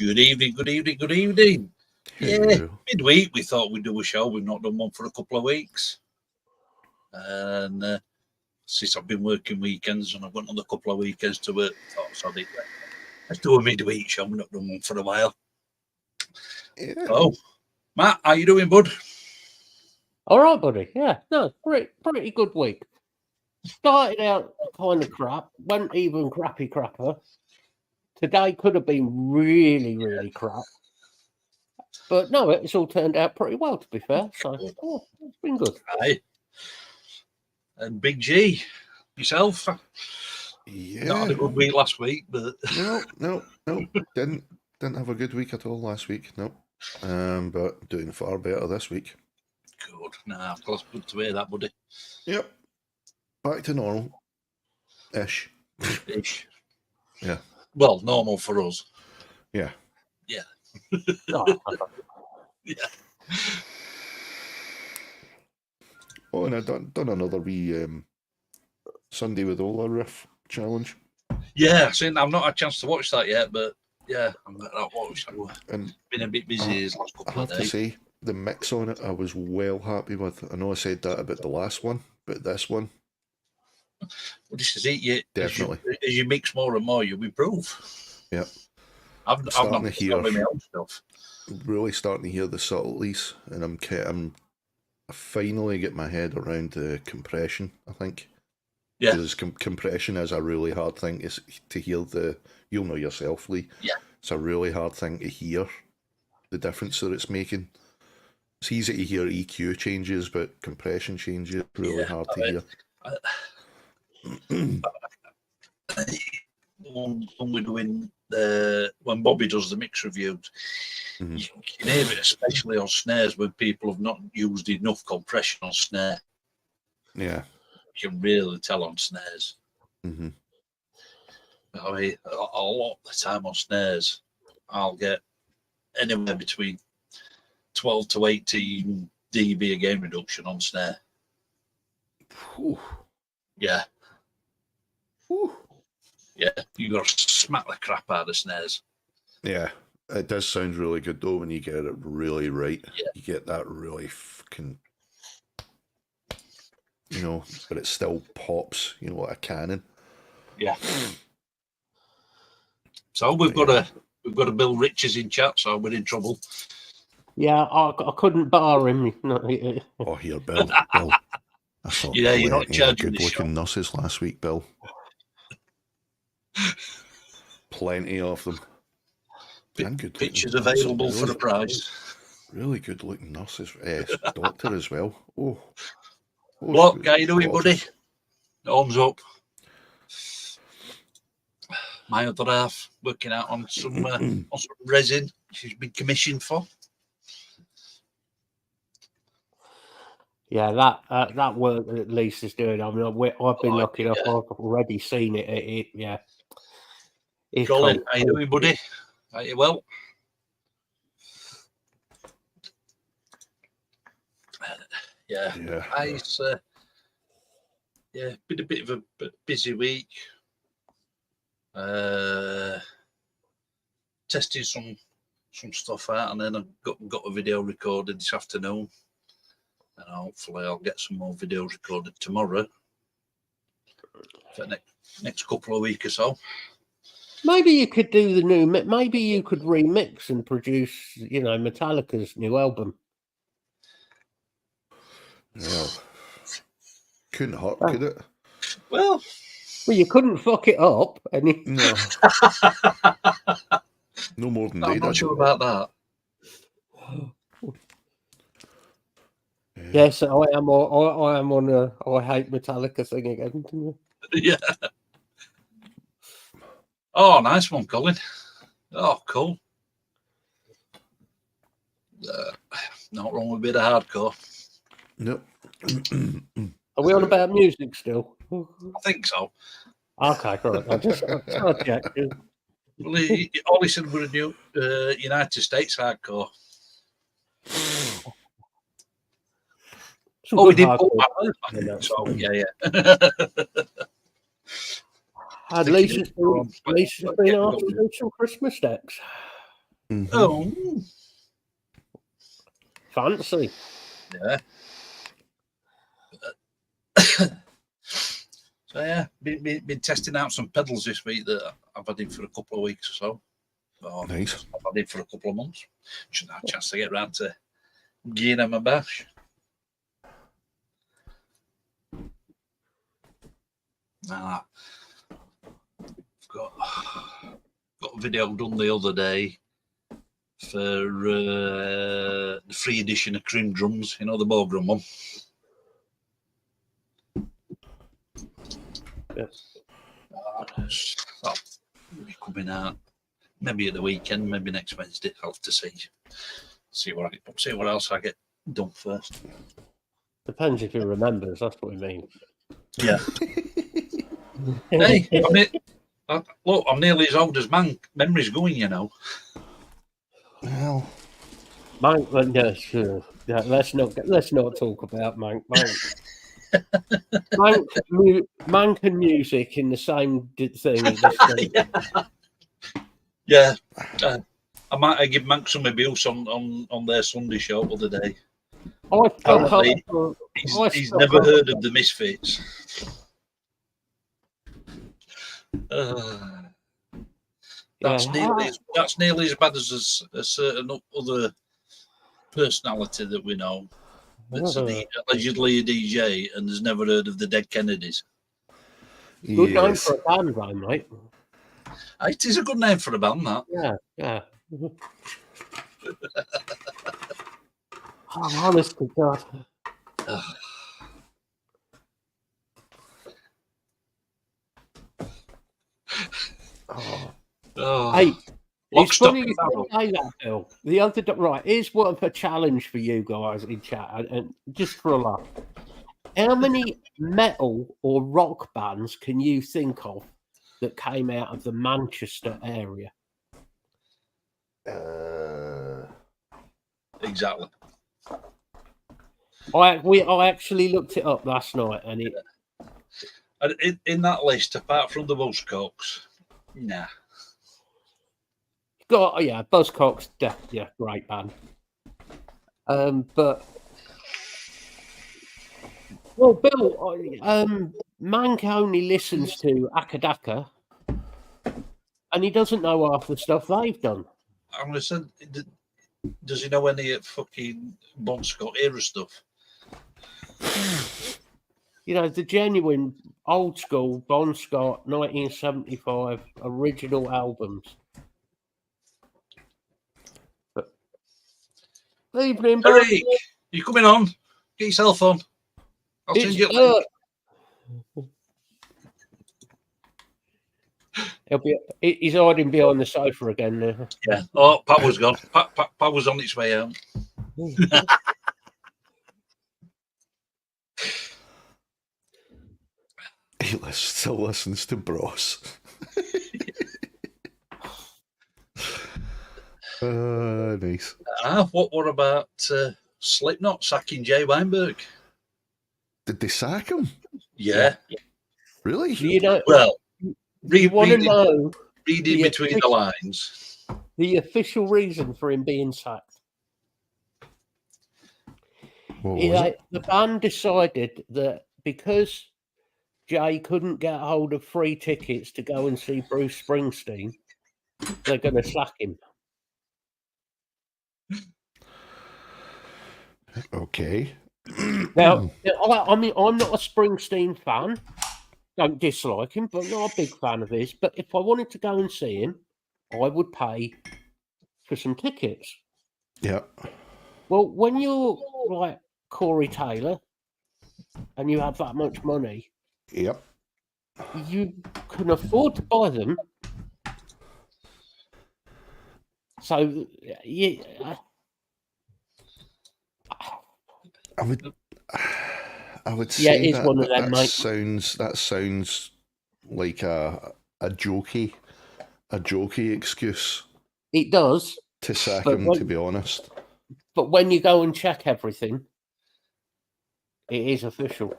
Good evening, good evening, good evening. Hello. Yeah, midweek we thought we'd do a show. We've not done one for a couple of weeks. And since I've been working weekends and I've got another couple of weekends to work, I thought, sorry, let's do a midweek show. We've not done one for a while. Yeah. So, Matt, how you doing, bud? All right, buddy. Yeah, no, pretty good week. Started out kind of crap, went even crapper. Today could have been really crap. But no, it's all turned out pretty well, to be fair. So it's been good. Aye. And Big G, yourself? Yeah. Not had a good week last week, but No. Didn't have a good week at all last week. No. But doing far better this week. good. Nah, of course, good to hear that, buddy. Yep. Back to normal. Ish. Ish. Yeah. Well, normal for us. Yeah. Yeah. Oh, Yeah. Oh, and I done another wee Sunday with Ola riff challenge. Yeah, I've not had a chance to watch that yet, but yeah, I'm going to watch that. And Been a bit busy these last I couple of have to days. say, the mix on it, I was well happy with. I know I said that about the last one, but this one, Well, this is it. Definitely. As you mix more and more, you improve. Yep. I've not starting to hear- with my own stuff. really starting to hear the subtleties, and I finally get my head around the compression, I think. Yeah. Because compression is a really hard thing to hear you'll know yourself, Lee. Yeah. It's a really hard thing to hear the difference that it's making. It's easy to hear EQ changes, but compression changes really hard to hear. When we're doing when Bobby does the mix reviews, Mhm. you can hear it, especially on snares when people have not used enough compression on snare. Yeah. You can really tell on snares. Mm-hmm. I mean, a lot of the time on snares, I'll get anywhere between 12 to 18 dB gain reduction on snare. Whew. Yeah, Whew. yeah, you got to smack the crap out of snares. Yeah. It does sound really good though when you get it really right. Yeah. You get that really fucking, but it still pops, like a cannon. Yeah. So we've got a Bill Richards in chat, so we're in trouble. yeah, I couldn't bar him. No, Oh, here, Bill. Bill. I thought Yeah, you're not plenty of charging the good-looking nurses last week, Bill. Plenty of them. And good Pictures looking. available Some for the price. Really good-looking nurses. Doctor as well. Oh. What how you doing, buddy? gorgeous. Arms up. My other half working out on some resin she's been commissioned for. yeah, that work that Lisa's doing. I mean, I've been lucky enough. I've already seen it. Yeah. It's Colin, cool. how you doing, buddy? Are you well? Yeah. Yeah. It's been a bit of a busy week. Testing some stuff out, and then I've got a video recorded this afternoon, and hopefully I'll get some more videos recorded tomorrow for the next couple of weeks or so. Maybe you could do the new. Maybe you could remix and produce, Metallica's new album. Well, couldn't hurt, could it? Well, you couldn't fuck it up. No. No more than I'm they not did. sure about that. Yes, I am on a I hate Metallica thing again. Yeah. Oh, nice one, Colin. Oh, cool. Not wrong with a bit of hardcore. Nope. Are we on about music still? I think so. Okay, right. I just check. Well, all he said were a new United States hardcore. Some Oh, we good did put hardcore. that. So, yeah. At think least it it's is. been after some Christmas decks. Mhm. Oh, Fancy. yeah. So yeah, been testing out some pedals this week that I've had in for a couple of weeks or so. Oh, Nice. I've had in for a couple of months. Shouldn't have a chance to get round to giving them a bash. Nah, got a video done the other day for the free edition of Crim Drums, you know, the Bogrum one. Yes. That'll be coming out maybe at the weekend, maybe next Wednesday. I'll have to see what else I get done first. Depends if he remembers. That's what we mean. Yeah. Hey, look, I'm nearly as old as man. Memory's going, you know. Well, Mank, yeah, sure. Yeah, let's not talk about Mank. Mank and music in the same thing. Yeah. I might have given Mank some abuse on their Sunday show the other day. Apparently, he's never heard of the Misfits. That's nearly as bad as a certain other personality that we know that's allegedly a DJ and has never heard of the Dead Kennedys. Good name yes. for a band, though, mate. It is a good name for a band, that. Yeah. Oh, honest to God. Hey, it's funny you say that, Bill. The other right, here's what of a challenge for you guys in chat, and just for a laugh. How many metal or rock bands can you think of that came out of the Manchester area? Exactly. I actually looked it up last night, and in that list, apart from the Buzzcocks, nah. Buzzcocks, great band. But well, Bill, Mank only listens to Akadaka, and he doesn't know half the stuff they've done. I'm gonna say, does he know any fucking Bon Scott era stuff? You know, the genuine old school Bon Scott 1975 original albums. But, evening, Bill. Eric, you coming on? Get yourself on. I'll send you a link. He's hiding behind the sofa again now. Yeah. Oh, power's gone. Power's on its way out. He still listens to Bros. Nice. What about Slipknot sacking Jay Weinberg? Did they sack him? Yeah. Really? You know, well, you want to know reading between the lines. The official reason for him being sacked. The band decided that because Jay couldn't get hold of free tickets to go and see Bruce Springsteen, they're going to sack him. Okay. Now, I mean, I'm not a Springsteen fan. Don't dislike him, but not a big fan of his. But if I wanted to go and see him, I would pay for some tickets. Yeah. Well, when you're like Corey Taylor and you have that much money, yep, you can afford to buy them. So, yeah. I would say it's one of them, mate. That sounds like a jokey excuse. It does to sack him, to be honest. But when you go and check everything, it is official.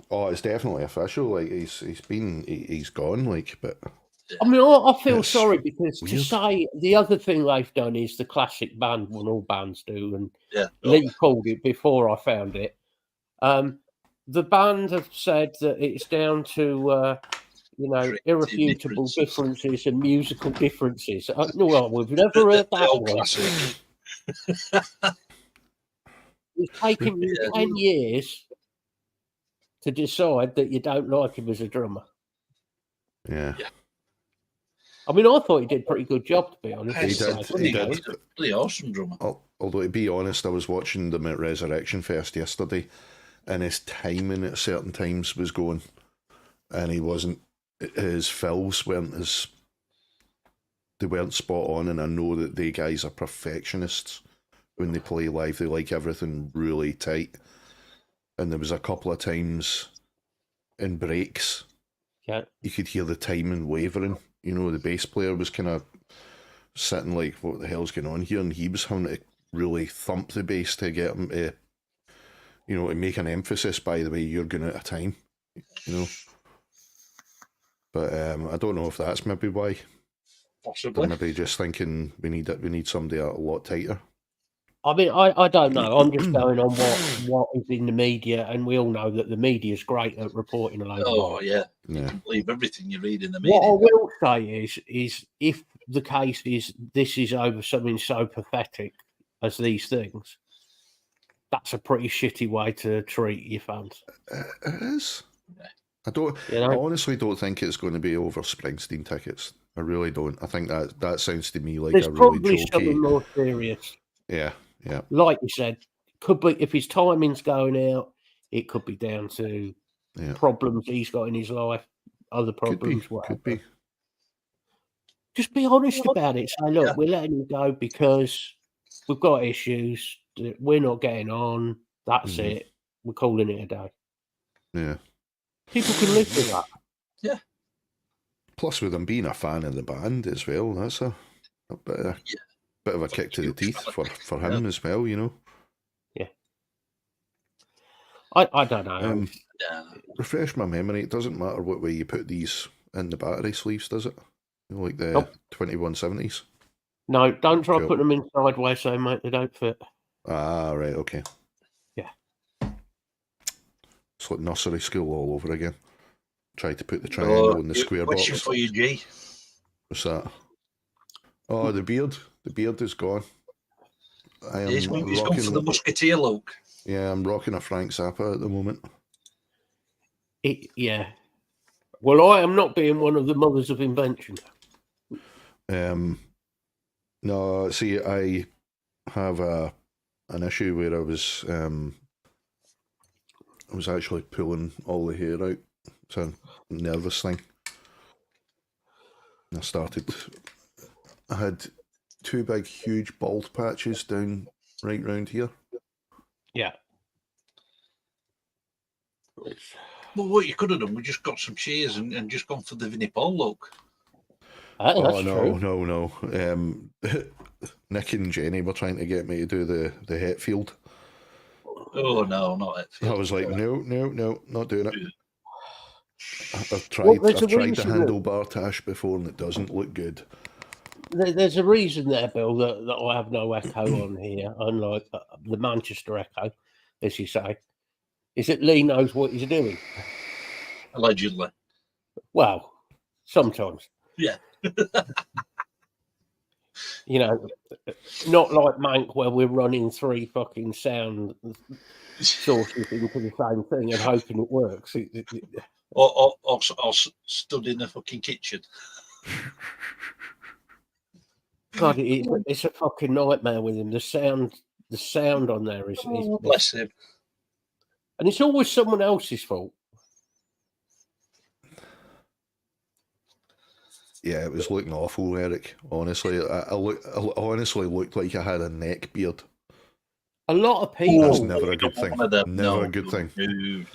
Oh, it's definitely official. Like he's gone. Like, but I mean, I feel It's sorry because to weird. say the other thing they've done is the classic band, what all bands do, and Yeah. Lee called it before I found it. The band have said that it's down to Creative irrefutable differences. differences and musical differences. Well, we've never heard The that old one. classic. It's taken you Yeah. 10 years to decide that you don't like him as a drummer. Yeah. I mean, I thought he did a pretty good job, to be honest. He He's did. a He did. pretty awesome drummer. Although, to be honest, I was watching them at Resurrection Fest yesterday, and his timing at certain times was going, and he wasn't. His fills weren't they weren't spot on, and I know that they guys are perfectionists when they play live. They like everything really tight, and there was a couple of times in breaks, Yeah. you could hear the timing wavering. You know, the bass player was kind of sitting like, what the hell's going on here? And he was having to really thump the bass to get him to, to make an emphasis, by the way, you're going out of time, But I don't know if that's maybe why. Possibly. Or maybe just thinking we need somebody a lot tighter. I mean, I don't know. I'm just going on what is in the media, and we all know that the media is great at reporting a load of Oh, lies. yeah. You can believe everything you read in the media. What I will say is if the case is this is over something so pathetic as these things, that's a pretty shitty way to treat your fans. It is. I honestly don't think it's going to be over Springsteen tickets. I really don't. I think that sounds to me like There's a really probably jokey. something more serious. Yeah. Like you said, could be if his timing's going out, it could be down to problems he's got in his life, other problems. Could be. Just be honest about it. Say, look, we're letting him go because we've got issues. We're not getting on. That's it. We're calling it a day. Yeah. People can live with that. Yeah. Plus, with him being a fan of the band as well, that's a bit of a kick to the teeth for him as well, Yeah. I don't know. Refresh my memory. It doesn't matter what way you put these in the battery sleeves, does it? Like the 2170s? No, don't try putting them in sideways, so mate, they don't fit. Ah, right, okay. Yeah. It's like nursery school all over again. Try to put the triangle in the square box. Question for you, G. What's that? Oh, the beard. The beard is gone. He's gone for the musketeer look. Yeah, I'm rocking a Frank Zappa at the moment. Yeah. Well, I am not being one of the mothers of invention. No, see, I have an issue where I was actually pulling all the hair out. It's a nervous thing. I had two big, huge bald patches down right round here. Yeah. Well, what you could have done, we just got some cheers and just gone for the Vinnie Paul look. That's no, true. no. Nick and Jenny were trying to get me to do the Hetfield. Oh, no, not Hetfield. I was like, no, not doing it. I've tried the handlebar tash before and it doesn't look good. There's a reason there, Bill, that I have no echo on here, unlike the Manchester echo, as you say, is that Lee knows what he's doing. Allegedly. Well, sometimes. Yeah. Not like Mank where we're running 3 fucking sound sources into the same thing and hoping it works. Or stood in the fucking kitchen. God, it's a fucking nightmare with him. The sound on there is bless him. And it's always someone else's fault. Yeah, it was looking awful, Eric. Honestly, I honestly looked like I had a neck beard. A lot of people. That's never a good thing. Never a good thing.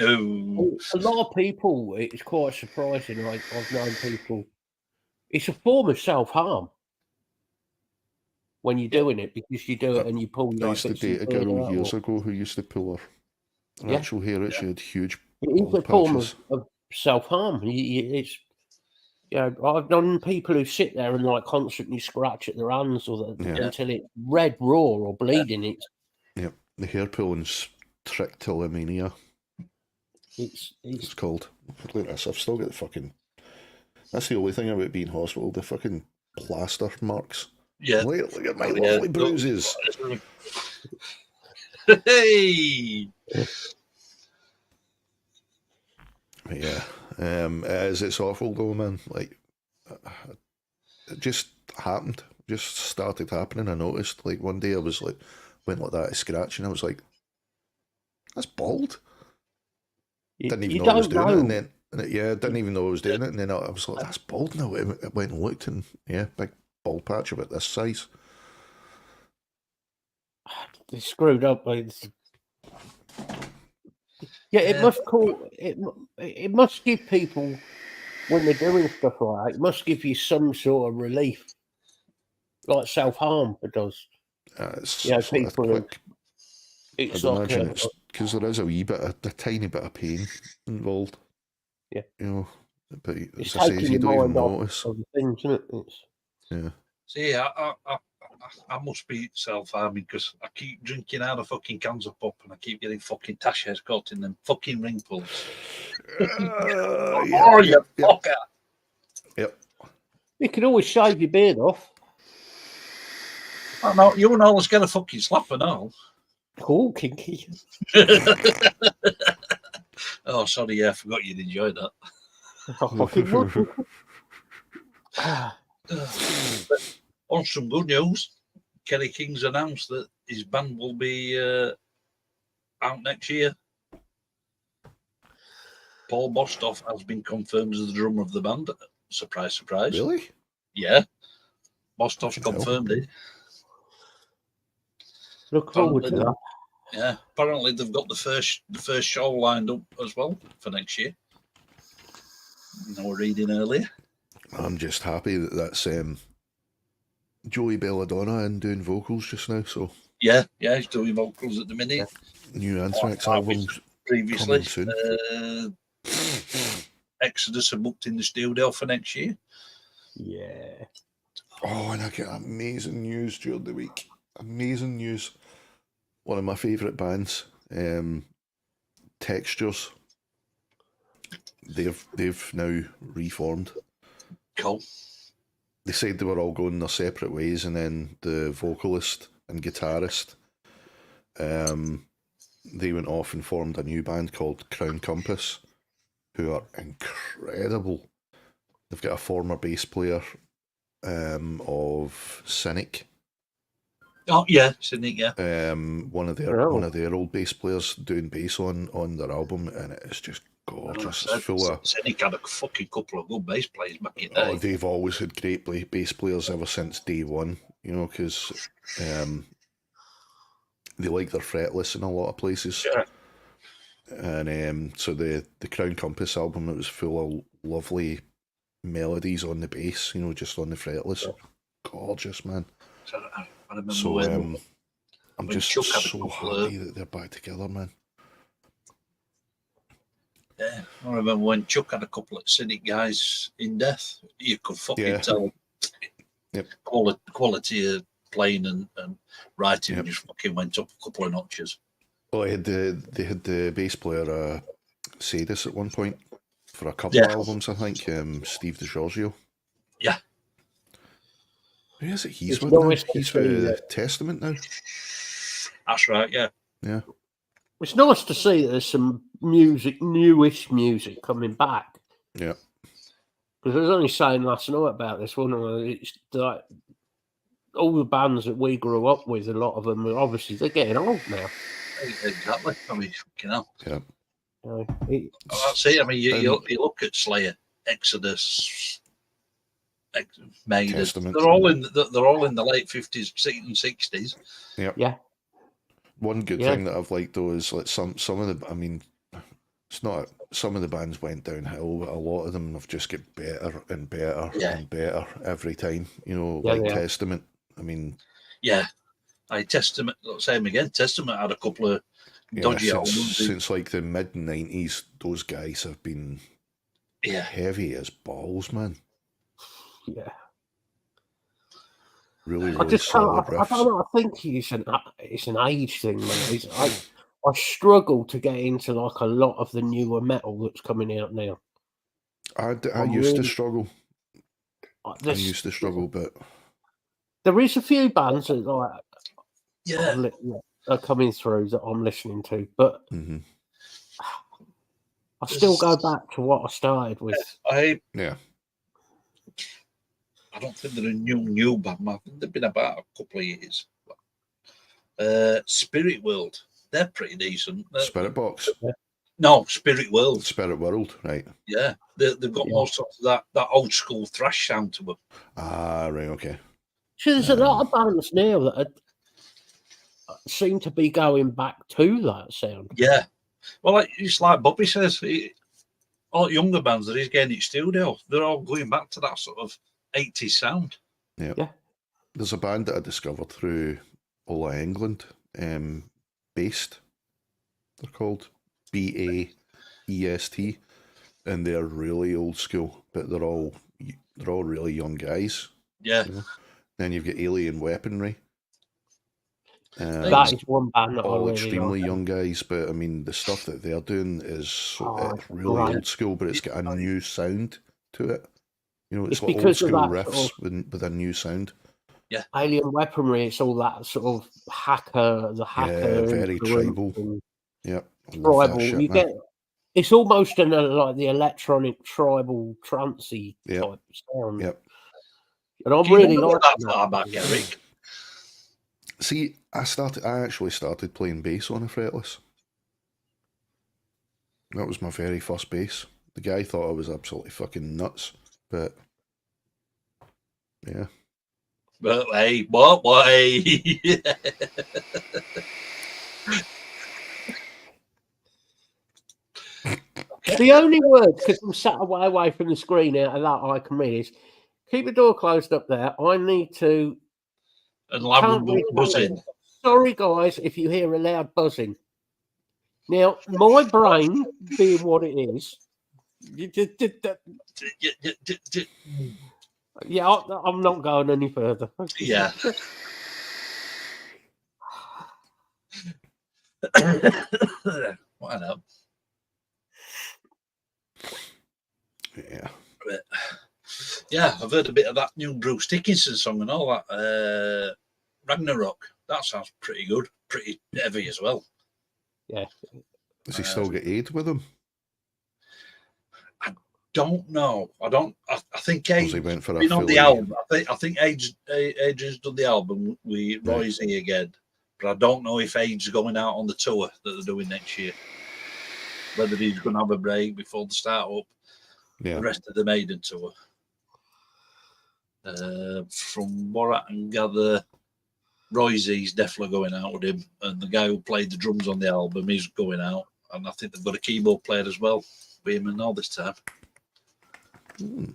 No. A lot of people. It's quite surprising. Like I've known people. It's a form of self-harm when you're doing it because you do it and you pull. I used to date a girl years ago who used to pull her actual hair out. She had huge. It is a form of self-harm. It's Yeah, I've known people who sit there and like constantly scratch at their hands Yeah. until it's red raw or bleeding. Yep. The hair pulling's trichotillomania. It's called. Look at this. I've still got the fucking. That's the only thing about being hospital. The fucking plaster marks. Yeah. Look at my lovely bruises. Hey. But yeah, it's awful though, man. Like, it just happened. Just started happening. I noticed. Like one day, I was like, went like that, scratching. I was like, that's bald. Didn't even know I was doing it, and then didn't even know I was doing it, and then I was like, that's bald now. I went and looked, and yeah, big bald patch about this size. They screwed up. Yeah, it must call it. It must give people when they're doing stuff like that. It must give you some sort of relief, like self harm. It does. People. I'd imagine it's because there is a tiny bit of pain involved. Yeah, you know, but it's as I say, you don't even notice. Things, isn't it? Yeah. See, I must be self-harming because I keep drinking out of fucking cans of pop and I keep getting fucking tash hairs caught in them fucking ring pulls. You fucker! Yep. You can always shave your beard off. I know you and always get a fucking slap and all. Cool, kinky. Oh, sorry, yeah, I forgot you'd enjoy that. But on some good news, Kerry King's announced that his band will be out next year. Paul Bostoff has been confirmed as the drummer of the band. Surprise, surprise. Really? Yeah. Bostoff's confirmed it. Look forward to that. Yeah. Apparently they've got the first show lined up as well for next year. We're reading earlier. I'm just happy that that's Joey Belladonna and doing vocals just now. So yeah, he's doing vocals at the minute. New Anthrax album previously. Soon. Exodus are booked in the studio for next year. Yeah. Oh, and I get amazing news during the week. Amazing news. One of my favourite bands, Textures. They've now reformed. Cool. They said they were all going their separate ways, and then the vocalist and guitarist, they went off and formed a new band called Crown Compass, who are incredible. They've got a former bass player of Cynic. Oh yeah, Cynic. Yeah. One of their old bass players doing bass on their album, and it's just gorgeous. It's full of Cynic had a fucking couple of good bass players back in the day. Oh, they've always had great bass players ever since day one. You know, because they like their fretless in a lot of places. Yeah. And so the Crown Compass album, it was full of lovely melodies on the bass, you know, just on the fretless. Gorgeous, man. So, I remember so I'm just Chuck had so happy that they're back together, man. Yeah, I remember when Chuck had a couple of Cynic guys in death. You could fucking tell quality of playing and writing just fucking went up a couple of notches. Oh, they had the bass player Sadis at one point for a couple of albums, I think. Steve DiGiorgio. Yeah. Who is it? He's with now? He's with Testament now. That's right. Yeah. Yeah. It's nice to see that there's some newish music coming back. Yeah. Because I was only saying last night about this one. It's like all the bands that we grew up with, a lot of them are obviously they're getting old now. Exactly. I mean, fucking hell. Yeah. That's it. I mean, you look at Slayer, Exodus, Maiden. Testament. They're all in the late 50s and 60s. Yeah. Yeah. One good thing that I've liked though is like some of the. I mean, it's not. Some of the bands went downhill, but a lot of them have just got better and better and better every time. You know, like Testament. I mean. Yeah. Testament. Same again. Testament had a couple of dodgy albums since like the mid-90s. Those guys have been heavy as balls, man. Yeah. Really, I really just can't. solid I riffs. don't know. I think it's an age thing, mate. I struggle to get into like a lot of the newer metal that's coming out now. I used to struggle. I There's- used to struggle, but There is a few bands that like Yeah. are coming through that I'm listening to, but mhm. I still go back to what I started with. Yeah. I don't think they're a new band. I think they've been about a couple of years. Spirit World, they're pretty decent. Spirit Box. No, Spirit World. Spirit World, right. Yeah, they've got more sort of that old school thrash sound to them. Ah, right, okay. So there's a lot of bands now that seem to be going back to that sound. Yeah. Well, it's like Bobby says, all younger bands that he's getting at studio, they're all going back to that sort of 80s sound. Yeah. There's a band that I discovered through Ola England, Based. They're called BAEST, and they're really old school, but they're all really young guys. Yeah. You know? Then you've got Alien Weaponry. That is one band that I all really extremely like. young guys, but I mean the stuff that they're doing is really right. old school, but it's got a new sound to it. You know, it's like old because of school that riffs sort with a new sound. Yeah. Alien Weaponry, it's all that sort of hacker, very tribal. Yep, I love tribal. that shit, You man. get it's almost like the electronic tribal trancey type sound. Yep. And I'm really like that far back, Eric. See, I actually started playing bass on a fretless. That was my very first bass. The guy thought I was absolutely fucking nuts, but yeah. But hey, what way? The only word, because I'm sat away from the screen out of that I can read, is keep the door closed up there. I need to. And loud buzzing. Sorry, guys, if you hear a loud buzzing. Now, my brain, being what it is, yeah, I'm not going any further. Yeah. Why not? Yeah. But, yeah, I've heard a bit of that new Bruce Dickinson song and all that. Ragnarok. That sounds pretty good. Pretty heavy as well. Yeah. Does he still get aid with him? I don't know. I think Age he went for a been on the fully- album. I think Age has done the album with Roy Z again. But I don't know if Age is going out on the tour that they're doing next year. Whether he's going to have a break before the start up. Yeah. The rest of the Maiden tour. From what I can gather, Roy Z's definitely going out with him, and the guy who played the drums on the album is going out, and I think they've got a keyboard player as well with him and all this time.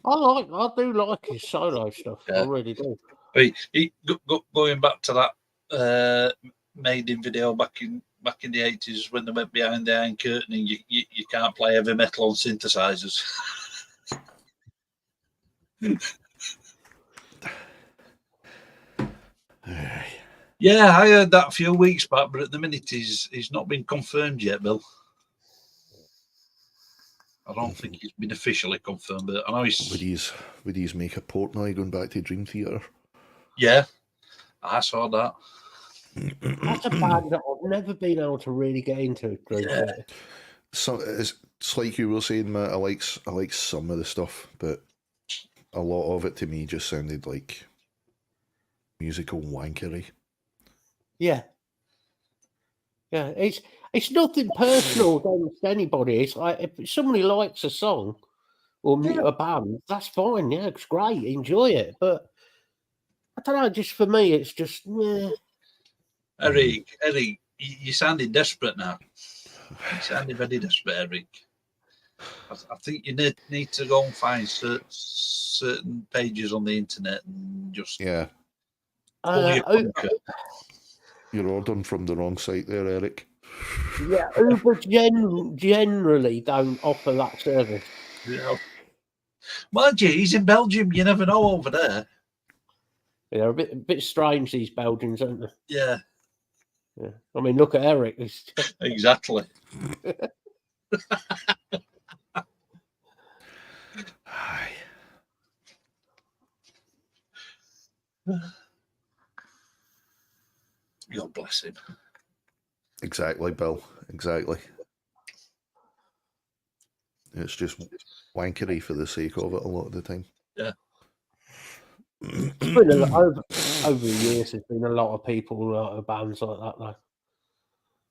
I do like his solo stuff. I really do. Going back to that Maiden video back in the 80s when they went behind the Iron Curtain, and you can't play heavy metal on synthesizers. Yeah, I heard that a few weeks back, but at the minute he's not been confirmed yet, Bill. I don't think he's been officially confirmed, but I know he's. Would he's make a Portnoy going back to Dream Theater? Yeah, I saw that. That's a band that I've never been able to really get into. Dream Theater. So it's like you were saying, Matt. I like some of the stuff, but a lot of it to me just sounded like musical wankery. Yeah. It's nothing personal against anybody. It's like if somebody likes a song or a band, that's fine. Yeah, it's great. Enjoy it. But I don't know. Just for me, it's just. Eric, you're sounding desperate now. You're sounding very desperate, Eric. I think you need to go and find certain pages on the internet and just pull your bunker. You're ordering from the wrong site there, Eric. Yeah, Uber generally don't offer that service. Yeah. Mind you, he's in Belgium. You never know over there. They're a bit strange, these Belgians, aren't they? Yeah, Yeah. I mean, look at Eric. He's... exactly. Aye. God bless him. Exactly, Bill. Exactly. It's just wankery for the sake of it a lot of the time. Yeah. It's been over the years, there's been a lot of people, bands like that, though.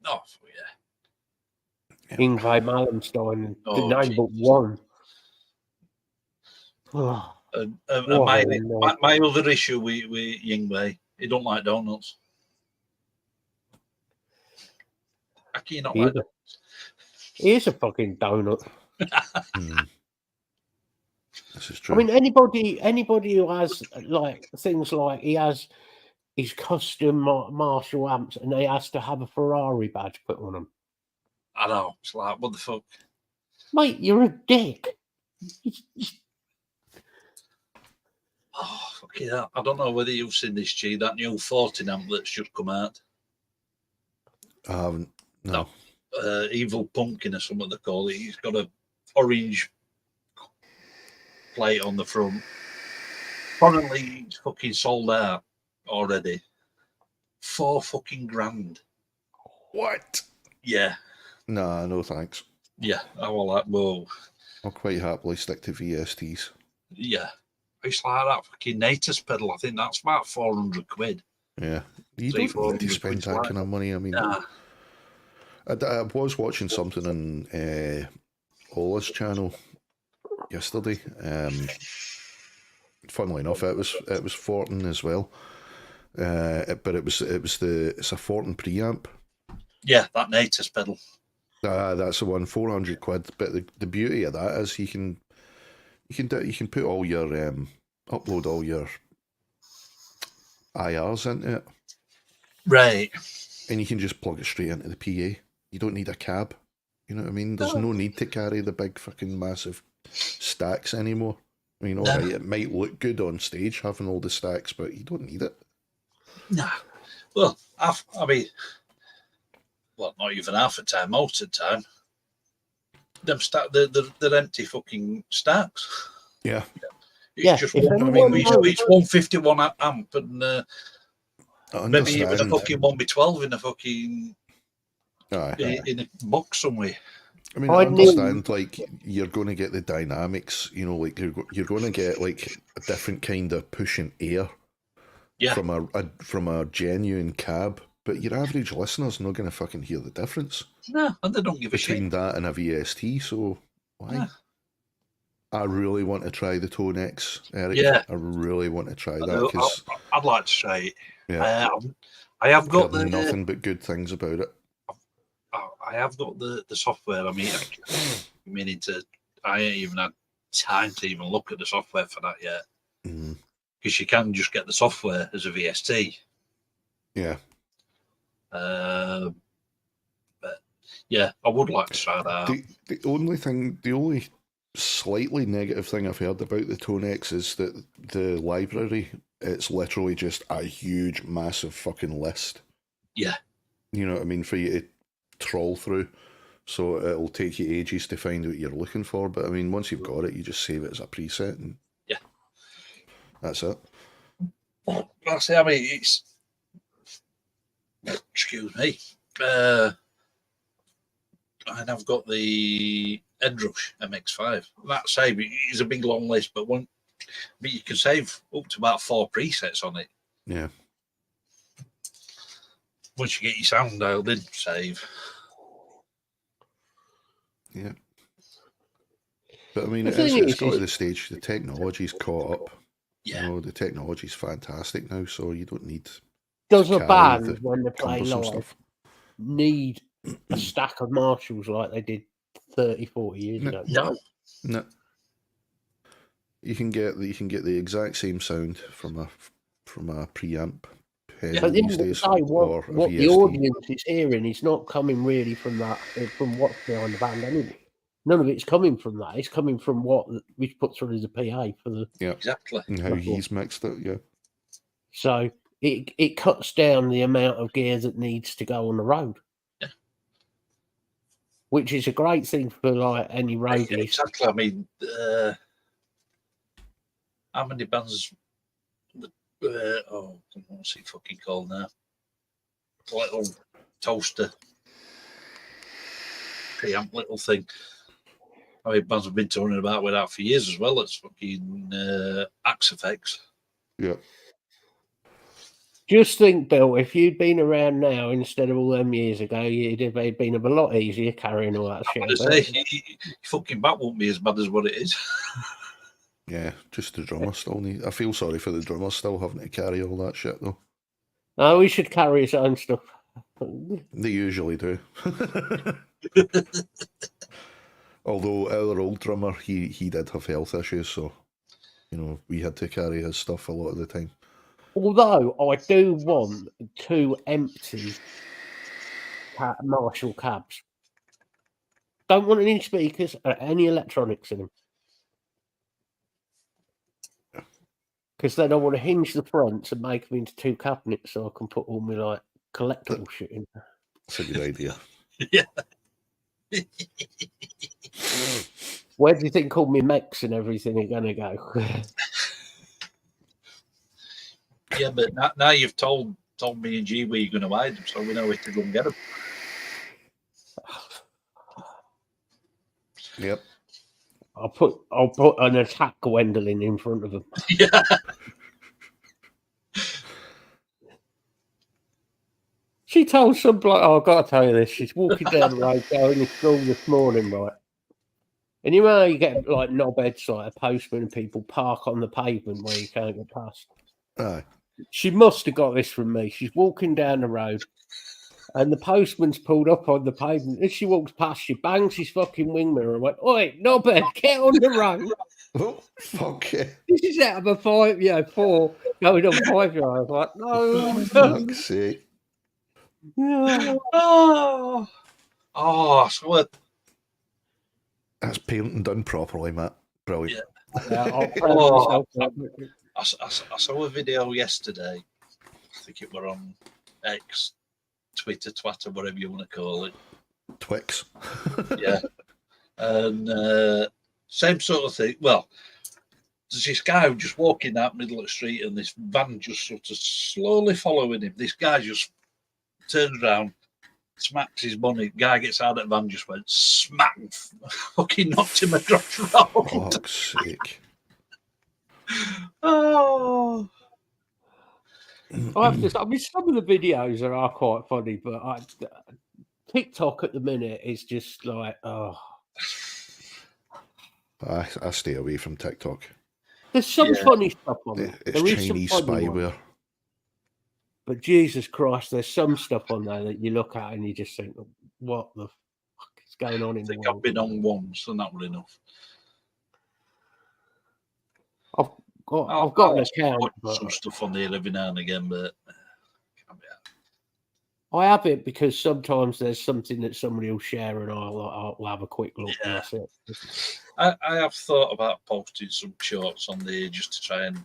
Oh, yeah. Ingve Malmsteen, Oh, the name but one. And What a name. my other issue with Yingwei, he don't like donuts. How can you not like donuts? He is a fucking donut. This is true. I mean, anybody who has like things like he has his custom Marshall amps and he has to have a Ferrari badge put on them. I know. It's like, what the fuck? Mate, you're a dick. Oh, fucking hell. I don't know whether you've seen this, G, that new 14 amp that's just come out. I haven't. No. Evil Pumpkin or something they call it. He's got a orange plate on the front. Apparently, it's fucking sold out already. $4 fucking grand. What? Yeah. Nah, no thanks. Yeah. I will like, whoa. I'll quite happily stick to VSTs. Yeah. It's like that fucking Natus pedal. I think that's about 400 quid. Yeah. You don't need to spend that kind of money. I mean, nah. I was watching something on Ola's channel yesterday. Funnily enough, it was Fortin as well. But it's a Fortin preamp. Yeah, that Natus pedal. That's the one, 400 quid. But the beauty of that is you can put all your upload all your IRs into it, right? And you can just plug it straight into the PA. You don't need a cab. You know what I mean? There's no need to carry the big fucking massive stacks anymore. I mean, alright, it might look good on stage having all the stacks, but you don't need it. Nah. Well, I mean, well, not even half the time. Most of the time, they're empty fucking stacks. Yeah. It's just one, I mean, it's 151 amp, and maybe even a fucking 1B12 in a fucking in a box somewhere. I mean, I understand, like, you're going to get the dynamics, you know, like, you're going to get, like, a different kind of pushing air from a genuine cab, but your average listener's not going to fucking hear the difference. No, and they don't give a shit. Between that and a VST, so why? Yeah. I really want to try the Tone X, Eric. Yeah. I really want to try that, because I'd like to try it. Yeah. I have got nothing but good things about it. I have got the software. I mean, I ain't even had time to even look at the software for that yet. Because you can just get the software as a VST. Yeah. But yeah, I would like to try that. The only slightly negative thing I've heard about the Tone X is that the library, it's literally just a huge, massive fucking list. Yeah. You know what I mean? For you to trawl through. So it'll take you ages to find what you're looking for. But I mean, once you've got it, you just save it as a preset and that's it. I say, I mean, it's excuse me. And I've got the Edrush MX5. That save is a big long list, but you can save up to about 4 presets on it. Yeah. Once you get your sound dialed in, save. Yeah. But I mean, it's got to the stage, the technology's caught up. Yeah. You know, the technology's fantastic now, so you don't need. Does a band, when they play live, need a stack of Marshalls like they did 30, 40 years ago? No. You can get the exact same sound from a preamp. But at the end of the day, what the audience is hearing is not coming really from what's behind the band anyway. none of it's coming from that. It's coming from what we put through as a PA for the. Yeah, Exactly. and how he's mixed it. Yeah, So it cuts down the amount of gear that needs to go on the road. Yeah. Which is a great thing for like any roadies. Exactly. I mean, how many bands? What's it fucking called now? Little toaster preamp little thing. I mean, bands have been touring about with that for years as well. It's fucking Axe Effects. yeah. Just think, Bill, if you'd been around now instead of all them years ago, you'd have been a lot easier carrying all that shit. I say, fucking back won't be as bad as what it is. Yeah, just the drummer still need. I feel sorry for the drummer still having to carry all that shit though. No, we should carry his own stuff. They usually do. Although our old drummer, he did have health issues, so we had to carry his stuff a lot of the time. Although I do want 2 empty Marshall cabs. Don't want any speakers or any electronics in them. Because then I want to hinge the fronts and make them into 2 cabinets so I can put all my like collectible shit in there. That's a good idea. Yeah. Where do you think all my mechs and everything are going to go? Yeah, but now you've told me and G where you're going to hide them, so we know where to go and get them. Yep. I'll put an attack Gwendolyn in front of them. Yeah. She told some bloke, I've got to tell you this, she's walking down the road going to school this morning, right? And you know how you get like knobheads, like a postman, and people park on the pavement where you can't get past? Aye. She must have got this from me. She's walking down the road and the postman's pulled up on the pavement. As she walks past, she bangs his fucking wing mirror and went, "Oi, knobhead, get on the road." Oh, fuck it. This is out of a 4 going on 5 year. I was like, no. Fuck's sake. Yeah. Oh, I swear. That's parenting done properly, Matt. Brilliant. I saw a video yesterday. I think it were on X, Twitter, Twitter, whatever you want to call it. Twix. Yeah. And same sort of thing. Well, there's this guy just walking that middle of the street and this van just sort of slowly following him. This guy just turns around, smacks his bonnet. Guy gets out of the van, just went smack, fucking knocked him across the road. Fuck's sake. Oh. I have to. I mean, some of the videos are quite funny, but TikTok at the minute is just like, oh. I stay away from TikTok. There's some funny stuff on it. It's Chinese spyware. But Jesus Christ, there's some stuff on there that you look at and you just think, what the fuck is going on in the world? I think I've been on once and that was enough. I've got an account. Some stuff on there every now and again, but I have it because sometimes there's something that somebody will share and I'll have a quick look. Yeah. And that's it. I have thought about posting some shorts on there just to try and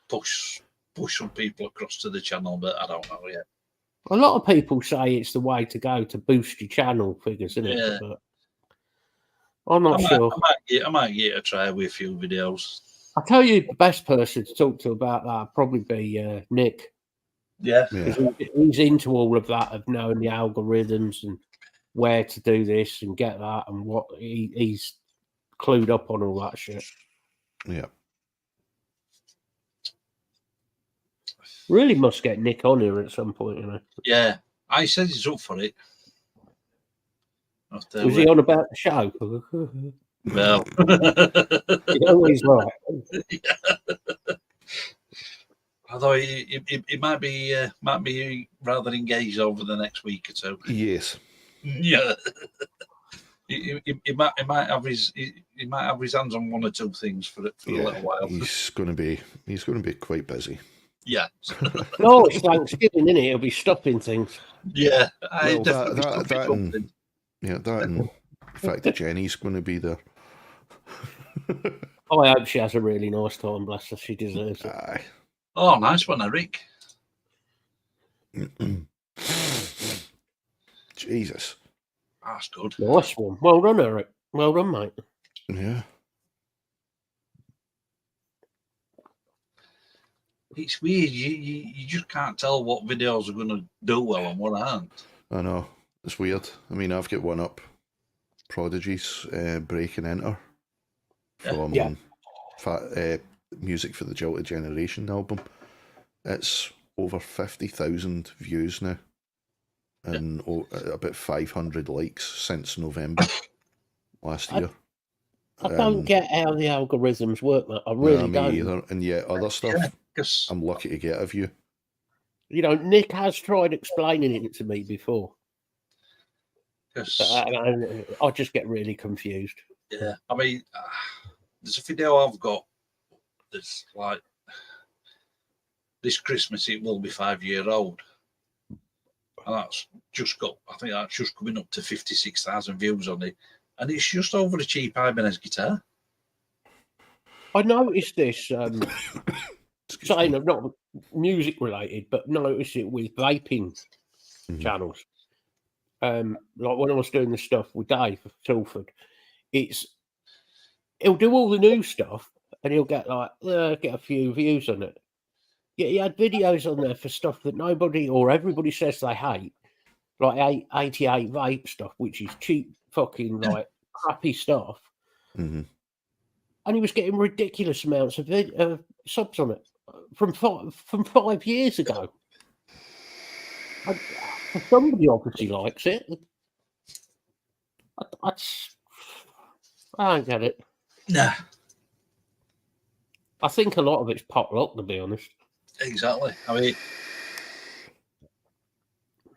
push some people across to the channel, but I don't know yet. A lot of people say it's the way to go to boost your channel figures, isn't it? Yeah. But I'm not sure. I might get a try with a few videos. I tell you, the best person to talk to about that would probably be Nick. Yeah. He's into all of that, of knowing the algorithms and where to do this and get that, and what he's clued up on all that shit. Yeah. Really must get Nick on here at some point, you know. Yeah. I said he's up for it. Was he on about the show? Well, you know he's right. Yeah. Although he might be rather engaged over the next week or two. Yes. Yeah. He might have his hands on one or two things for a little while. He's going to be quite busy. Yeah. No, it's Thanksgiving, isn't it? He'll be stuffing things. Yeah. That and In fact, Jenny's going to be there. I hope she has a really nice time, bless her. She deserves it. Aye. Oh, nice one, Eric. Jesus. That's good. Nice one. Well done, Eric. Well done, mate. Yeah. It's weird. You just can't tell what videos are going to do well and what aren't. I know. It's weird. I mean, I've got one up. Prodigy's Break and Enter from Music for the Jilted Generation album. It's over 50,000 views now and about 500 likes since November last year. I don't get how the algorithms work, mate. I really don't. Either. And yet other stuff, I'm lucky to get a view. You know, Nick has tried explaining it to me before. I just get really confused. Yeah, I mean, there's a video I've got that's like, this Christmas it will be 5 years old. And that's just got, I think that's just coming up to 56,000 views on it. And it's just over a cheap Ibanez guitar. I noticed this, saying of not music related, but noticed it with vaping channels. Like when I was doing the stuff with Dave Tilford, he'll do all the new stuff and he'll get like get a few views on it. Yeah, he had videos on there for stuff that nobody or everybody says they hate, like 88 vape stuff, which is cheap fucking like crappy stuff. Mm-hmm. And he was getting ridiculous amounts of subs on it from 5 years ago. Somebody obviously likes it. I don't get it. Nah. I think a lot of it's pot luck, to be honest. Exactly. I mean,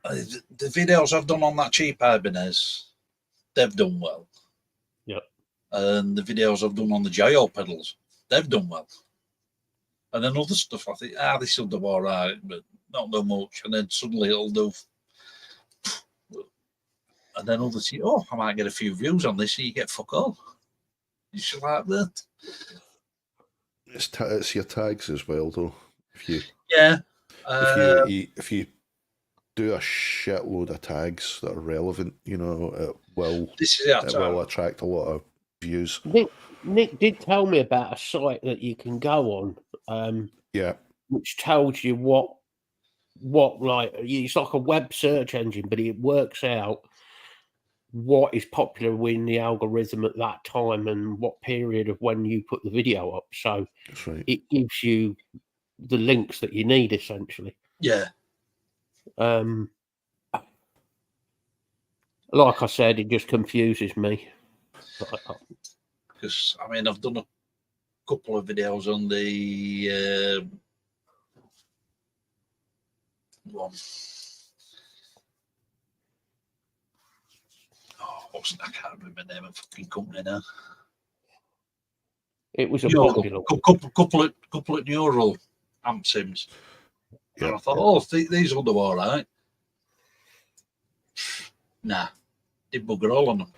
the videos I've done on that cheap Ibanez, they've done well. Yep. And the videos I've done on the gyro pedals, they've done well. And then other stuff, I think, this will do all right, but not do much. And then suddenly it'll do. And then others say, I might get a few views on this, so you get fuck all. You should like that. It's your tags as well, though. If you if you do a shitload of tags that are relevant, you know, it will attract a lot of views. Nick did tell me about a site that you can go on, which tells you what like it's like a web search engine, but it works out what is popular within the algorithm at that time and what period of when you put the video up. So that's right. It gives you the links that you need, essentially. Yeah. Like I said, it just confuses me. Because, I mean, I've done a couple of videos on the one. I can't remember the name of the fucking company now. It was a couple of neural amp sims. Yep. And I thought, these will do all right. Nah, did bugger all on them.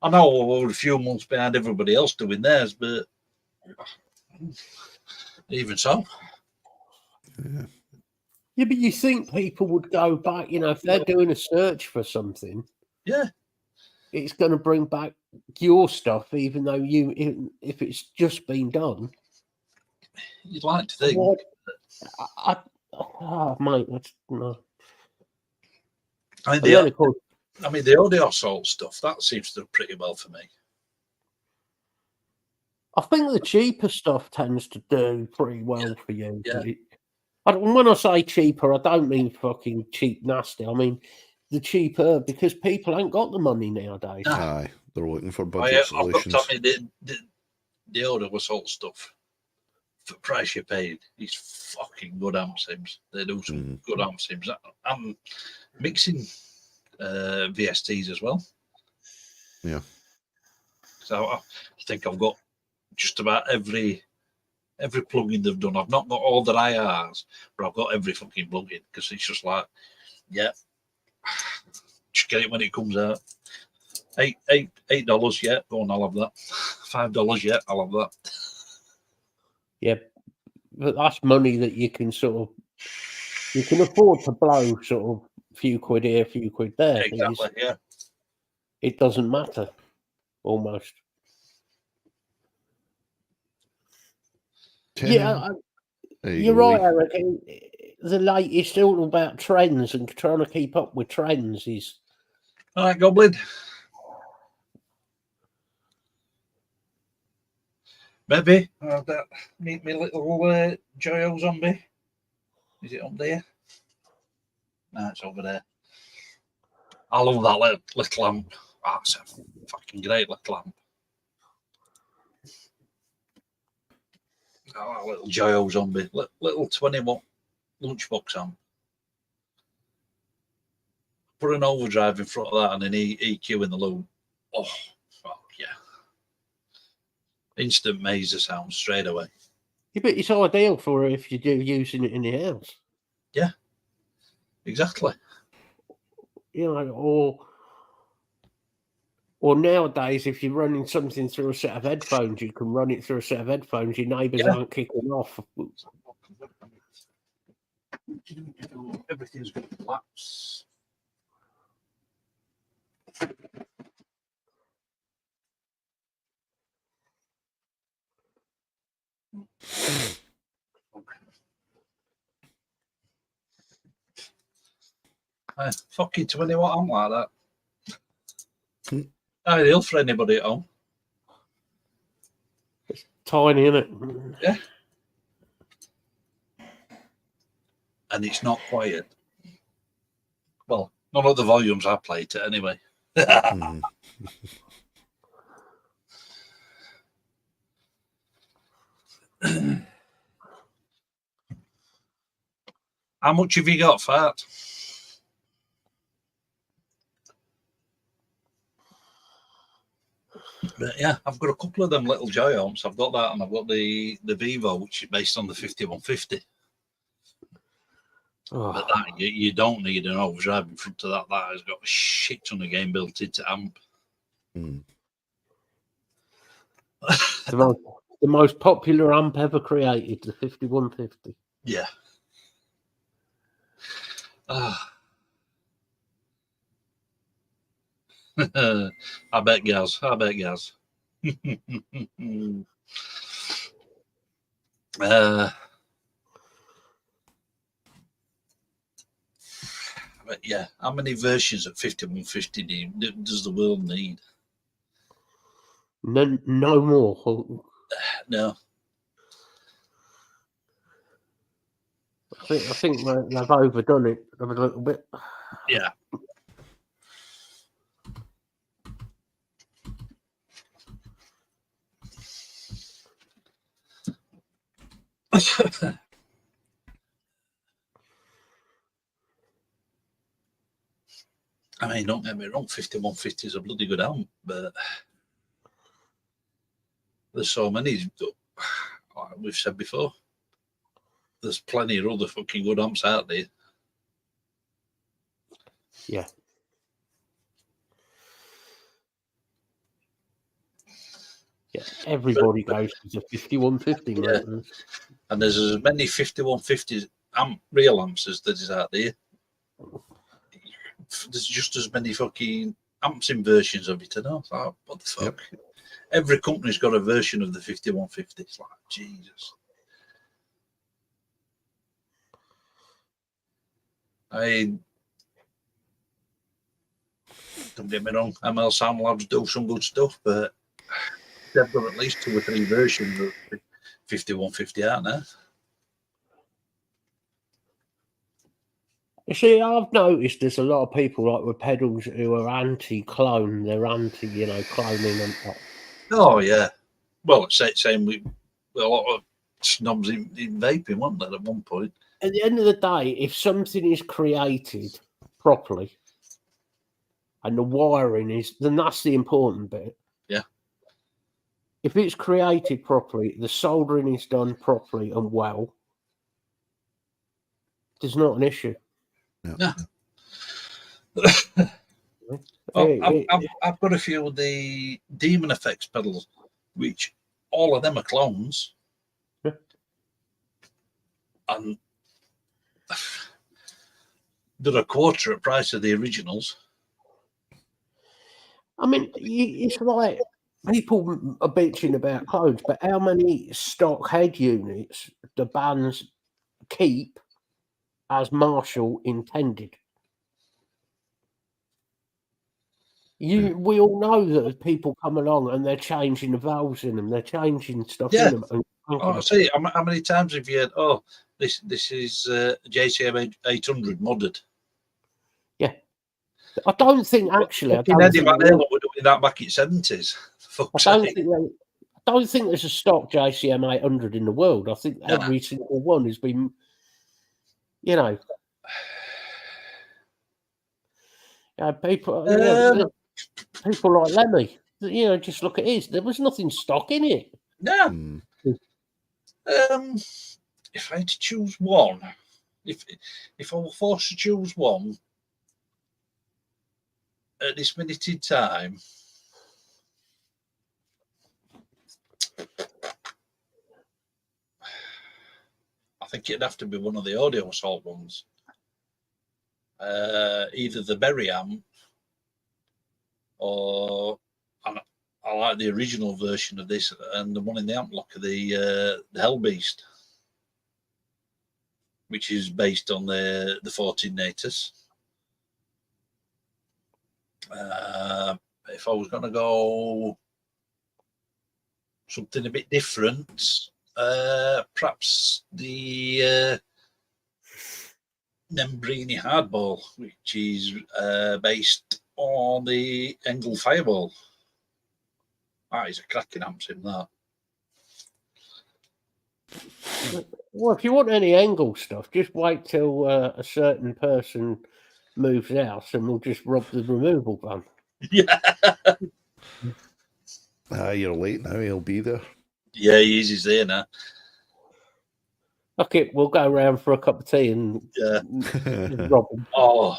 I know we're a few months behind everybody else doing theirs, but even so. Yeah, but you think people would go back, you know, if they're doing a search for something. Yeah. It's going to bring back your stuff, even though if it's just been done. You'd like to think. Mate, that's no. I mean, the audio assault stuff, that seems to do pretty well for me. I think the cheaper stuff tends to do pretty well for you. Yeah. When I say cheaper, I don't mean fucking cheap nasty. I mean the cheaper, because people ain't got the money nowadays. Aye, they're looking for budget solutions. I've got the audio assault stuff, for the price you paid, is fucking good amp sims. They do some good amp sims. I'm mixing VSTs as well. Yeah. So I think I've got just about every plugin they've done. I've not got all the IRs, but I've got every fucking plugin, because it's just like, just get it when it comes out. $8 yet. Go on, I'll have that. $5 yet. I'll have that. Yeah, but that's money that you can you can afford to blow sort of a few quid here, a few quid there. Exactly. Yeah. It doesn't matter, almost. Yeah, you're right, Eric. The latest all about trends and trying to keep up with trends is. All right, Goblin. Maybe meet me little Joyo zombie. Is it up there? No, it's over there. I love that little lamp. Oh, it's a fucking great little lamp. Oh, that little Joyo zombie. Little 20-watt lunchbox amp. Put an overdrive in front of that and an EQ in the loop. Oh, fuck yeah. Instant mazer sound straight away. Yeah, but it's ideal for if you do using it in the house. Yeah, exactly. You know, or nowadays, if you're running something through a set of headphones, you can run it through a set of headphones. Your neighbours aren't kicking off. Everything's going to collapse. Fucking 20-watt amp like that. Ideal for anybody at home. It's tiny, isn't it? Yeah. And it's not quiet. Well, none of the volumes I play to anyway. How much have you got for that? But yeah, I've got a couple of them little Joy amps. I've got that, and I've got the Vivo, which is based on the 5150. Oh. But that you don't need an overdrive in front of that. That has got a shit ton of game built into amp. The most popular amp ever created, the 5150. Yeah. I bet Gaz. But yeah, how many versions of 5150 does the world need? No more. No. I think they've overdone it a little bit. Yeah. I mean, don't get me wrong, 5150 is a bloody good amp, but there's so many, like we've said before, there's plenty of other fucking good amps out there. Yeah. Yeah, everybody goes to the 5150, yeah. Mate. And there's as many 5150 real amps as there is out there. There's just as many fucking amps in versions of it. I know. Like, what the fuck? Yep. Every company's got a version of the 5150. It's like, Jesus. Don't get me wrong, ML Sound Labs do some good stuff, but they've got at least 2 or 3 versions of 5150 out now. You see, I've noticed there's a lot of people like with pedals who are anti-clone. They're anti, cloning and that. Oh yeah. Well, same with a lot of snobs in vaping, weren't there, at one point? At the end of the day, if something is created properly and the wiring is, then that's the important bit. Yeah. If it's created properly, the soldering is done properly and well, there's not an issue. Yeah. I've got a few of the Demon Effects pedals, which all of them are clones. Yeah. And they're a quarter at price of the originals. I mean, it's like people are bitching about clones, but how many stock head units the bands keep as Marshall intended? We all know that people come along and they're changing the valves in them, they're changing stuff in them. And I see. How many times have you heard, oh, this is JCM 800 modded? Yeah. I don't think actually. Eddie Van Halen were doing that back in the 70s. I don't think there's a stock JCM 800 in the world. I think every single one has been, people like Lemmy, just look at his. There was nothing stock in it. No. If I had to choose one, if I were forced to choose one at this minute in time, I think it'd have to be one of the Audio Assault ones. Either the Berry amp or I like the original version of this and the one in the amp lock of the Hell Beast, which is based on the 14 Natus. If I was going to go something a bit different, perhaps the Nembrini Hardball, which is based on the Engel Fireball. That is a cracking amp sim, that. Well, if you want any Engel stuff, just wait till a certain person moves out and we'll just rob the removal van. Yeah. You're late now. He'll be there. Yeah, he's there now. Okay, we'll go around for a cup of tea and rob him. Oh,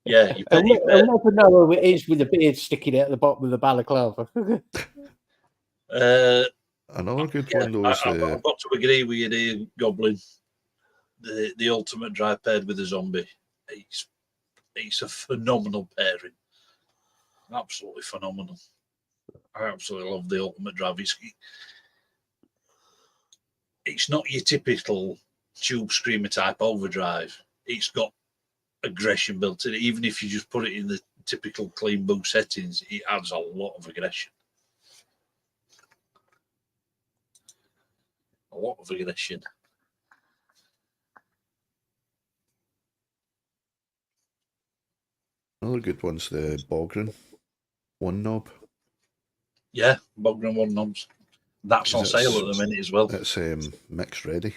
yeah. I'll never know who it is with the beard sticking out the bottom of the balaclava. Another good one, though, is I've got to agree with you there, Goblin. The ultimate drive paired with a zombie. It's a phenomenal pairing. Absolutely phenomenal. I absolutely love the ultimate drive. It's not your typical tube screamer type overdrive. It's got aggression built in it. Even if you just put it in the typical clean boot settings, it adds a lot of aggression. A lot of aggression. Another good one's the Bogren one knob. Yeah, Bogren one knobs. That's on sale at the minute as well. It's mixed ready.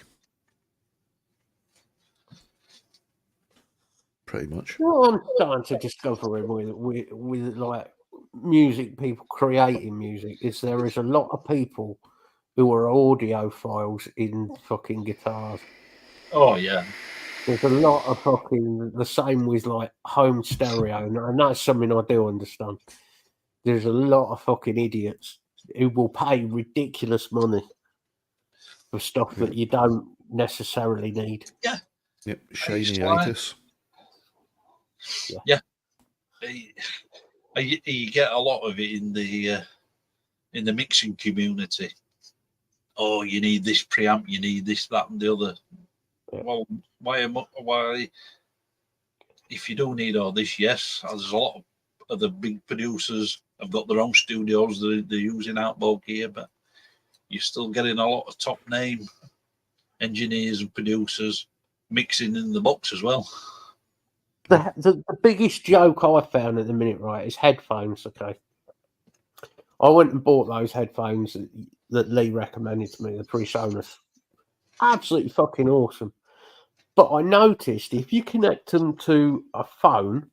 Pretty much. What I'm starting to discover with like music, people creating music, is there is a lot of people who are audiophiles in fucking guitars. Oh, yeah. There's a lot of fucking the same with like home stereo, and that's something I do understand. There's a lot of fucking idiots who will pay ridiculous money for stuff that you don't necessarily need. Yeah. Yep. Shiny-itis. Yeah. You get a lot of it in the mixing community. Oh, you need this preamp, you need this, that, and the other. Yeah. Well, why? If you do need all this, yes, there's a lot of the big producers have got their own studios they're using outboard gear, but you're still getting a lot of top name engineers and producers mixing in the box as well. The biggest joke I found at the minute, right, is headphones. Okay, I went and bought those headphones that Lee recommended to me, the PreSonus. Absolutely fucking awesome. But I noticed if you connect them to a phone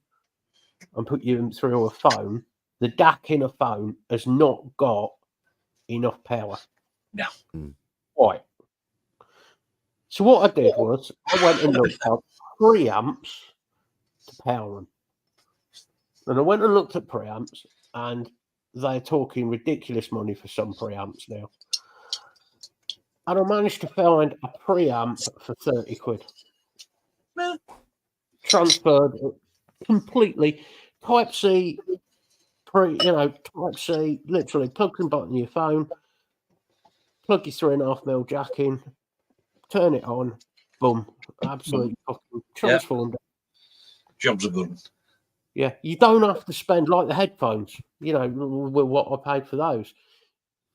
and put them through a phone, the DAC in a phone has not got enough power. No. Right. So what I did was I went and looked up preamps to power them. And I went and looked at preamps, and they're talking ridiculous money for some preamps now. And I managed to find a preamp for 30 quid. Yeah. Transferred completely. Type C, Type C, literally plug and button your phone, plug your 3.5mm jack in, turn it on, boom. Absolutely fucking transformed. Job's a good one. Yeah, you don't have to spend like the headphones, what I paid for those.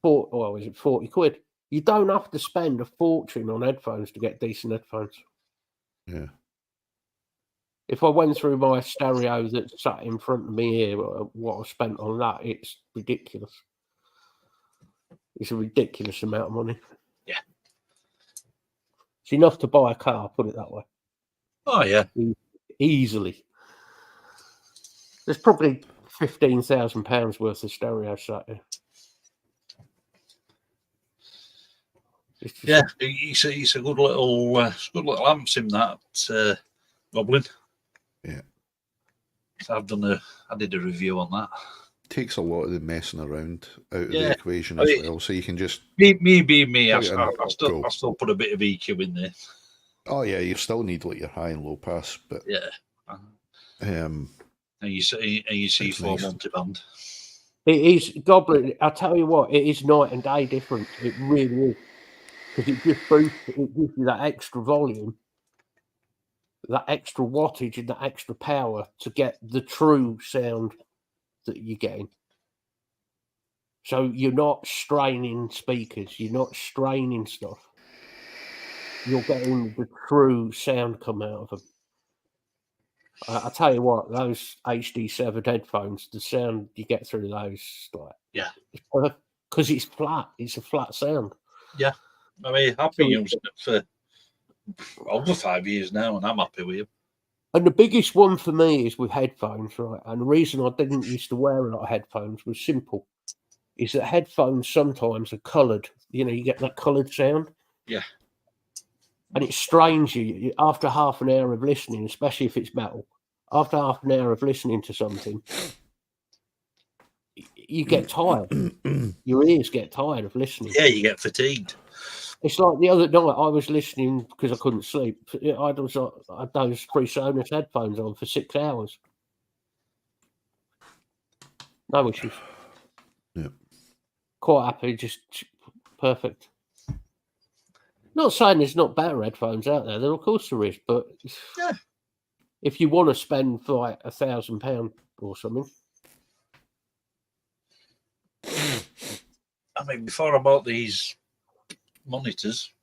Is it 40 quid? You don't have to spend a fortune on headphones to get decent headphones. Yeah. If I went through my stereo that sat in front of me here, what I spent on that, it's ridiculous. It's a ridiculous amount of money. Yeah. It's enough to buy a car, put it that way. Oh, yeah. Easily. There's probably £15,000 worth of stereo sat here. Yeah, he's a good little amps in that Goblin. Yeah. So I did a review on that. Takes a lot of the messing around out of the equation as well, so you can just me. I still put a bit of EQ in there. Oh yeah, you still need like your high and low pass, but and you see 4 nice. multiband. It is Goblin. I tell you what, it is night and day different. It really is, because it just boosts. It gives you that extra volume, that extra wattage, and that extra power to get the true sound that you're getting. So you're not straining speakers. You're not straining stuff. You're getting the true sound come out of them. I tell you what, those HD7 headphones, the sound you get through those, because it's flat. It's a flat sound. Yeah, I mean, I've been using it for over 5 years now, and I'm happy with it. And the biggest one for me is with headphones, right? And the reason I didn't used to wear a lot of headphones was simple. Is that headphones sometimes are coloured. You get that coloured sound. Yeah. And it strains you after half an hour of listening, especially if it's metal. After half an hour of listening to something, you get tired. Your ears get tired of listening. Yeah, you get fatigued. It's like the other night I was listening because I couldn't sleep. I had those PreSonus headphones on for 6 hours. No issues. Yeah. Quite happy, just perfect. Not saying there's not better headphones out there. There, of course, there is. But if you want to spend for like £1,000 or something. I mean, before I bought these monitors,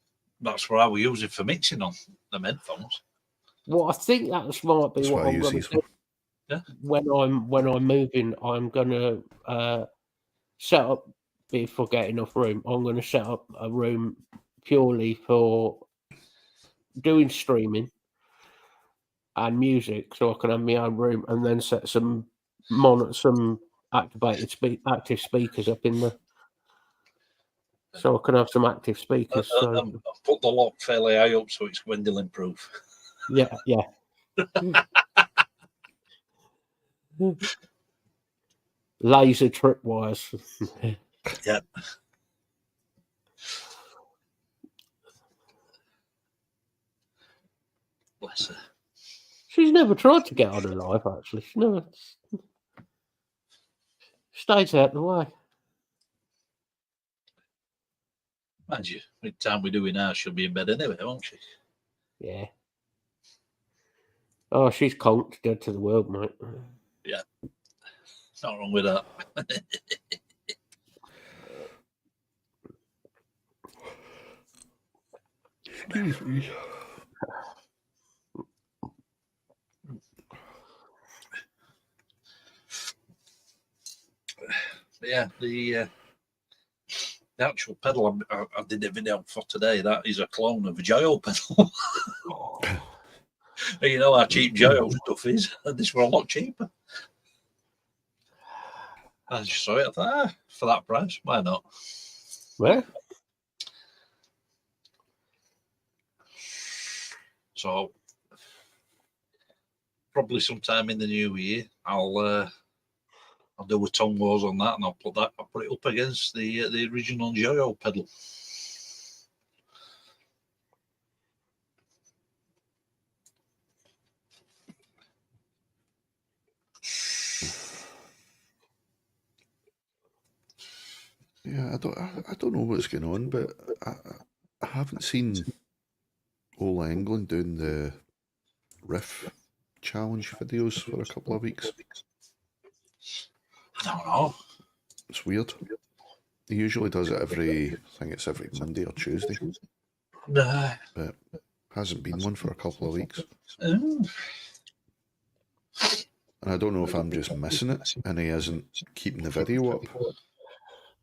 that's what I was using for mixing on the headphones. Well, I think that might be what I'm going to do. Yeah. When I'm moving, I'm going to set up, if I get enough room, I'm going to set up a room purely for doing streaming and music, so I can have my own room, and then set some active speakers up in there, so I can have some active speakers. I've put the lock fairly high up, so it's Gwendolyn proof. Yeah. Laser tripwires. Yeah. Bless her. She's never tried to get on her life, actually. She never stays out the way. Mind you, by the time we do it now, she'll be in bed anyway, won't she? Yeah. Oh, she's conked, dead to the world, mate. Yeah. Not wrong with that. Excuse me. Yeah, the actual pedal I did a video for today, that is a clone of a Joyo pedal. You know how cheap Joyo stuff is, and this were a lot cheaper. I just saw it, I thought, for that price, why not? Where? So probably sometime in the new year, I'll do a tongue wars on that, and I'll put it up against the original Joyo pedal. Yeah, I don't know what's going on, but I haven't seen Ola England doing the riff challenge videos for a couple of weeks. I don't know. It's weird. He usually does it every Monday or Tuesday, Nah. but hasn't been one for a couple of weeks. Mm. And I don't know if I'm just missing it and he isn't keeping the video up,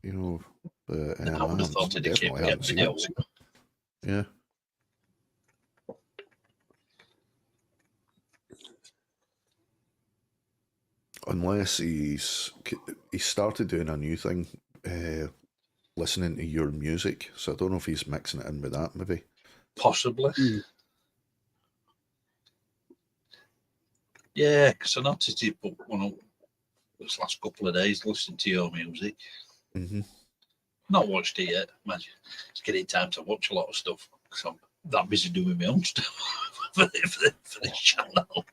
you know. But I would have thought it definitely haven't seen it. Yeah. Unless he started doing a new thing, listening to your music. So I don't know if he's mixing it in with that, maybe. Possibly. Yeah, because I noticed he put one up this last couple of days listening to your music. Mm-hmm. Not watched it yet. Imagine it's getting time to watch a lot of stuff because I'm that busy doing my own stuff for this channel.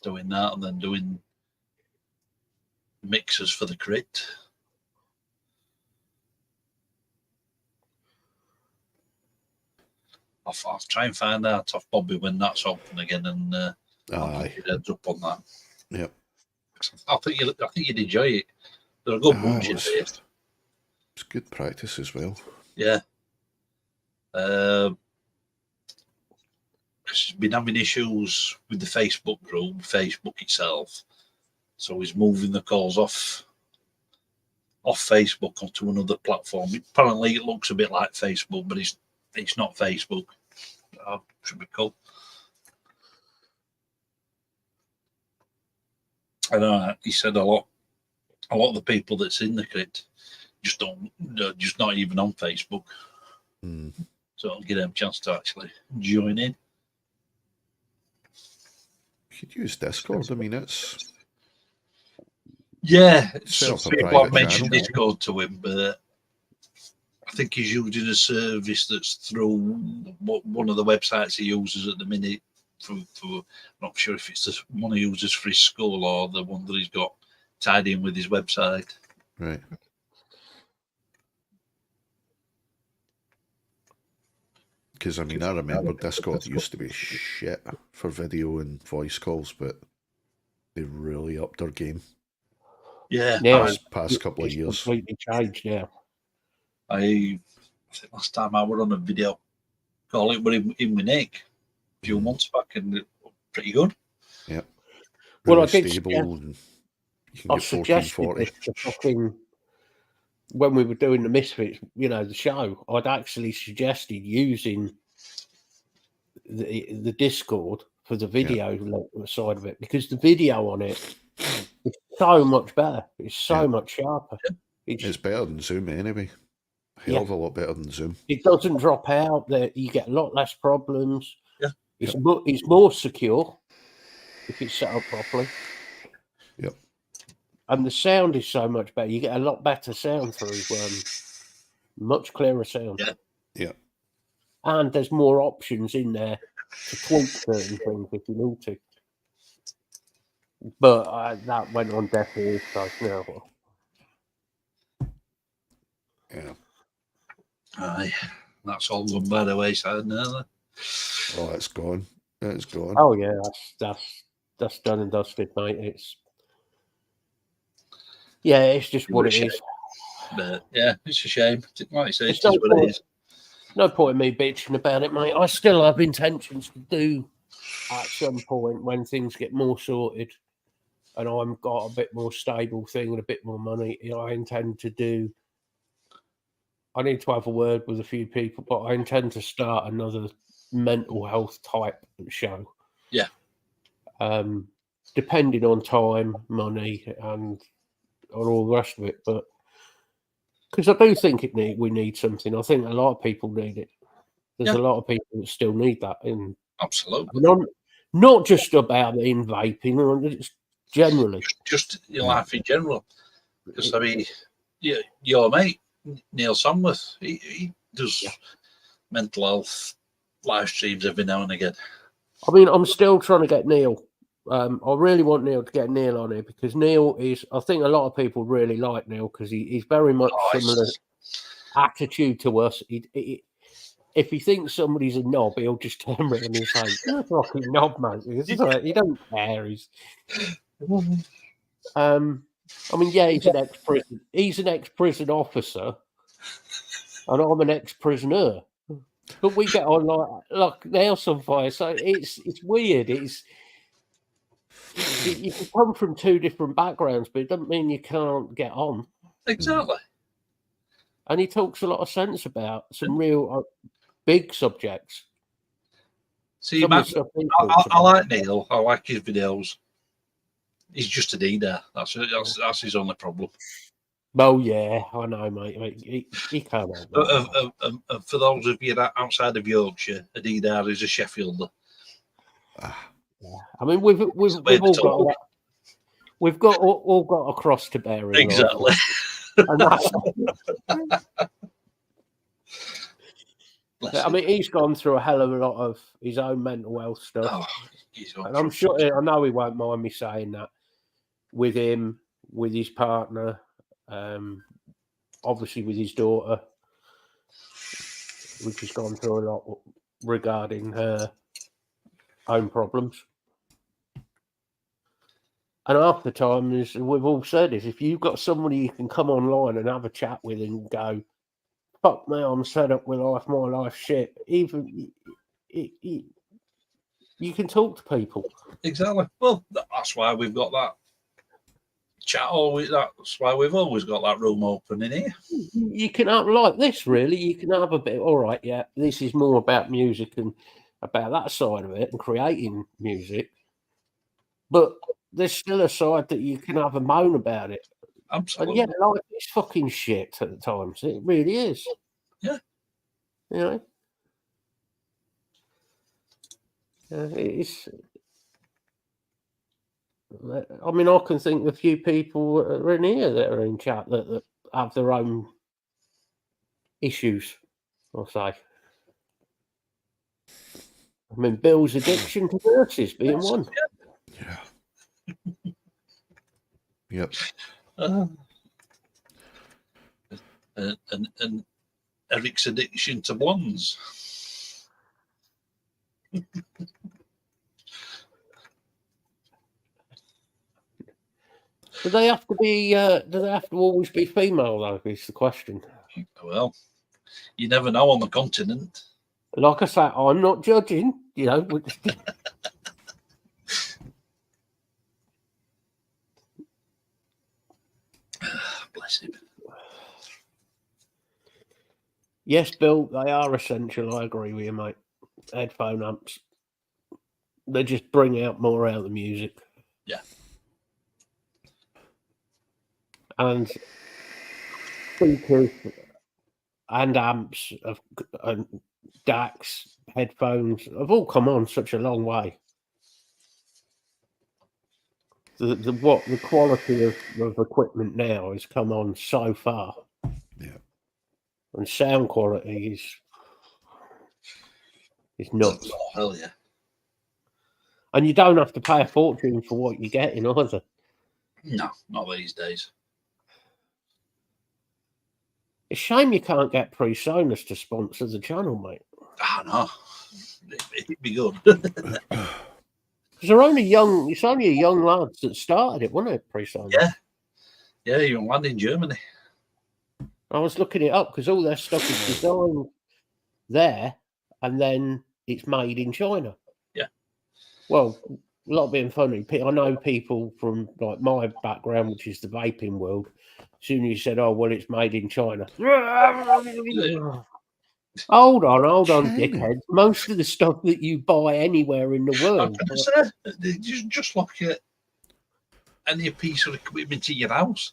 Doing that and then doing mixers for the crit. I'll try and find out off Bobby when that's open again, and I'll give you a heads up on that. Yep. I think you'd enjoy it. They're a good bunch in there. It's good practice as well. Yeah. He's been having issues with the Facebook group, Facebook itself. So he's moving the calls off Facebook onto another platform. Apparently it looks a bit like Facebook, but it's not Facebook. Should be cool. I know he said a lot of the people that's in the crit just not even on Facebook. So I'll give them a chance to actually join in. You could use Discord. I mean, it's some people have mentioned Discord to him, but I think he's using a service that's through one of the websites he uses at the minute. For I'm not sure if it's the one he uses for his school or the one that he's got tied in with his website. Right. Because I mean, I remember Discord used to be shit for video and voice calls, but they really upped their game. Yeah, past couple of years. Completely changed now. I think last time I were on a video call, it were in with Nick a few months back, and pretty good. Yeah. Really well, I did stable. And you can get 1440. When we were doing the Misfits, the show, I'd actually suggested using the Discord for the video side of it, because the video on it is so much better. It's so much sharper. It's better than Zoom anyway. Hell of a lot better than Zoom. It doesn't drop out. You get a lot less problems. Yeah. It's more secure if it's set up properly. Yep. And the sound is so much better. You get a lot better sound through, much clearer sound. Yeah. Yeah. And there's more options in there to tweak certain things if you need to. But that went on deaf ears, so Yeah. Aye, that's all gone by the wayside now. Oh, it's gone. It's gone. Oh yeah, that's done and dusted, mate. It's just what it is. But yeah, it's a shame. Like I say, It's what it is. No point in me bitching about it, mate. I still have intentions to do at some point when things get more sorted and I've got a bit more stable thing and a bit more money. I intend to do. I need to have a word with a few people, but I intend to start another mental health type show. Yeah. Depending on time, money, and all the rest of it. But Because I do think we need something. I think a lot of people need it. There's Yeah. a lot of people that still need that. Absolutely. Not just about in vaping, it's generally. Just your life in general. Because, I mean, your mate, Neil Samworth, he does mental health live streams every now and again. I mean, I'm still trying to get Neil. I really want Neil to get Neil on here because Neil is, I think a lot of people really like Neil because he's very much similar attitude to us. If he thinks somebody's a knob, he'll just turn around and say, "You're a fucking knob, mate." He don't care. I mean, yeah, he's an ex-prison. He's an ex-prison officer, and I'm an ex-prisoner. But we get on like nails on fire. So it's weird. You can come from two different backgrounds, but it doesn't mean you can't get on. Exactly. And he talks a lot of sense about some real big subjects. See, I like Neil. I like his videos. He's just a leader. That's his only problem. Oh yeah, I know, mate. He can't. For those of you that outside of Yorkshire, a leader is a Sheffielder. Yeah. I mean, we've all got a cross to bear. Exactly. And that's, I mean, he's gone through a hell of a lot of his own mental health stuff, and I'm sure I know he won't mind me saying that. With him, with his partner, obviously with his daughter, which has gone through a lot regarding her own problems. And half the time, as we've all said, is if you've got somebody you can come online and have a chat with and go, "Fuck me, I'm set up with life, my life shit." Even you can talk to people. Exactly. Well, that's why we've got that chat. That's why we've always got that room open in here. You can have like this, really. You can have a bit. All right, yeah. This is more about music and about that side of it and creating music, but there's still a side that you can have a moan about it. Absolutely. And yeah, life is fucking shit at the times. It really is. Yeah. You know? It's. I mean, I can think of a few people in here that are in chat that have their own issues, I'll say. I mean, Bill's addiction to nurses being one. Yeah. Yep. And Eric's addiction to blondes. Do they have to be? Do they have to always be female though? Is the question. Well, you never know on the continent. Like I say, I'm not judging. You know. Bless him. Yes, Bill, they are essential. I agree with you, mate. Headphone amps. They just bring out more out of the music. Yeah. And speakers and amps and DACs, headphones have all come on such a long way. The quality of equipment now has come on so far. Yeah. And sound quality is nuts. Oh, hell yeah. And you don't have to pay a fortune for what you're getting either. No, not these days. It's a shame you can't get PreSonus to sponsor the channel, mate. Ah, no. It'd be good. Because they're only young. It's only a young lads that started it, wasn't it? PreSonus. Yeah. Yeah, young lad in Germany. I was looking it up because all their stuff is designed there, and then it's made in China. Yeah. Well, a lot being funny. I know people from like my background, which is the vaping world. As soon as you said, "Oh, well, it's made in China," hold on, dickhead. Most of the stuff that you buy anywhere in the world, just look at any piece of equipment in your house.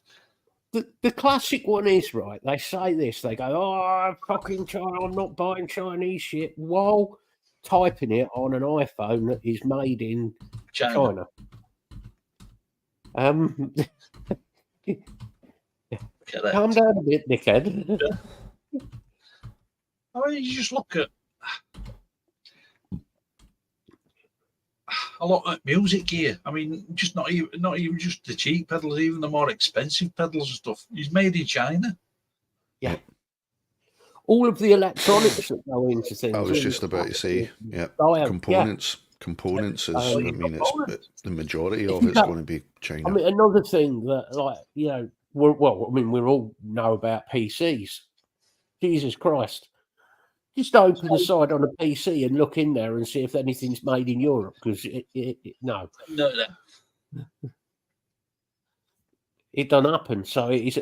The classic one is, right, they say this, they go, oh, fucking China, I'm not buying Chinese shit, while typing it on an iPhone that is made in China. Calm down a bit, dickhead. I mean, you just look at a lot of music gear. I mean, just not even just the cheap pedals, even the more expensive pedals and stuff. It's made in China. Yeah. All of the electronics that go into things. I was just about to say, yeah, components. Components is, I mean, it's the majority of it's going to be China. I mean, another thing that, like, you know, we all know about PCs. Jesus Christ. Just open the side on a PC and look in there and see if anything's made in Europe, because no. It don't happen. So it's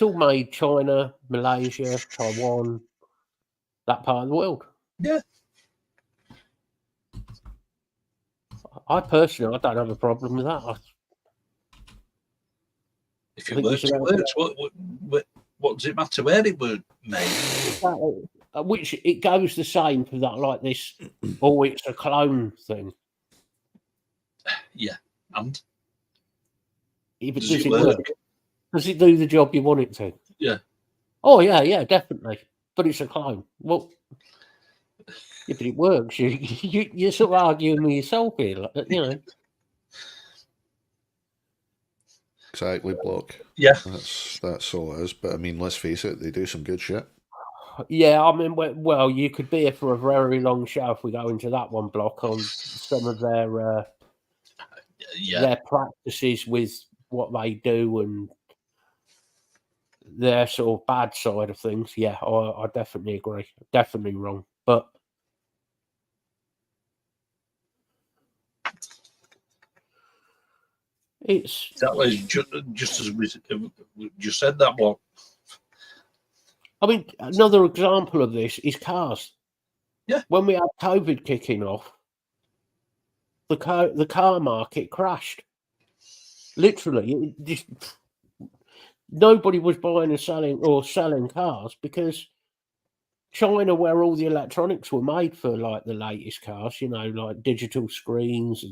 all made China, Malaysia, Taiwan, that part of the world. Yeah. I personally, I don't have a problem with that. If it works, it works. What does it matter where it was made? Which it goes the same for that, like this. Oh, it's a clone thing. Yeah, and does it work? Does it do the job you want it to? Yeah. Oh yeah, definitely. But it's a clone. Well, yeah, but it works. You're sort of arguing with yourself here, you know. Exactly, Block. Yeah, that's all it is. But I mean, let's face it, they do some good shit. Yeah, I mean, well, you could be here for a very long show if we go into that one, Block, on some of their practices with what they do and their sort of bad side of things. Yeah, I definitely agree. Definitely wrong, but it's exactly just as we just said that one. I mean, another example of this is cars. Yeah. When we had COVID kicking off, the car market crashed. Literally, nobody was buying and selling cars because China, where all the electronics were made for, like the latest cars, you know, like digital screens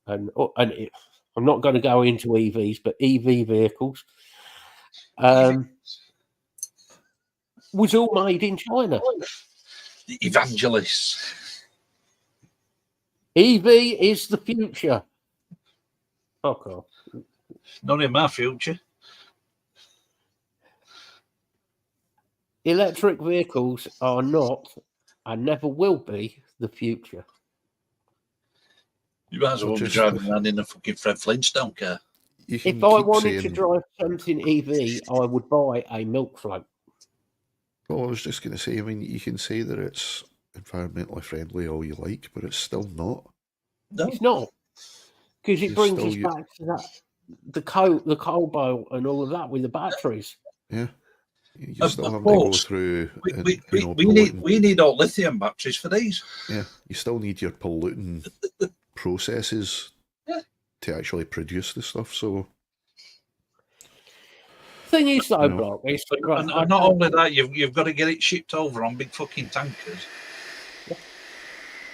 and I'm not going to go into EVs, but EV vehicles. Was all made in China. The evangelists. EV is the future. Okay. Not in my future. Electric vehicles are not and never will be the future. You might as well be driving around in a fucking Fred Flintstone car. If I wanted to drive something EV, I would buy a milk float. Well, I was just going to say, I mean, you can say that it's environmentally friendly all you like, but it's still not. No, it's not. Because it brings us back to that, the cobalt and all of that with the batteries. Yeah. You still have to go through. We need all lithium batteries for these. Yeah. You still need your polluting processes to actually produce the stuff, so... Thing is, though, Block, and not only that, you've got to get it shipped over on big fucking tankers.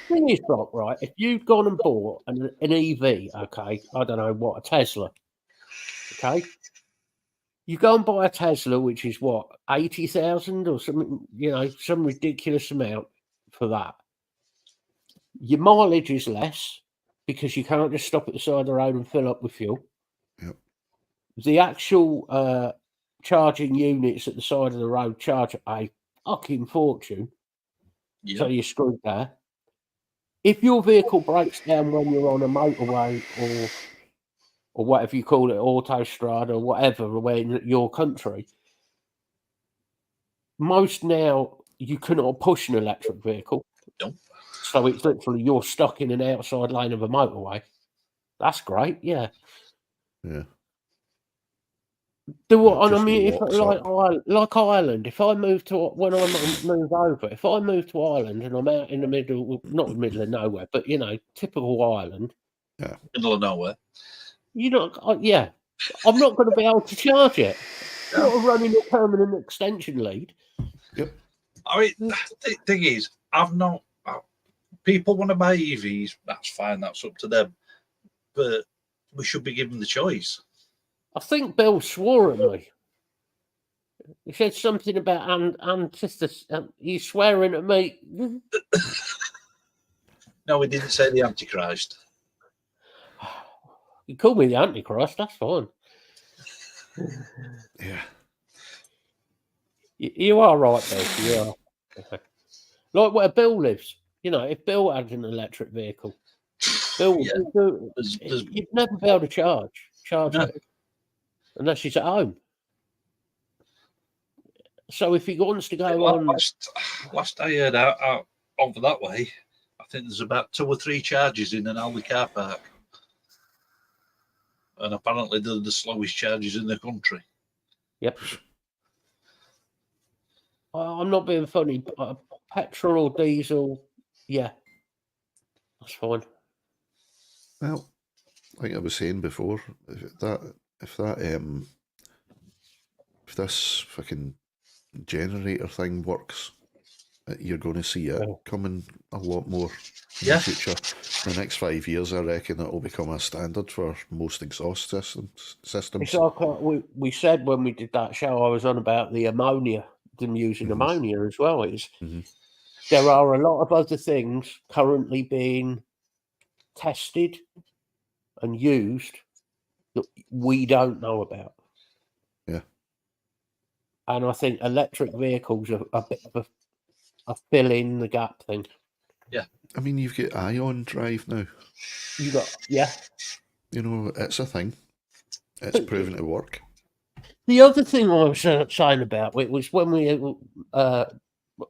Thing is, Block, right? If you've gone and bought an EV, okay, I don't know what, a Tesla, okay, you go and buy a Tesla, which is what, 80,000 or something, you know, some ridiculous amount for that. Your mileage is less because you can't just stop at the side of the road and fill up with fuel. Yep. The actual charging units at the side of the road charge a fucking fortune. Yep. So you're screwed there. If your vehicle breaks down when you're on a motorway or whatever you call it, autostrada or whatever, in your country, most now you cannot push an electric vehicle. Nope. So it's literally you're stuck in an outside lane of a motorway. That's great, yeah. Yeah. I mean, if, like Ireland, if I move to when I move over, if I move to Ireland and I'm out in the middle, not the middle of nowhere, but you know, typical Ireland, middle of nowhere. You know, yeah. I'm not going to be able to charge it. No. Not running a permanent extension lead. Yep. I mean, the thing is, people want to buy EVs. That's fine. That's up to them. But we should be given the choice. I think Bill swore at me. He said something about antithesis. He's swearing at me. No, we didn't say the Antichrist. You call me the Antichrist, that's fine. Yeah. You are right, Bill. You are. Like where Bill lives. You know, if Bill had an electric vehicle, Bill, you'd never be able to charge it unless he's at home. So if he wants to go on, last I heard out over that way, I think there's about 2 or 3 charges in an Aldi car park, and apparently they're the slowest charges in the country. Yep. I'm not being funny. Petrol or diesel, yeah, that's fine. Well, like I was saying before, if this fucking generator thing works, you're going to see it coming a lot more in the future. In the next 5 years, I reckon it will become a standard for most exhaust systems. It's like we said when we did that show, I was on about the ammonia, them using ammonia as well. There are a lot of other things currently being tested and used that we don't know about. Yeah. And I think electric vehicles are a bit of a fill in the gap thing. Yeah. I mean, you've got ion drive now. You got, yeah. You know, it's a thing. It's proven to work. The other thing I was saying about it was when we,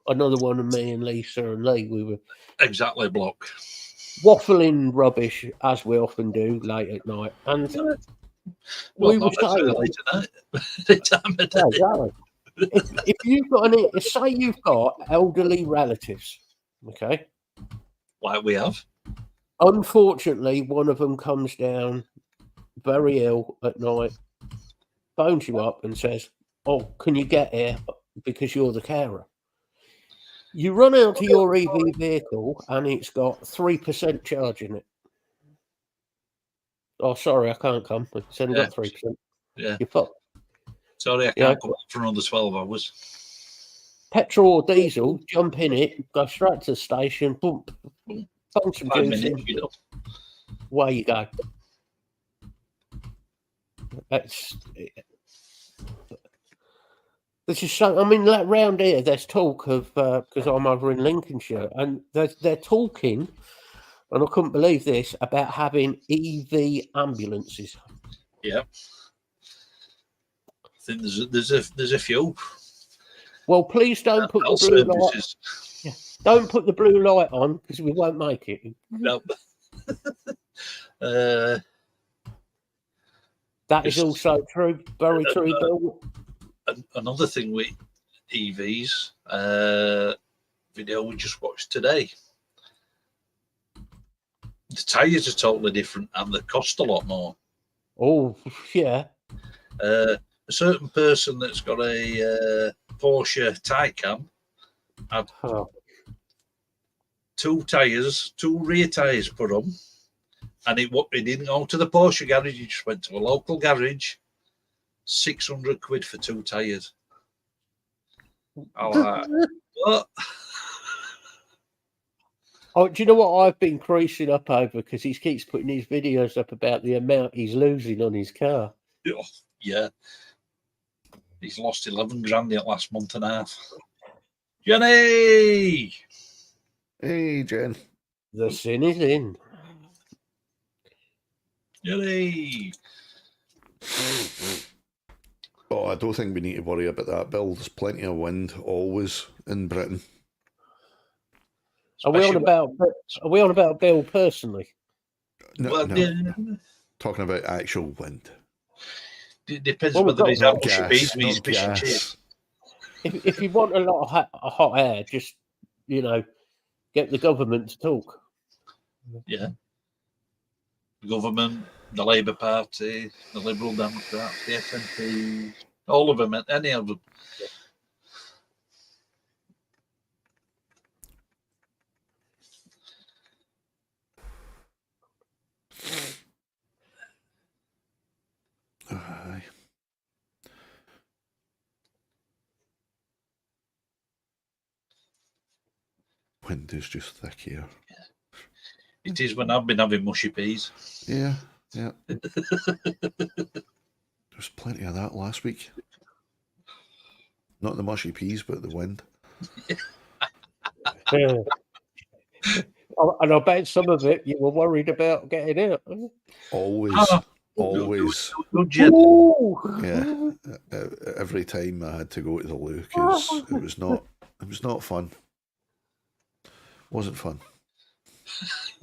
another one of me and Lisa and Lee, we were exactly block waffling rubbish as we often do late at night, and we were saying, exactly. If you've got say you've got elderly relatives, okay, like we have. Unfortunately, one of them comes down very ill at night, phones you up and says, "Oh, can you get here because you're the carer?" You run out to your EV vehicle and it's got 3% charge in it. Oh, sorry, I can't come. It's only got 3%. Yeah. You're fucked. Sorry, I can't come up for another 12 hours. Petrol or diesel, jump in it, go straight to the station, boom, pump some juice in, away you go. This is so. I mean, round here, there's talk of because I'm over in Lincolnshire, and they're talking, and I couldn't believe this, about having EV ambulances. Yeah, I think there's a few. Well, please don't put the blue light. Yeah, don't put the blue light on because we won't make it. No. That is also true. Very true, Bill. Another thing with EVs, video we just watched today. The tyres are totally different and they cost a lot more. Oh, yeah. A certain person that's got a Porsche Taycan had 2 tyres, 2 rear tyres put on, and he didn't go to the Porsche garage, he just went to a local garage. 600 quid for 2 tyres. What? Oh, do you know what I've been creasing up over? Because he keeps putting his videos up about the amount he's losing on his car. Oh, yeah. He's lost 11 grand in the last month and a half. Jenny! Hey, Jen. The sin is in. Jenny! Oh, I don't think we need to worry about that, Bill. There's plenty of wind always in Britain. Are we on about Bill personally? No, talking about actual wind. It depends whether he's out bees with his fish and chips. If you want a lot of hot air, just get the government to talk. Yeah. The government, the Labour Party, the Liberal Democrats, the SNP, all of them, any of them. Aye. Window's just thick here. It is when I've been having mushy peas. Yeah. There's plenty of that last week. Not the mushy peas, but the wind. Yeah. And I bet some of it you were worried about getting out. Always. Always. Ooh. Yeah. Every time I had to go to the loo, it was not fun. Wasn't fun.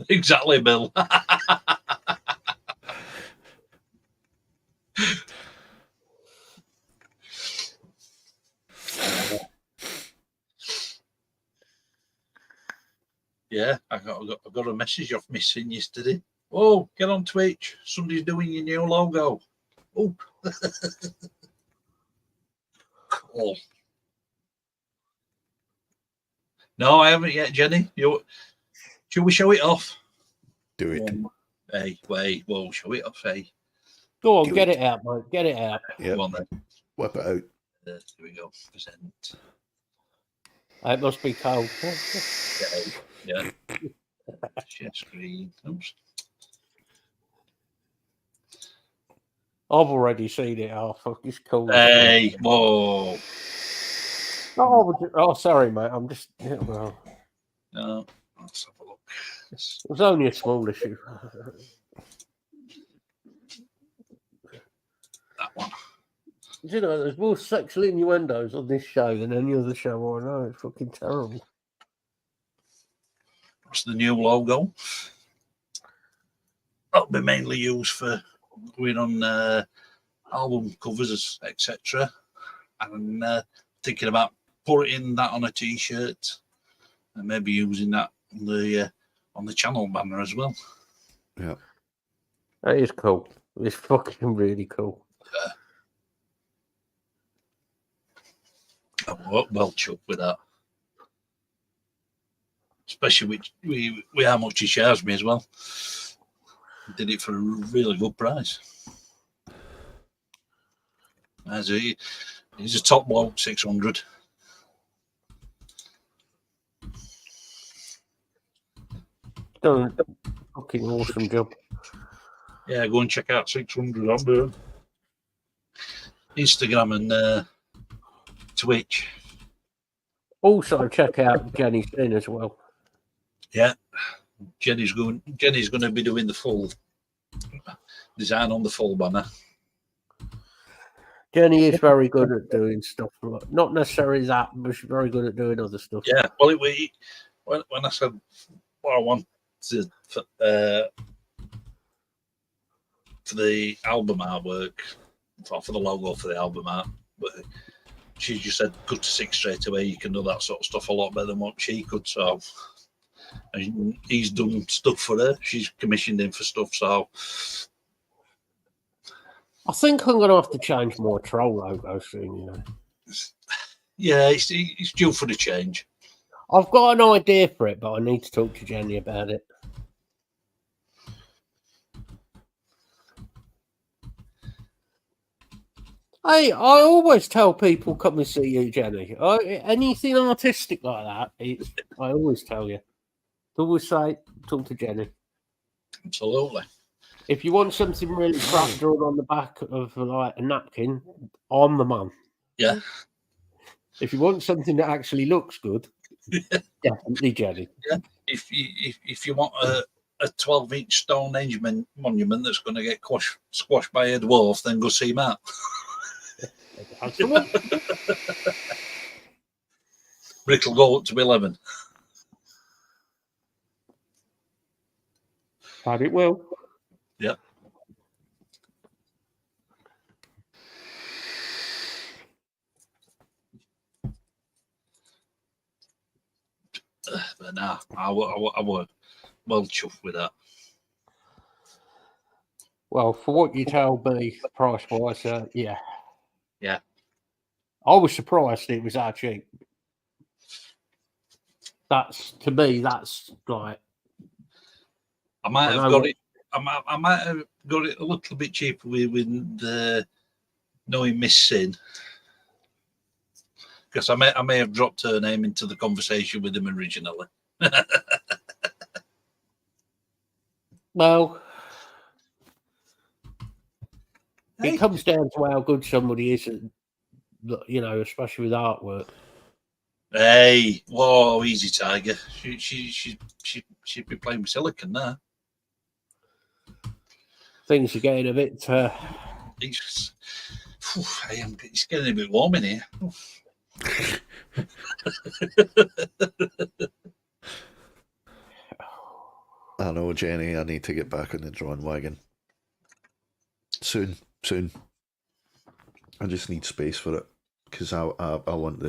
Exactly, Bill. Yeah, I got a message off Miss Sin yesterday. Oh, get on Twitch. Somebody's doing your new logo. Oh. Cool. No, I haven't yet, Jenny. Shall we show it off? Do it. Hey, wait. Whoa, show it off, hey. Go on, get it out, mate. Get it out. Yep. Come on then. Whip it out. Here we go. Present. It must be cold. Yeah. Share screen. Oops. I've already seen it. Oh, fuck, it's cool. Hey, whoa. Oh, sorry, mate. I'm just. Yeah, well, No, let's have a look. it was only a small issue. That one. You know, there's more sexual innuendos on this show than any other show I know. It's fucking terrible. What's the new logo? That'll be mainly used for going on album covers, etc. And thinking about putting that on a t-shirt and maybe using that on the channel banner as well. Yeah. That is cool. It's fucking really cool. I'm well chuffed with that. Especially with how much he charged me as well. He did it for a really good price. He's a top bloke, 600. Done a fucking awesome job. Yeah, go and check out 600 on there. Instagram and Twitch. Also, check out Jenny Sin as well. Yeah, Jenny's going to be doing the full design on the full banner. Jenny is very good at doing stuff. Not necessarily that, but she's very good at doing other stuff. Yeah, well, when I said what I wanted for the album artwork, for the logo for the album art, but she just said cut to 6 straight away. You can do that sort of stuff a lot better than what she could. So and he's done stuff for her. She's commissioned him for stuff. So I think I'm going to have to change my troll logo soon, you know. yeah, it's due for the change. I've got an idea for it, but I need to talk to Jenny about it. Hey, I always tell people, come and see you, Jenny. Anything artistic like that, I always tell you. Always say, talk to Jenny. Absolutely. If you want something really crap drawn on the back of like a napkin, I'm the man. Yeah. If you want something that actually looks good, definitely Jenny. Yeah. If you want a 12-inch Stonehenge monument that's going to get squashed by a dwarf, then go see Matt. That's the one. But it'll go up to 11. And it will. Yep. But nah, I were well chuffed with that. Well, for what you told me, price-wise, yeah. Yeah. I was surprised it was that cheap. To me, that's like... I might I have know got what- it. I might have got it a little bit cheaper with the knowing Miss Sin, because I may have dropped her name into the conversation with him originally. Well, Hey. it comes down to how good somebody is, you know, especially with artwork. Hey, whoa, easy, Tiger. She'd be playing with silicon now. Things are getting a bit... It's getting a bit warm in here. I know, Jenny. I need to get back on the drawing wagon. Soon. I just need space for it because I want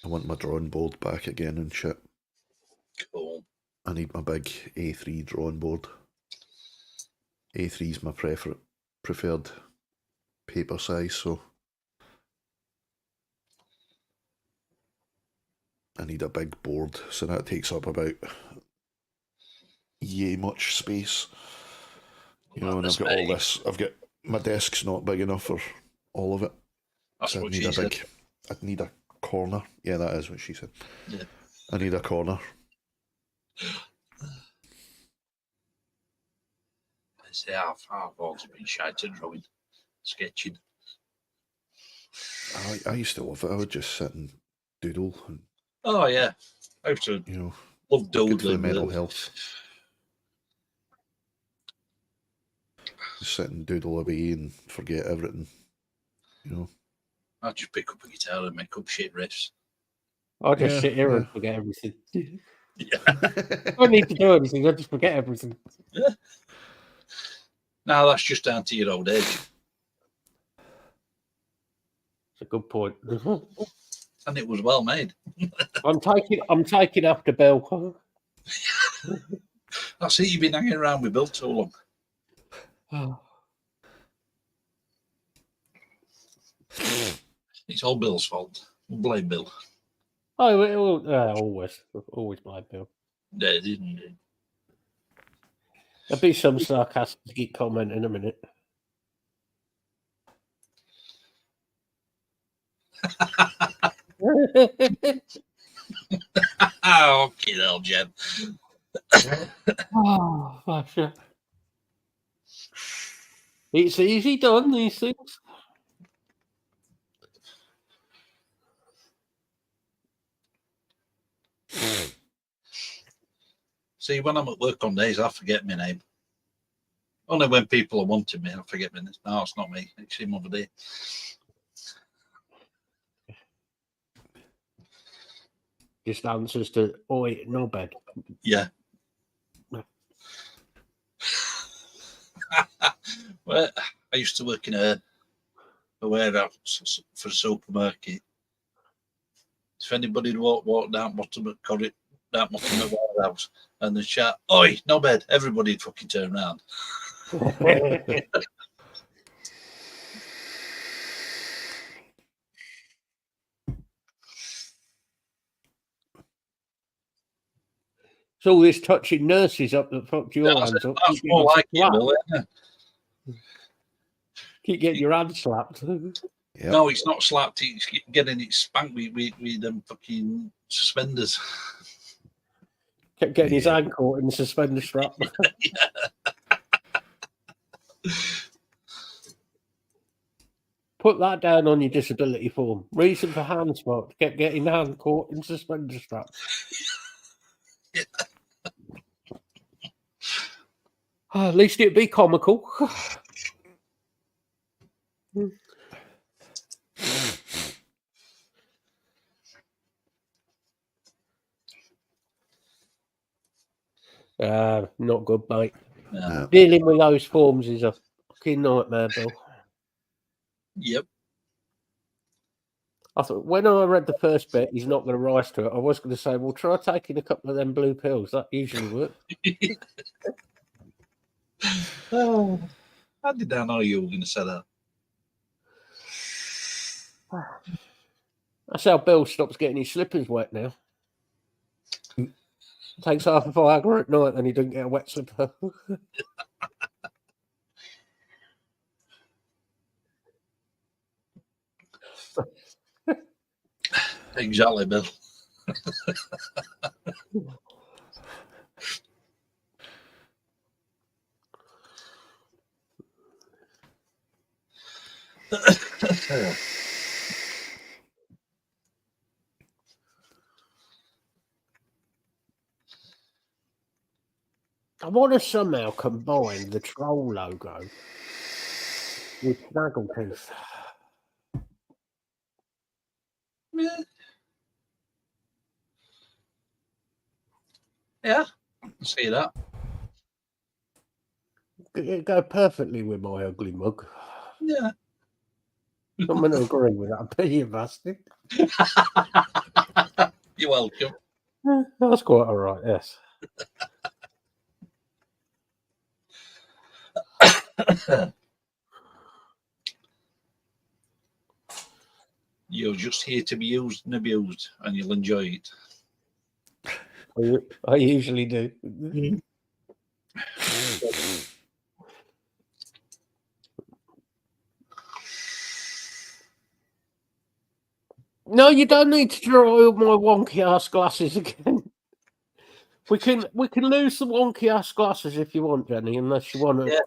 my drawing board back again and shit. Cool. I need my big A3 drawing board. A3 is my preferred paper size, so I need a big board. So that takes up about much space. You know, and I've got all this. My desk's not big enough for all of it. That's so what she said. I'd need a corner. Yeah, that is what she said. Yeah. I need a corner. I say I've always been shy to drawing, sketching. I used to love it. I would just sit and doodle and, Oh yeah, I used to love good for the doodling. mental health. Just sit and doodle away and forget everything. I just pick up a guitar and make up shit riffs. I just sit here and forget everything. Yeah. I don't need to do anything. I just forget everything. Yeah. Now that's just down to your old age. It's a good point. And it was well made. I'm taking after Bill. I see you've been hanging around with Bill too long. It's all Bill's fault. We'll blame Bill. Always blame Bill. Yeah, didn't it? There'll be some sarcastic comment in a minute. Oh, okay, old Jen. Oh, gosh. It's easy done, these things. See, when I'm at work on days, I forget my name. Only when people are wanting me, I forget my name. No, it's not me. It's him over there. Just answers to, oi, no bed. Yeah. Well, I used to work in a warehouse for a supermarket. If anybody walked down bottom of the warehouse and they shout, oi, no bed, everybody'd fucking turn around. It's all this touching nurses up that fucked your hands up. That's more like it, Bill, isn't it? Keep getting your hand slapped. Yep. No, it's not slapped. It's getting it spanked with them fucking suspenders. Kept getting his hand caught in the suspender strap. Put that down on your disability form. Reason for hand spot. Kept getting hand caught in suspender strap. Yeah. At least it'd be comical. Not good, mate. No. Dealing with those forms is a fucking nightmare, Bill. Yep. I thought when I read the first bit, he's not going to rise to it. I was going to say, well, try taking a couple of them blue pills. That usually works. How did I know you were going to say that? That's how Bill stops getting his slippers wet now. Takes half a Viagra at night and he doesn't get a wet slipper. Exactly, Bill. I want to somehow combine the troll logo with Snaggletooth. Yeah, I see that. It'd go perfectly with my ugly mug. Yeah. I'm going to agree with that, but you bastard. You're welcome. That's quite all right, yes. You're just here to be used and abused, and you'll enjoy it. I usually do. No, you don't need to draw all my wonky ass glasses again. We can lose the wonky ass glasses if you want, Jenny, unless you want to. Yeah,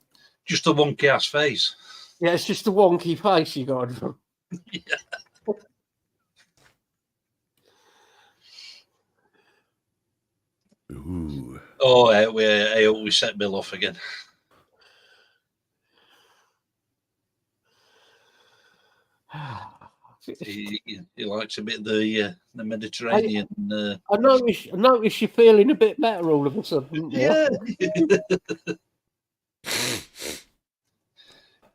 just a wonky ass face. Yeah, it's just a wonky face you got. Yeah. Ooh. Oh, I hope we set Bill off again. He likes a bit of the Mediterranean. I notice you're feeling a bit better all of a sudden. Yeah.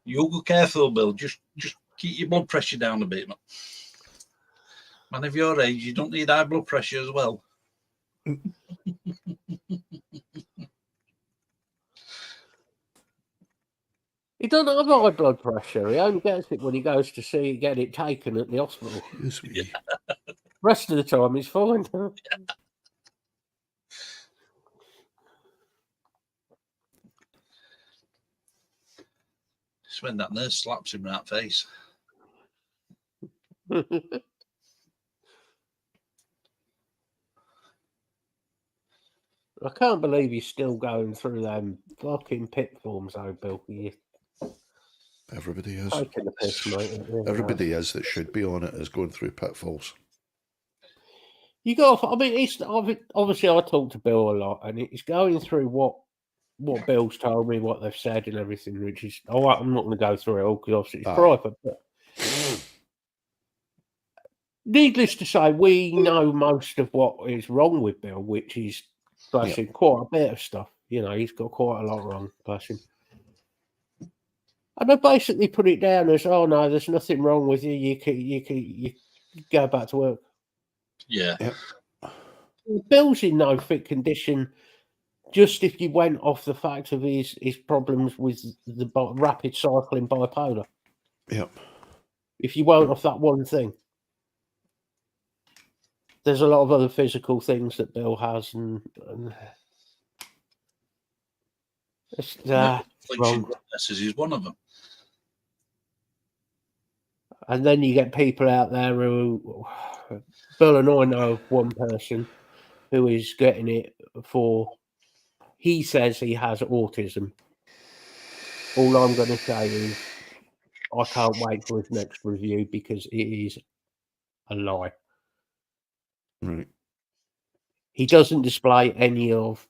You go careful, Bill. Just keep your blood pressure down a bit, man. Man of your age, you don't need high blood pressure as well. He doesn't have high blood pressure. He only gets it when he goes to get it taken at the hospital. Yeah. Rest of the time, he's fine. It's when that nurse slaps him in that face. I can't believe he's still going through them fucking pit forms, though, Bill. Everybody is. Taking the piss, mate. Everybody is that should be on it is going through pitfalls. You got. I mean, obviously I talk to Bill a lot, and he's going through what Bill's told me, what they've said, and everything. Which is, I'm not going to go through it all because obviously it's private. But needless to say, we know most of what is wrong with Bill, which is bless quite a bit of stuff. You know, he's got quite a lot wrong, bless him. And they basically put it down as, oh no, there's nothing wrong with you. You go back to work. Yeah. Yep. Bill's in no fit condition. Just if you went off the fact of his problems with the rapid cycling bipolar. Yep. If you went off that one thing. There's a lot of other physical things that Bill has, and it's wrong. This is one of them. And then you get people out there who, Bill and I know of one person who is getting it for, he says he has autism. All I'm going to say is I can't wait for his next review because it is a lie. Right. He doesn't display any of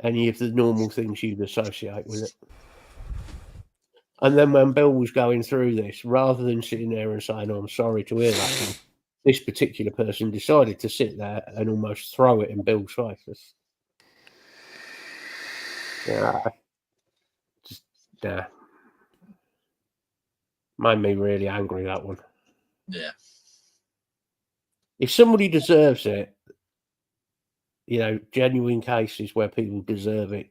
the normal things you'd associate with it. And then when Bill was going through this, rather than sitting there and saying, oh, I'm sorry to hear that, this particular person decided to sit there and almost throw it in Bill's face. Made me really angry, that one. Yeah. If somebody deserves it, you know, genuine cases where people deserve it,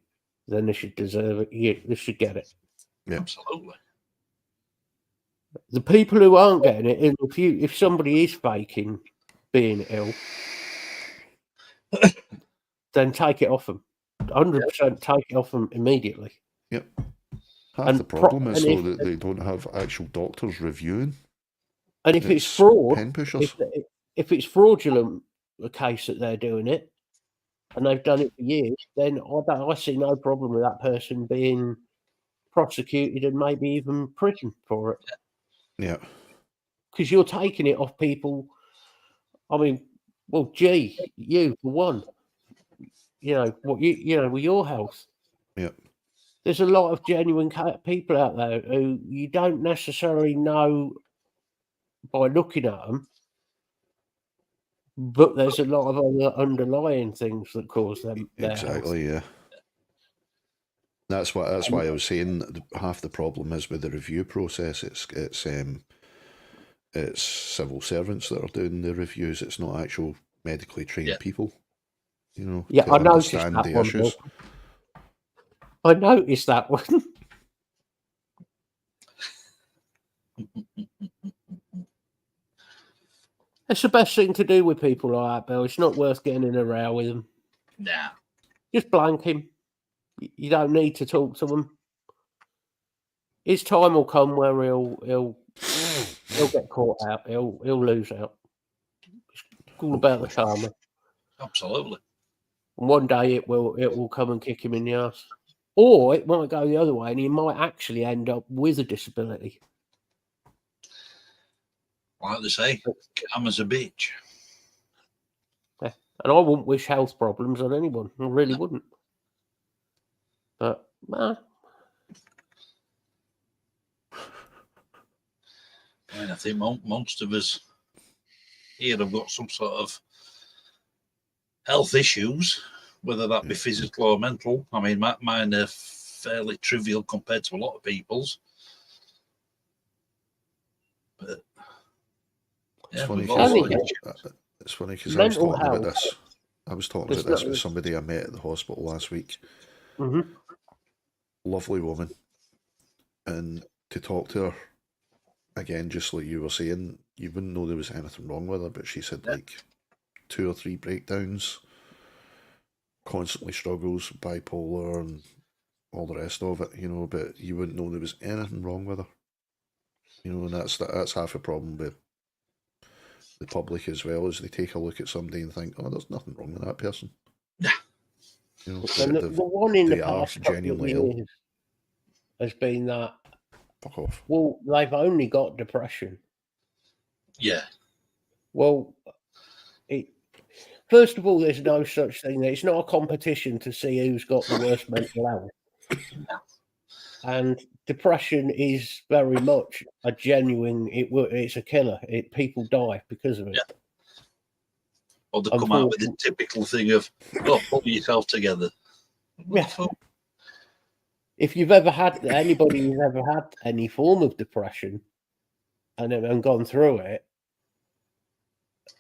then they should deserve it. Yeah, they should get it. Yeah. Absolutely. The people who aren't getting it, if somebody is faking being ill, then take it off them. 100% take it off them immediately. Yep. Half And the problem is, though, if- that they don't have actual doctors reviewing. And if it's It's fraud, pen pushers. if it's fraudulent, the case that they're doing it, and they've done it for years, then I see no problem with that person being prosecuted and maybe even prison for it. Yeah. Because you're taking it off people. I mean, well, gee, you for one. With your health. Yeah. There's a lot of genuine people out there who you don't necessarily know by looking at them, but there's a lot of other underlying things that cause them their health. Exactly. Yeah. That's why I was saying that half the problem is with the review process. It's civil servants that are doing the reviews. It's not actual medically trained people. Yeah, to I noticed understand that the one. issues. I noticed that one. It's the best thing to do with people like that, Bill. It's not worth getting in a row with them. Nah. Just blank him. You don't need to talk to him. His time will come where he'll get caught out. He'll lose out. It's all about the karma. Absolutely. And one day it will come and kick him in the ass. Or it might go the other way and he might actually end up with a disability. Like they say, karma's a bitch. Yeah. And I wouldn't wish health problems on anyone. I really wouldn't. But, I mean, I think most of us here have got some sort of health issues, whether that be physical or mental. I mean, mine are fairly trivial compared to a lot of people's. But It's yeah, funny we've all got because I was Mental talking about health. this. I was talking It's about this not- with somebody I met at the hospital last week. Mhm. Lovely woman, and to talk to her again, just like you were saying, you wouldn't know there was anything wrong with her, but she said like 2 or 3 breakdowns, constantly struggles, bipolar, and all the rest of it. But you wouldn't know there was anything wrong with her. And that's half the problem with the public as well, is they take a look at somebody and think, oh, there's nothing wrong with that person. Yeah. And the one in the they are past couple of genuinely ill. years has been that, Fuck off. well, they've only got depression. Yeah. Well, first of all, there's no such thing. It's not a competition to see who's got the worst mental health. And depression is very much a genuine. It's a killer. People die because of it. Yeah. Or they come out with the typical thing of, oh, pull yourself together. Yeah. If you've ever had anybody who's ever had any form of depression and gone through it,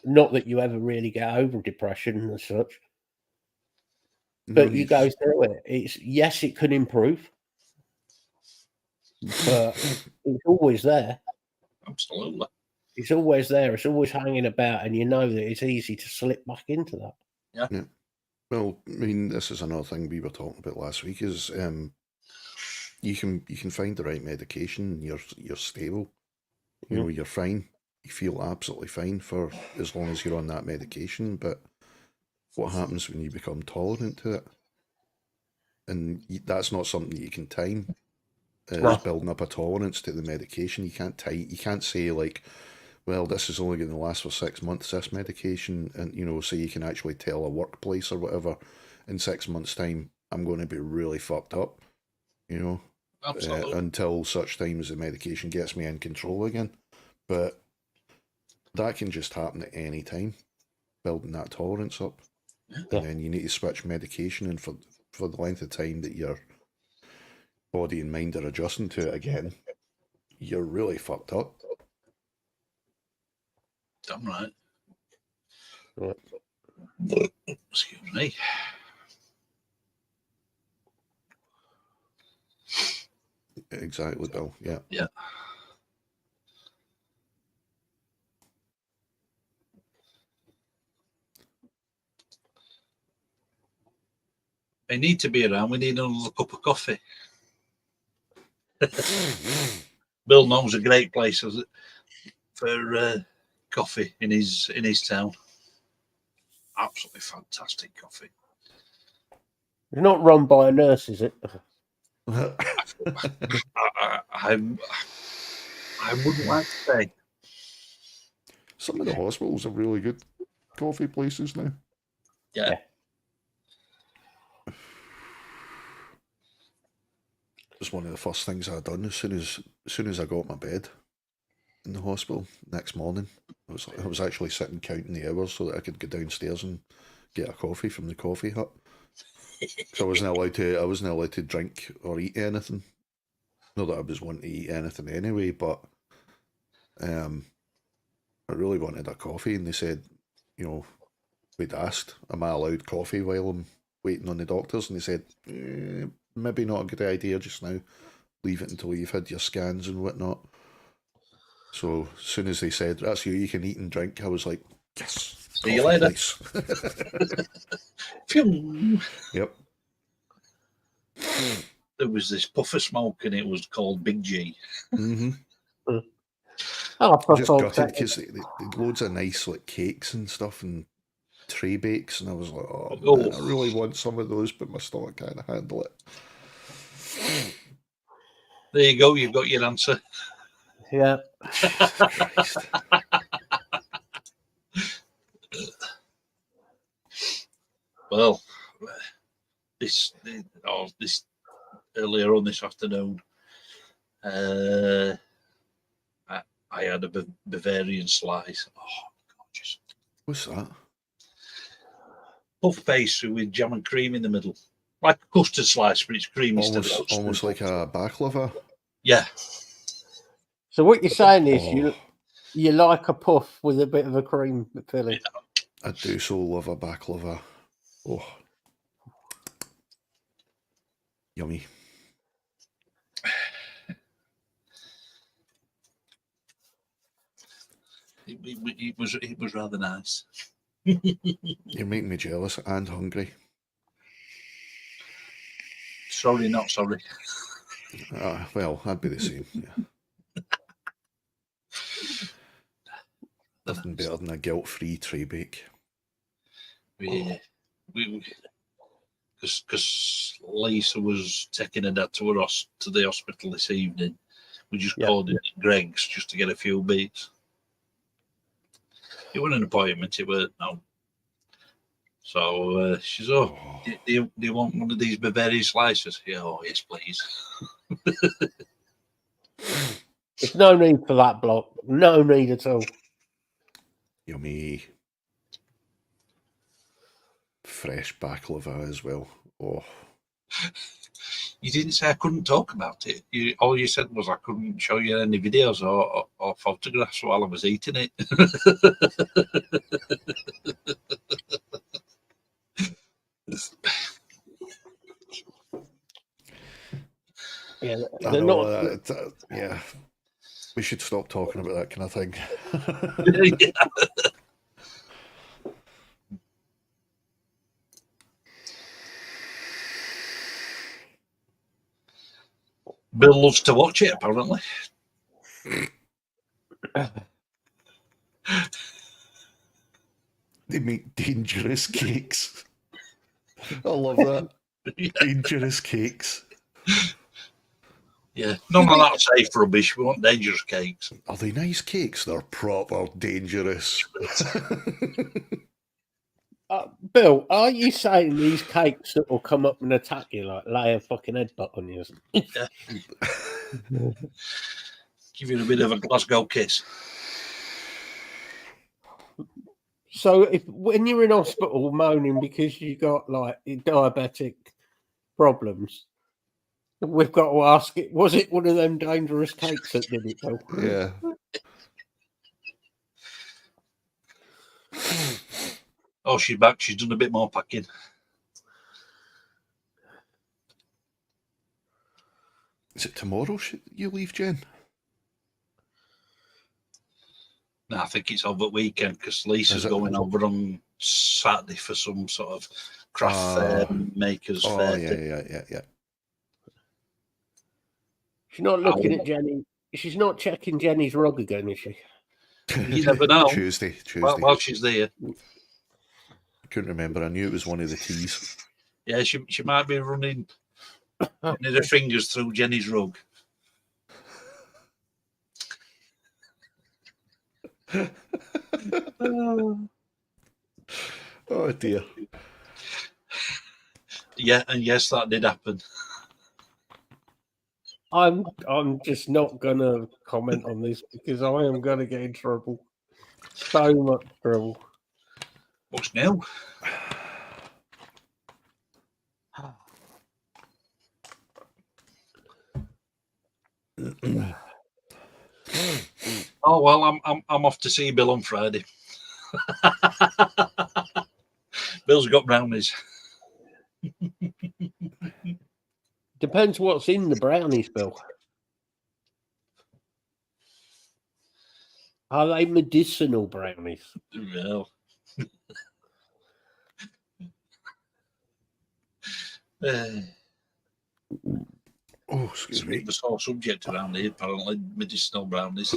not that you ever really get over depression as such, but you go through it. It can improve, but it's always there. Absolutely. It's always there. It's always hanging about, and you know that it's easy to slip back into that. Yeah. Well, I mean, this is another thing we were talking about last week. Is you can find the right medication. You're stable. You're fine. You feel absolutely fine for as long as you're on that medication. But what happens when you become tolerant to it? And that's not something you can time. It's building up a tolerance to the medication. You can't say like, well, this is only going to last for 6 months, this medication, and so you can actually tell a workplace or whatever, in 6 months' time, I'm going to be really fucked up, until such time as the medication gets me in control again. But that can just happen at any time, building that tolerance up. Yeah. And then you need to switch medication, and for the length of time that your body and mind are adjusting to it again, you're really fucked up. Damn right. Right. Excuse me. Exactly, Bill. Yeah. Yeah. They need to be around. We need another cup of coffee. Bill knows a great place for coffee in his town. Absolutely fantastic coffee. It's not run by a nurse, is it? I wouldn't like to say. Some of the hospitals have really good coffee places now. Yeah. It was one of the first things I done as soon as I got my bed in the hospital next morning. I was actually sitting counting the hours so that I could go downstairs and get a coffee from the coffee hut. So I wasn't allowed to drink or eat anything. Not that I was wanting to eat anything anyway, but I really wanted a coffee, and they said, we'd asked, am I allowed coffee while I'm waiting on the doctors? And they said, maybe not a good idea just now. Leave it until you've had your scans and whatnot. So as soon as they said, that's you can eat and drink, I was like, yes. See you later. Yep. There was this puff of smoke and it was called Big G. Mm-hmm. Oh, for Just fuck's gutted sake. because they loads of nice like cakes and stuff and tray bakes, and I was like, oh man, I really want some of those, but my stomach can't handle it. There you go, you've got your answer. Yeah. Christ. Well, this earlier on this afternoon, I had a Bavarian slice. Oh, gorgeous. What's that? Puff pastry with jam and cream in the middle. Like a custard slice, but it's creamy instead of almost like a baklava. Yeah. So what you're saying is you like a puff with a bit of a cream filling. Yeah. I do so love a baklava. Oh. Yummy. It was rather nice. You're making me jealous and hungry. Sorry, not sorry. Well, I'd be the same. Yeah. Nothing better than a guilt-free tray bake. Yeah, because Lisa was taking her dad to the hospital this evening. We just called it Greg's just to get a few beats. It wasn't an appointment, it was no. So she's, do you want one of these Bavarian slices? Yeah, oh yes, please. There's no need for that block. No need at all. Yummy. Fresh baklava as well. Oh. You didn't say I couldn't talk about it. All you said was I couldn't show you any videos or photographs while I was eating it. Yeah, I know, yeah. We should stop talking about that kind of thing. Bill loves to watch it, apparently. They make dangerous cakes. I love that. Dangerous cakes. Yeah, none of that safe rubbish. We want dangerous cakes. Are they nice cakes? They're proper dangerous. Bill, are you saying these cakes that will come up and attack you, like lay a fucking headbutt on you? Yeah. Give you a bit of a Glasgow kiss. So when you're in hospital moaning because you got like diabetic problems, we've got to ask it, was it one of them dangerous cakes that did it, Bill? Yeah. Oh, she's back. She's done a bit more packing. Is it tomorrow you leave, Jen? No, I think it's over weekend because Lisa's going over on Saturday for some sort of craft fair, makers fair. Oh, yeah. She's not looking at Jenny. She's not checking Jenny's rug again, is she? You never know. Tuesday. While she's there. I couldn't remember. I knew it was one of the T's. Yeah, she might be running her fingers through Jenny's rug. Oh dear. Yeah, and yes, that did happen. I'm just not gonna comment on this because I am gonna get in trouble. So much trouble. What's new? Oh well, I'm off to see Bill on Friday. Bill's got brownies. Depends what's in the brownies, Bill. Are they medicinal brownies? Well. Oh, excuse me. The sore subject around here, apparently, medicinal brownies.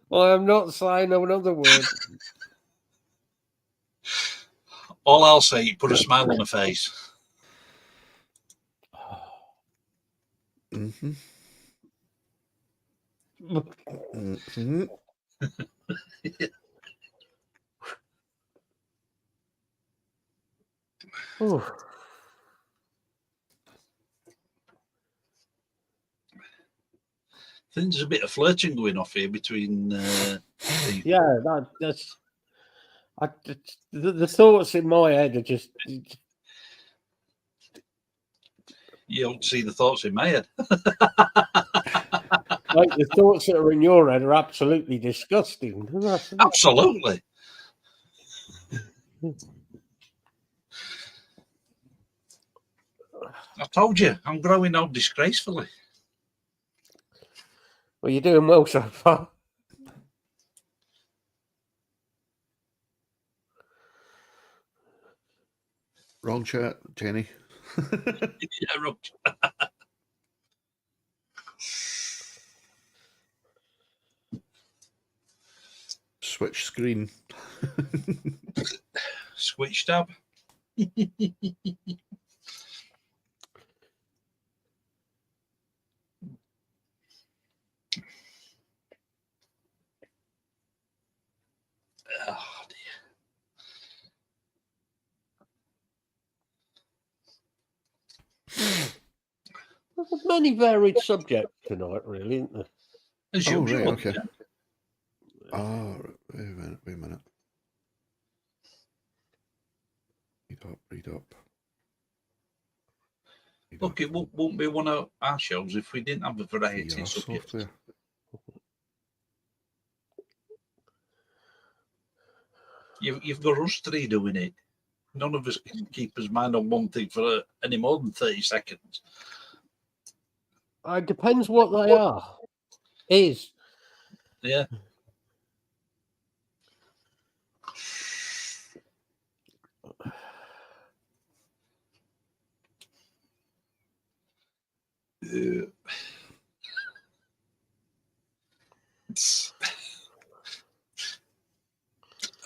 I am not saying another word. All I'll say, put a smile on her face. Mm-hmm. Mm-hmm. Oh. I think there's a bit of flirting going off here between. Yeah, that's. The thoughts in my head are just. You don't see the thoughts in my head. Like the thoughts that are in your head are absolutely disgusting. Absolutely. I told you, I'm growing old disgracefully. Well, you're doing well so far. Wrong chat, Jenny. Yeah, wrong. Switch screen. Switch tab. Oh, dear. There's many varied subjects tonight, really, isn't there? As Oh, usual. right, okay. Oh, wait a minute. Read up. Look, it won't be one of our shows if we didn't have a variety of subjects. Software. You've got us three doing it. None of us can keep his mind on one thing for any more than 30 seconds. It depends what they are. Yeah.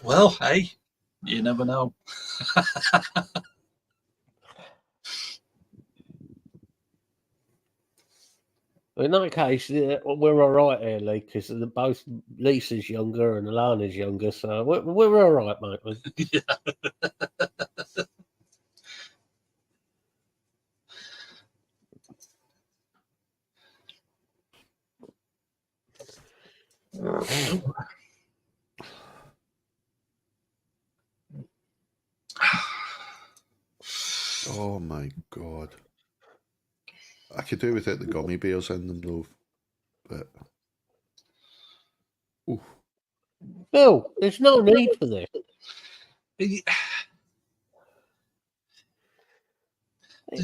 Well, hey, you never know. In that case, we're all right here, Lee, because both Lisa's younger and Alana's younger, so we're all right, mate. Yeah. Oh my god. I could do without the gummy bears in them though. But Bill, there's no need for this. There's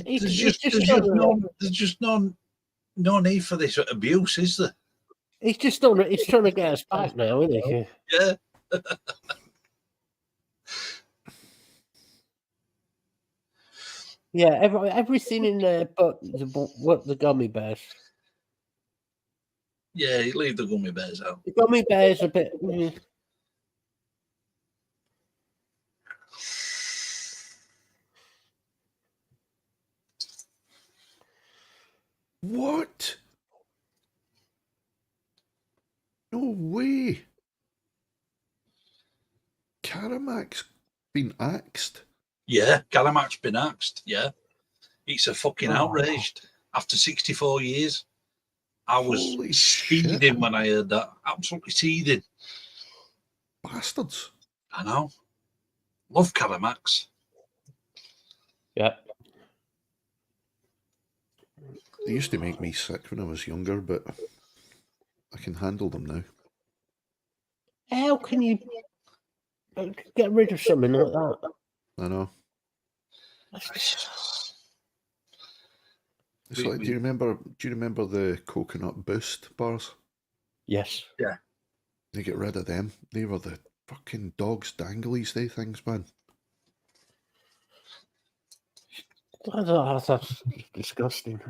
He's just, just there's trying just to, no, there's just no need for this abuse, is there? he's trying to get us back now, isn't he? Yeah. Yeah, everything in there but the gummy bears. Yeah, you leave the gummy bears out. The gummy bears a bit. What? No way. Karamac's been axed. Yeah, Galamac's been axed. Yeah. It's a fucking Oh. outraged. After 64 years, I was Holy shit. seething when I heard that. Absolutely seething. Bastards. I know. Love Calamax. Yeah. They used to make me sick when I was younger, but I can handle them now. How can you get rid of something like that? I know. It's like, do you remember the coconut boost bars? Yes. Yeah. They get rid of them. They were the fucking dog's danglies, they things, man. That's disgusting.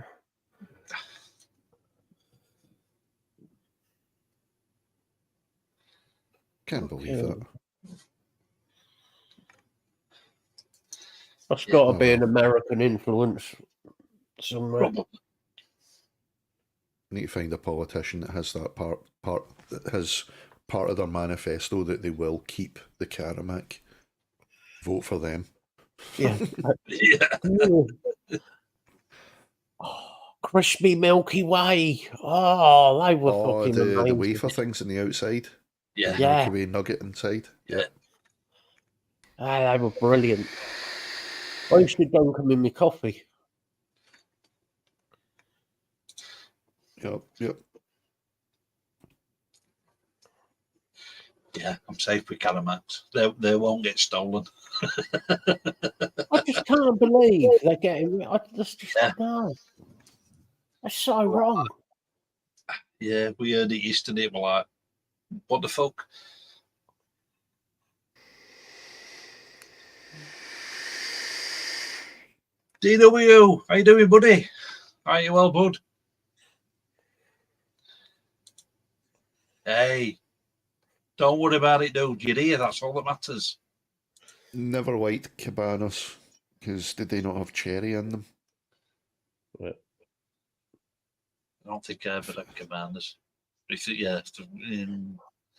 Can't believe that. That's got to Oh, be well. an American influence somewhere. Probably. I need to find a politician that has that part that has part of their manifesto that they will keep the Karamac. Vote for them. Yeah. Yeah. Oh, crispy Milky Way. Oh, they were Oh, fucking the amazing. wafer things on the outside. Yeah. The Yeah. Milky Way nugget inside. Yeah. They were brilliant. I used to dunk them in my coffee. Yep. Yeah, I'm safe with Calamax. They won't get stolen. I just can't believe they're getting. That's just Yeah. no. That's so wrong. Yeah, we heard it yesterday. We're like, what the fuck? DW, how you doing, buddy? Are you well, bud? Hey, don't worry about it, dude. You're here. That's all that matters. Never liked Cabanas because did they not have cherry in them? I don't think I ever had Commanders. Yeah.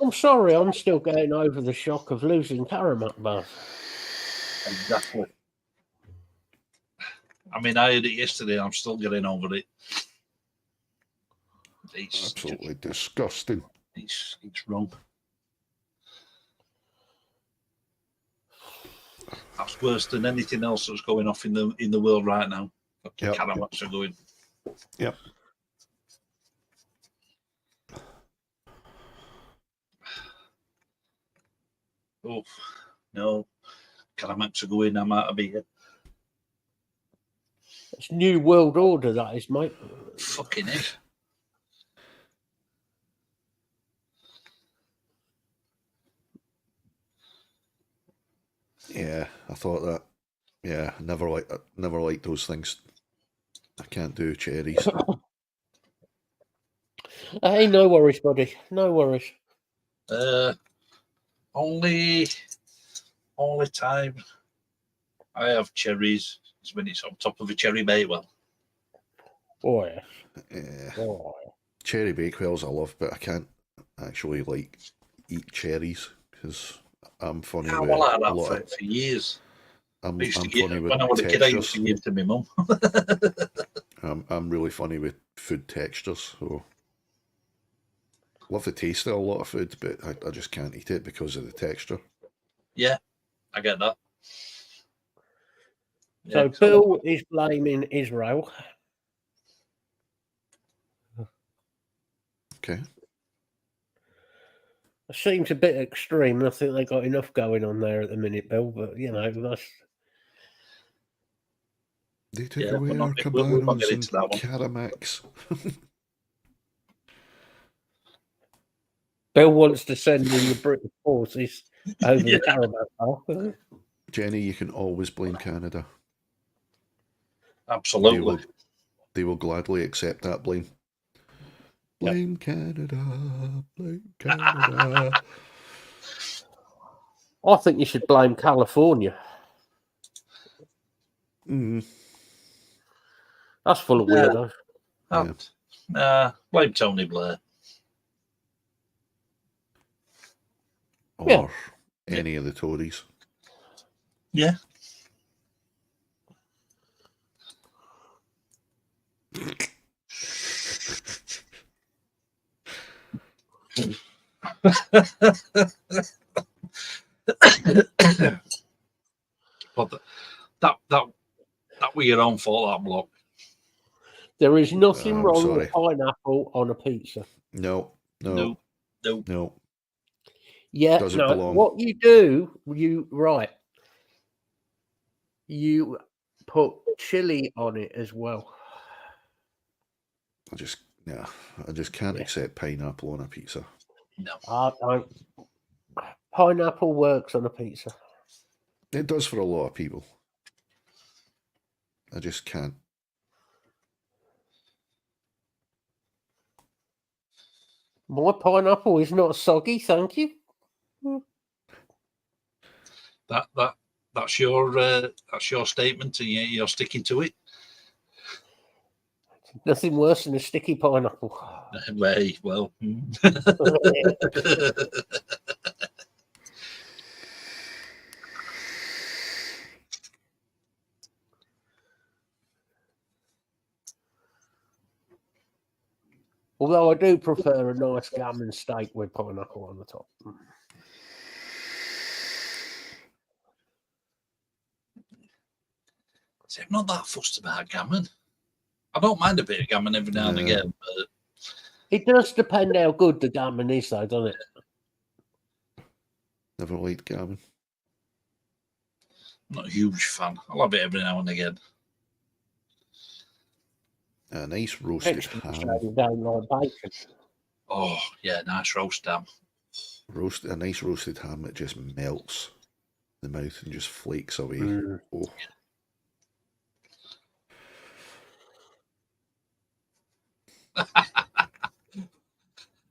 I'm sorry, I'm still getting over the shock of losing Karamak Buzz. Exactly. I mean, I heard it yesterday. I'm still getting over it. It's Absolutely disgusting. It's wrong. That's worse than anything else that's going off in the world right now. Fucking Yep. Caramats are going. Yep. Oh no, Caramats are going. I'm out of here. It's New World Order, that is, mate. Fucking it. Yeah, I thought that. Yeah, never liked those things. I can't do cherries. Hey, no worries, buddy. No worries. Only time I have cherries is when it's on top of a cherry Bakewell. Oh, yeah. Yeah. Oh, yeah. Cherry Bakewells I love, but I can't actually eat cherries because I'm funny with Well, I had a lot that for years. I'm I used to funny give, with when I was a kid, I used textures. to give to my mum. I'm really funny with food textures, so love the taste of a lot of food, but I just can't eat it because of the texture. Yeah, I get that. So Yeah. Bill is blaming Israel. Okay. It seems a bit extreme. I think they got enough going on there at the minute, Bill. But that's They took Yeah, away we're our not- we're not cabanos getting and into that one. Caramacs. Bill wants to send in the British forces over the Carabao. Jenny, you can always blame Canada. Absolutely. They will gladly accept that blame. Blame Canada. Blame Canada. I think you should blame California. That's full of weirdos. Blame Tony Blair. Or any of the Tories. Yeah. But that was your own fault, that block. There is nothing wrong sorry. with pineapple on a pizza. No. Yeah, Doesn't no. belong. What you do, you put chili on it as well. I just can't accept pineapple on a pizza. No. Pineapple works on a pizza. It does for a lot of people. I just can't. My pineapple is not soggy, thank you. That's your statement, and you're sticking to it. Nothing worse than a sticky pineapple. Very well. Although I do prefer a nice gammon steak with pineapple on the top. See, I'm not that fussed about gammon. I don't mind a bit of gammon every now and again, but it does depend how good the gammon is, though, doesn't it? Never liked gammon. I'm not a huge fan. I love it every now and again. A nice roasted ham. Don't like bacon. Oh yeah, nice roast ham. A nice roasted ham that just melts the mouth and just flakes away. Oh.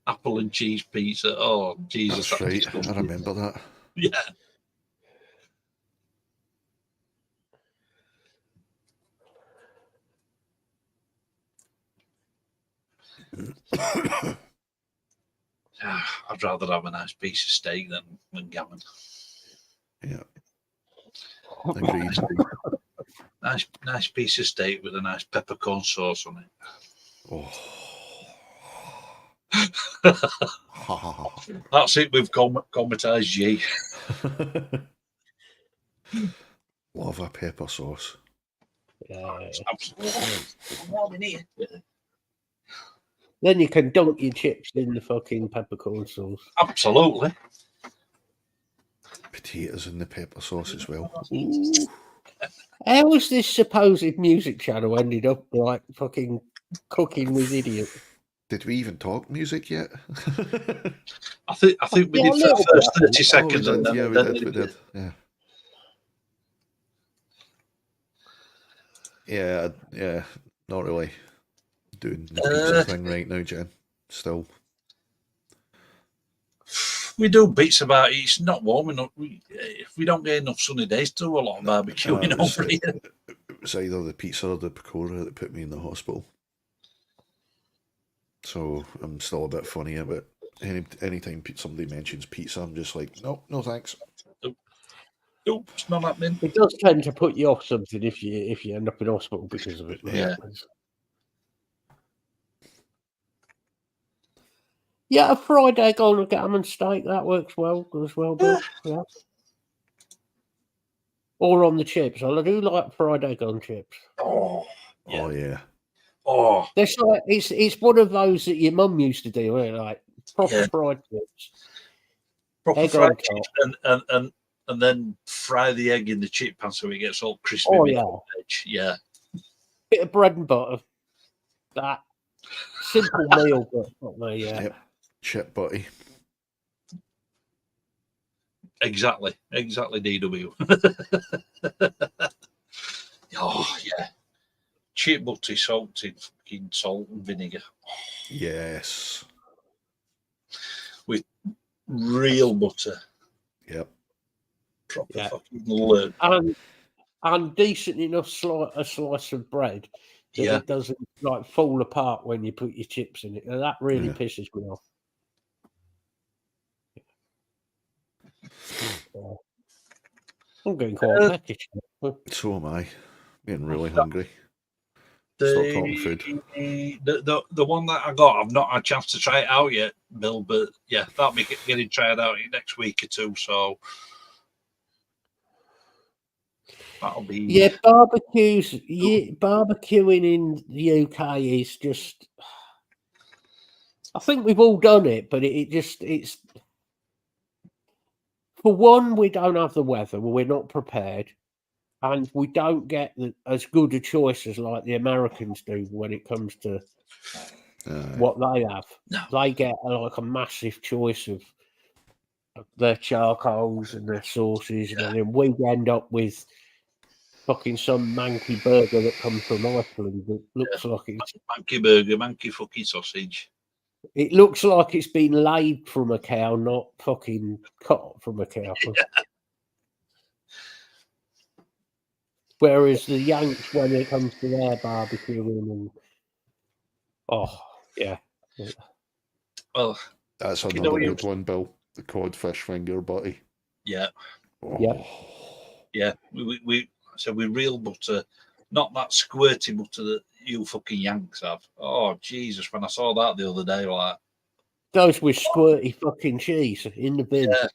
Apple and cheese pizza. Oh Jesus, that's right. I remember that. Yeah. I'd rather have a nice piece of steak than gammon. Yeah. Agreed. Nice piece of steak with a nice peppercorn sauce on it. Oh. That's it. We've comatized G. Love a pepper sauce. Absolutely. Then you can dunk your chips in the fucking peppercorn sauce. Absolutely. Potatoes in the pepper sauce as well. Ooh. How was this supposed music channel ended up like fucking cooking with idiots? Did we even talk music yet? I think we did for the first 30 seconds. We did. Yeah. Not really doing the pizza thing right now, Jen. Still. We do bits about it. It's not warm enough. If we don't get enough sunny days to do a lot of barbecuing over here. It was either the pizza or the pakora that put me in the hospital. So I'm still a bit funny about anytime somebody mentions pizza, I'm just like, no thanks. Nope, it's not happening. It does tend to put you off something if you end up in hospital because of it. Yeah. Yeah, a fried egg on a gammon steak, that works well as well, Bill. Yeah. Or on the chips. I do like fried egg on chips. Oh yeah. Oh, it's one of those that your mum used to do, like proper fried chips. Proper Egg fried on top. chips and then fry the egg in the chip pan so it gets all crispy. Oh, with yeah. the edge. Yeah. Bit of bread and butter. That simple meal, but not me, yeah. Yep. Chip butty. Exactly, DW. Oh yeah, chip butty salted, fucking salt and vinegar Yes. with real butter, Yep. proper Yeah. fucking learn. And decent enough a slice of bread that Yeah, it doesn't like fall apart when you put your chips in it. And that really Yeah. pisses me off. I'm getting quite peckish. So am I. Getting really hungry. Stop talking food. the one that I got, I've not had a chance to try it out yet, Bill. But yeah, that'll be getting tried out next week or two. So that'll be Yeah, barbecuing in the UK is just. I think we've all done it, but it's for one, we don't have the weather, we're not prepared, and we don't get as good a choices like the Americans do when it comes to what they have. No. They get like a massive choice of their charcoals and their sauces, and then we end up with fucking some manky burger that comes from Iceland that looks like it's manky burger, manky fucking sausage. it looks like it's been laid from a cow, not fucking cut from a cow. Yeah. Whereas the Yanks, when it comes to their barbecuing, and yeah. Well, that's another good one, Bill. The codfish finger butty. Yeah. Oh. Yeah. We with real butter, not that squirty butter that you fucking Yanks have. Oh Jesus! When I saw that the other day, like those with squirty fucking cheese in the bin. Yeah.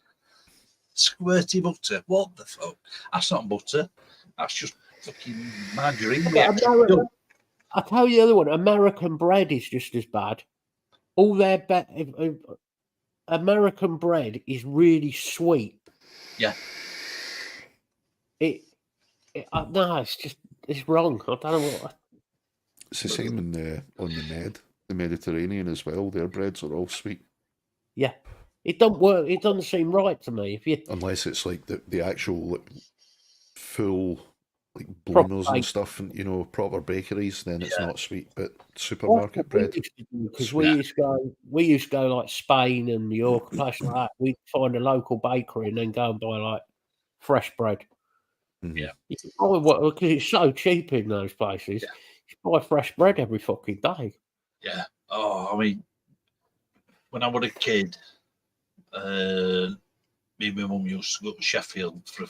Squirty butter. What the fuck? That's not butter. That's just fucking margarine. I'll tell you the other one. American bread is just as bad. All their American bread is really sweet. Yeah. No, it's wrong. I don't know what. It's the same on the Mediterranean as well. Their breads are all sweet. Yeah, it don't work. It doesn't seem right to me. Unless it's like the actual full like bloomers and stuff, and proper bakeries, then it's not sweet. But supermarket bread, because we used to go like Spain and New York, places like that. We'd find a local bakery and then go and buy like fresh bread. Yeah, because it's so cheap in those places. Yeah. You buy fresh bread every fucking day. Yeah. Oh, I mean, when I was a kid, me and my mum used to go to Sheffield for a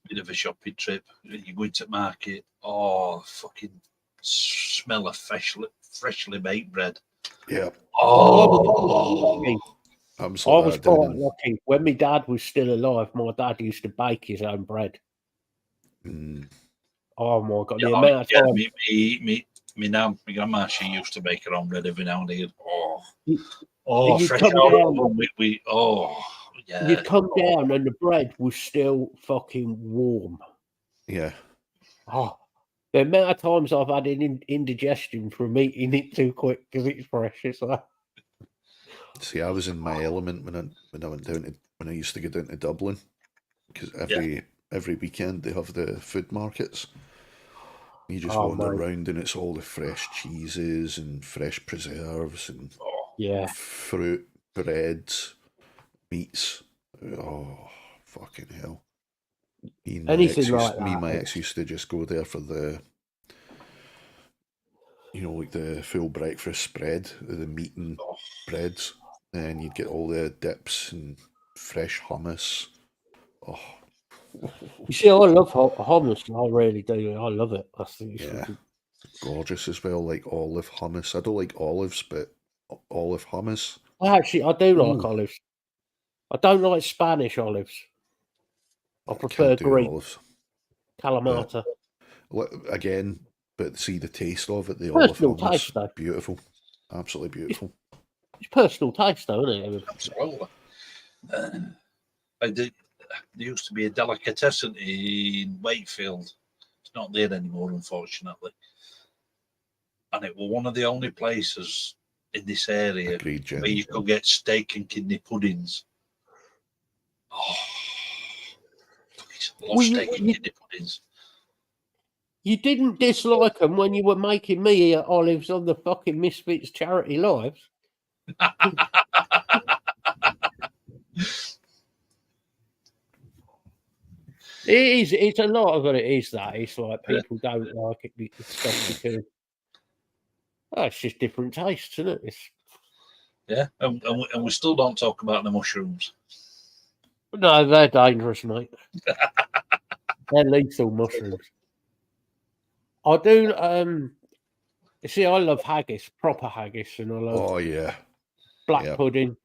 bit of a shopping trip. You go into the market, fucking smell of freshly baked bread. Yeah. I Absolutely. was quite lucky. When my dad was still alive, my dad used to bake his own bread. Oh my god! The amount of time. Me now, my grandma, she used to bake her own bread every now and then. Fresh come down. Yeah. You'd come down and the bread was still fucking warm. Yeah. Oh, the amount of times I've had an indigestion from eating it too quick because it's fresh. It's like. See, I was in my element when I went down to when I used to go down to Dublin, because every weekend they have the food markets. You just wander around and it's all the fresh cheeses and fresh preserves and fruit, breads, meats. Oh, fucking hell! Anything like that. My ex used to just go there for the, like the full breakfast spread, the meat and breads. And you'd get all the dips and fresh hummus. Oh. You see, I love hummus. I really do. I love it. I think it's gorgeous as well, like olive hummus. I don't like olives, but olive hummus. I do like olives. I don't like Spanish olives. I prefer Greek olives. Kalamata. Again, but see the taste of it. The olive hummus, beautiful, absolutely beautiful. It's personal taste, though, isn't it? Absolutely. I did. There used to be a delicatessen in Wakefield. It's not there anymore, unfortunately. And it was one of the only places in this area Agreed, Jen. where you could get steak and kidney puddings. Oh, I love steak and kidney puddings. You didn't dislike them when you were making me eat olives on the fucking Misfits charity lives. It is. It's a lot of it. Is that it's like people don't like it because it's just different tastes, isn't it? Yeah, and we still don't talk about the mushrooms. No, they're dangerous, mate. They're lethal mushrooms. I do. You see, I love haggis, proper haggis, and I love black pudding,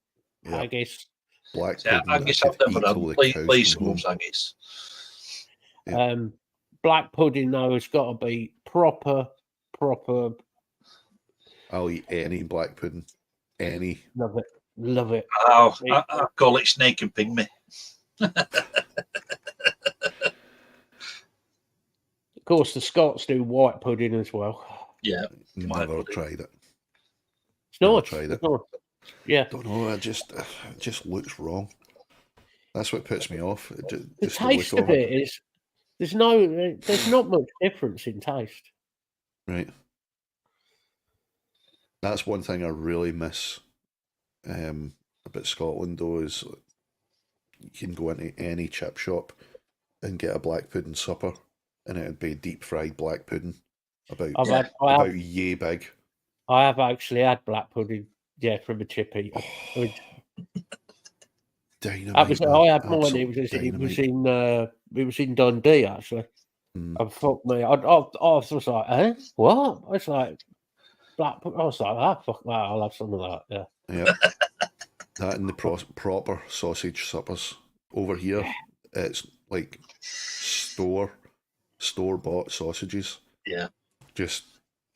haggis. Black Yeah, pudding. haggis I've never done. Please loves haggis. Yeah. Black pudding though has got to be proper. I'll eat any black pudding. Any. Love it. Oh, I call it snake and pygmy. Of course, the Scots do white pudding as well. Yeah, never tried it. It's nice. Tried it. Nice. Yeah, don't know. It just looks wrong. That's what puts me off. The taste of it is there's not much difference in taste. Right. That's one thing I really miss about Scotland, though, is you can go into any chip shop and get a black pudding supper, and it'd be deep fried black pudding, about yay big. I have actually had black pudding, from a chippy. Dynamite. I had mine. It was in Dundee actually. And fuck me, I was just like, what? It's like black. I was like, fuck that. I'll have some of that. Yeah. That and the proper sausage suppers over here. It's like store bought sausages. Yeah.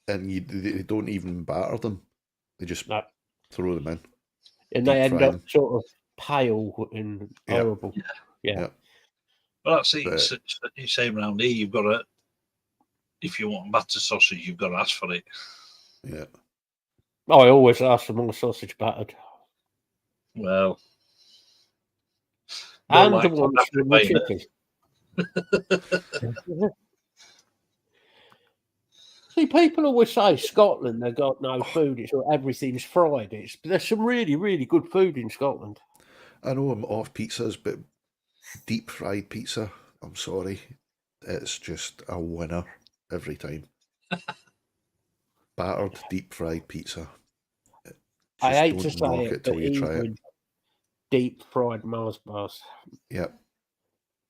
And they don't even batter them. They just throw them in. And they end up sort of pale and horrible. Yeah. Well, that's it. You say around here, you've got to, if you want batter sausage, you've got to ask for it. Yeah. I always ask for more sausage battered. Well. And the ones with the chicken. See, people always say Scotland, they've got no food, everything's fried. There's some really, really good food in Scotland. I know I'm off pizzas, but deep fried pizza, I'm sorry, it's just a winner every time. Battered deep fried pizza. I hate to say it, but even deep fried Mars bars. Yep.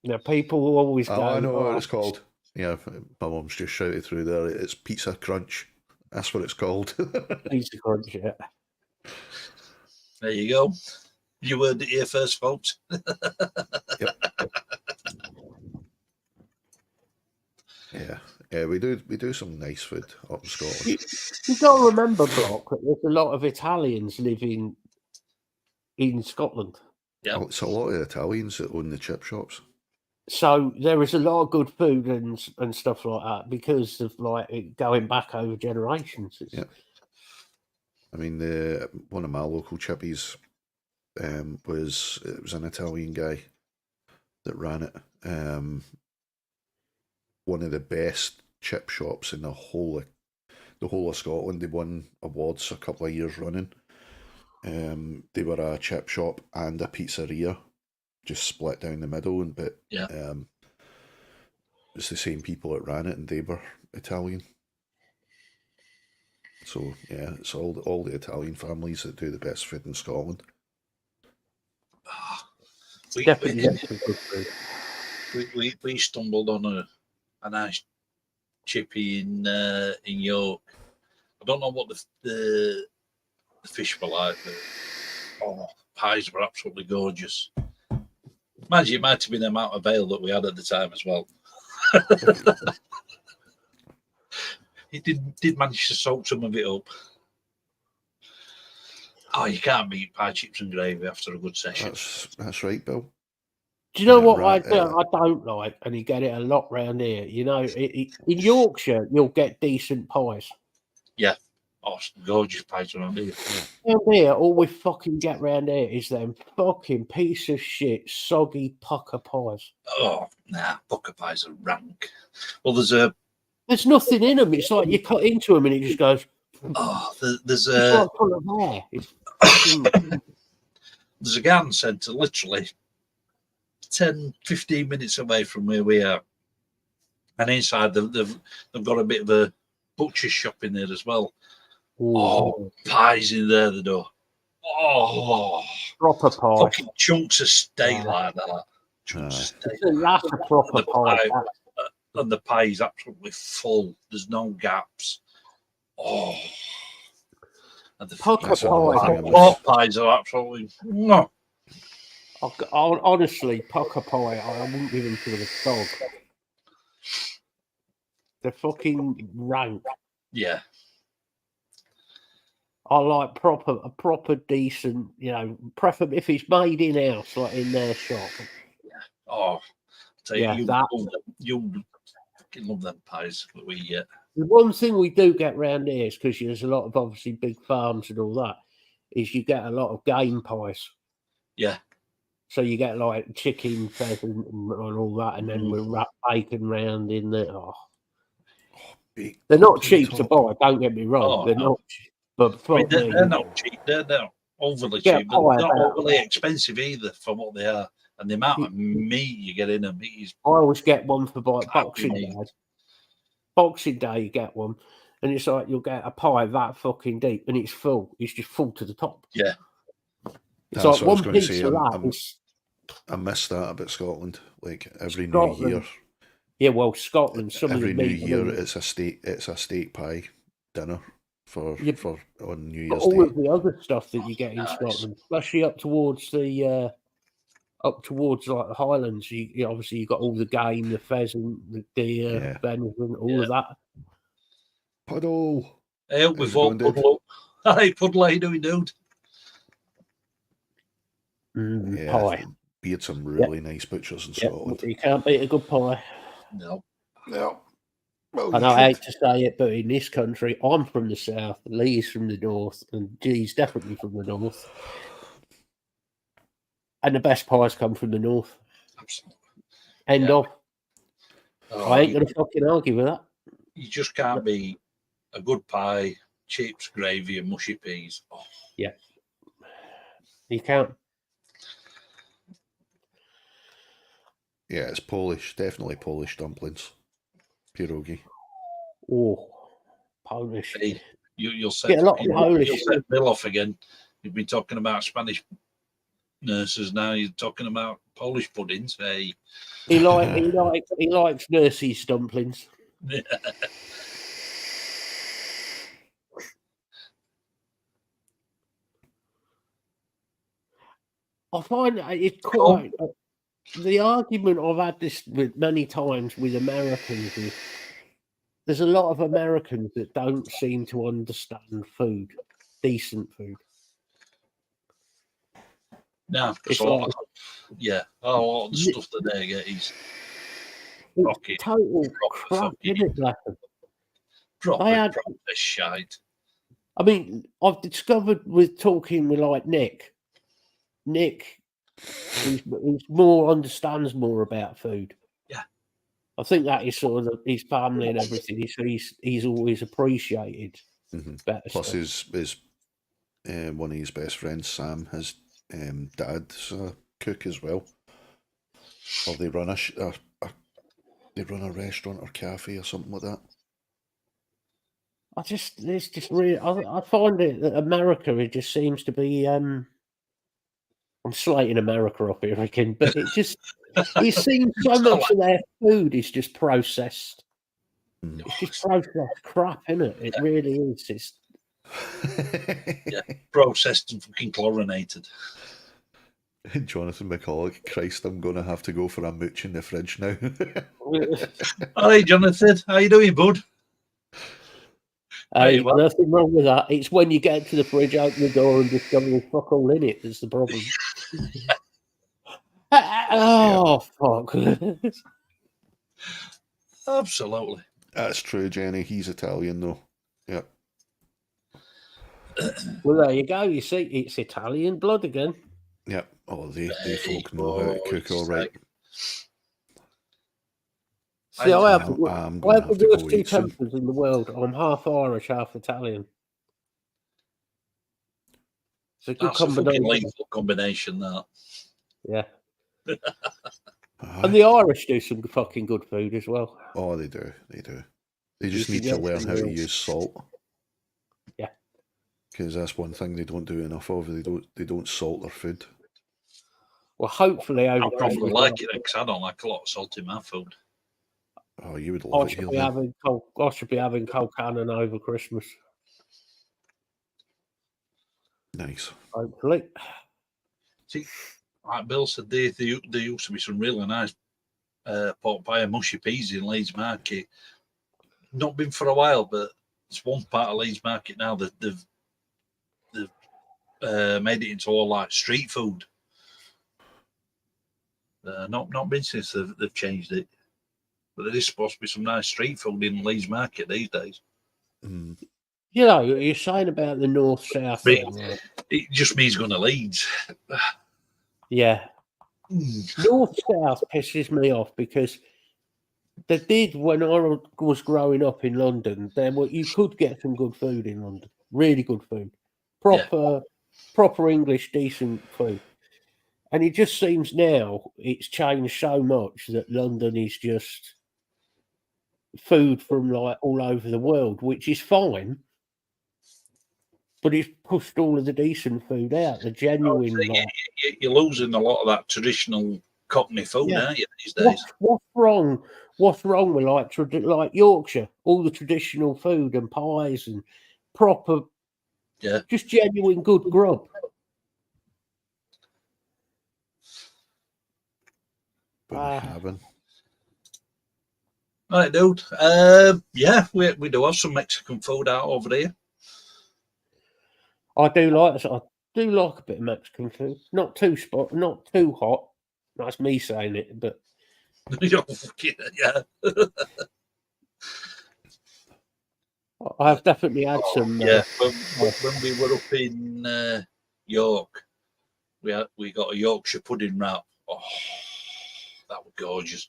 Now, people will always go... I know what it's called. Yeah, my mum's just shouted through there. It's Pizza Crunch. That's what it's called. Pizza Crunch, yeah. There you go. You heard it here first, folks. Yep. Yeah, we do some nice food up in Scotland. You've got to remember, Brock, that there's a lot of Italians living in Scotland. Yeah, it's a lot of Italians that own the chip shops. So there is a lot of good food and stuff like that because of like it going back over generations. Yeah. I mean, one of my local chippies was an Italian guy that ran it. One of the best chip shops in the whole of Scotland. They won awards a couple of years running. They were a chip shop and a pizzeria, just split down the middle, but it's the same people that ran it, and they were Italian. So yeah, it's all the Italian families that do the best food in Scotland. We stumbled on a nice chippy in York. I don't know what the fish were like, but pies were absolutely gorgeous. Imagine it might have been the amount of ale that we had at the time as well. He did manage to soak some of it up. Oh, you can't beat pie, chips and gravy after a good session. That's right, Bill. Do you know Yeah, what right, I don't like, and you get it a lot round here? You know, in Yorkshire, you'll get decent pies. Yeah. Oh, gorgeous pies around here. Round here, all we fucking get round here is them fucking piece of shit, soggy pucker pies. Oh, nah, pucker pies are rank. Well, There's nothing in them. It's like you cut into them and it just goes. there's It's a like full of hair. It's fucking. there's a garden centre literally 10, 15 minutes away from where we are, and inside they've got a bit of a butcher's shop in there as well. Oh, pies in there the door. Oh, proper pie. fucking chunks of steak like that. Chunks of steak. That's a proper pie. And the pie is absolutely full. There's no gaps. Oh, and the pork pies are absolutely no. Honestly, pucker pie, I wouldn't give them to the dog. They're fucking rank. Yeah. I like a proper decent, preferably if it's made in house, like in their shop. Yeah. Oh, tell you, you fucking love them pies that we get. The one thing we do get round here is because there's a lot of obviously big farms and all that, is you get a lot of game pies. Yeah. So you get like chicken, pheasant, and all that, and then we wrap bacon round in there. Oh. They're not cheap to buy. Don't get me wrong. They're not cheap. But they're not cheap. They're overly cheap. They're not overly expensive either for what they are. And the amount of meat you get in them is. I always get one for Boxing Day. Boxing Day, you get one, and it's like you'll get a pie that fucking deep, and it's full. It's just full to the top. Yeah. It's like one piece of that. I miss that about Scotland. Like every New Year. Yeah, well, Scotland. Every New Year, it's a steak pie dinner. For on New Year's all Day. of the other stuff that you get in Scotland, especially up towards like the Highlands, you obviously you got all the game, the pheasant, the deer, venison, all of that. Puddle. Hey, up with all Puddle. Hey, Puddle, how you doing, dude? Pie. We had some really nice butchers in Scotland. You can't beat a good pie. No. Well, and I hate to say it, but in this country, I'm from the south, Lee's from the north, and G's definitely from the north. And the best pies come from the north. Absolutely. End of. I ain't going to fucking argue with that. You just can't be a good pie, chips, gravy, and mushy peas. Oh. Yeah. You can't. Yeah, it's Polish. Definitely Polish dumplings. Pierogi. Oh, Polish. Hey, you'll set Bill off again. You've been talking about Spanish nurses. Now you're talking about Polish puddings. Hey, he likes nurses dumplings. Yeah. I find it's quite. The argument I've had this with many times with Americans is there's a lot of Americans that don't seem to understand food, decent food. No, because a lot of the stuff that they get is total crap, isn't it, proper shite. I mean, I've discovered with talking with like Nick, he's more understands more about food. Yeah, I think that is sort of his family and everything. He's always appreciated. Better plus stuff. his one of his best friends, Sam, his dad's a cook as well. Or they run a restaurant or cafe or something like that. I find it that America, it just seems to be. I'm slating America off here again, but it seems so much of their food is just processed. It's just processed crap, isn't it? It really is. It's processed and fucking chlorinated. Jonathan McCulloch, Christ, I'm going to have to go for a mooch in the fridge now. Hi, Jonathan. How you doing, bud? Hey, Hey, well. nothing wrong with that. It's when you get to the fridge, open the door, and discover there's fuck all in it that's the problem. Oh, fuck. Absolutely. That's true, Jenny. He's Italian, though. Yep. Well, there you go. You see, it's Italian blood again. Yep. Oh, they folk know how Oh, to cook it's all right. like- See, I have I'm the going to have to worst go two eat some. tempers in the world. I'm half Irish, half Italian. It's a good That's a fucking combination. lethal combination, that. Yeah. Aye. And the Irish do some fucking good food as well. Oh, they do. They do. They just You need can to get learn some how to real- use salt. Yeah. Because that's one thing they don't do enough of. They don't salt their food. Well, hopefully over I probably Christmas. like it because I don't like a lot of salt in my food. Oh, you would I love it should here be then. having I should be having cold cannon over Christmas. Nice. Hopefully. See, like Bill said, there used to be some really nice pork pie and mushy peas in Leeds Market. Not been for a while, but it's one part of Leeds Market now that they've made it into all like street food. Not been since they've changed it, but there is supposed to be some nice street food in Leeds Market these days. Mm. You know, you're saying about the north south But thing, right? it just means going to Leeds. Yeah. North south pisses me off because they did when I was growing up in London. You could get some good food in London, really good food, proper English, decent food. And it just seems now it's changed so much that London is just food from like all over the world, which is fine. But it's pushed all of the decent food out, the genuine. You're losing a lot of that traditional Cockney food, aren't you, these days? What's wrong? What's wrong with like Yorkshire? All the traditional food and pies and proper, just genuine good grub. But having. Right, dude. Yeah, we do have some Mexican food out over there. I do like a bit of Mexican food. Not too hot. That's me saying it, but Yeah. I have definitely had some. Yeah, when we were up in York, we got a Yorkshire pudding wrap. Oh, that was gorgeous.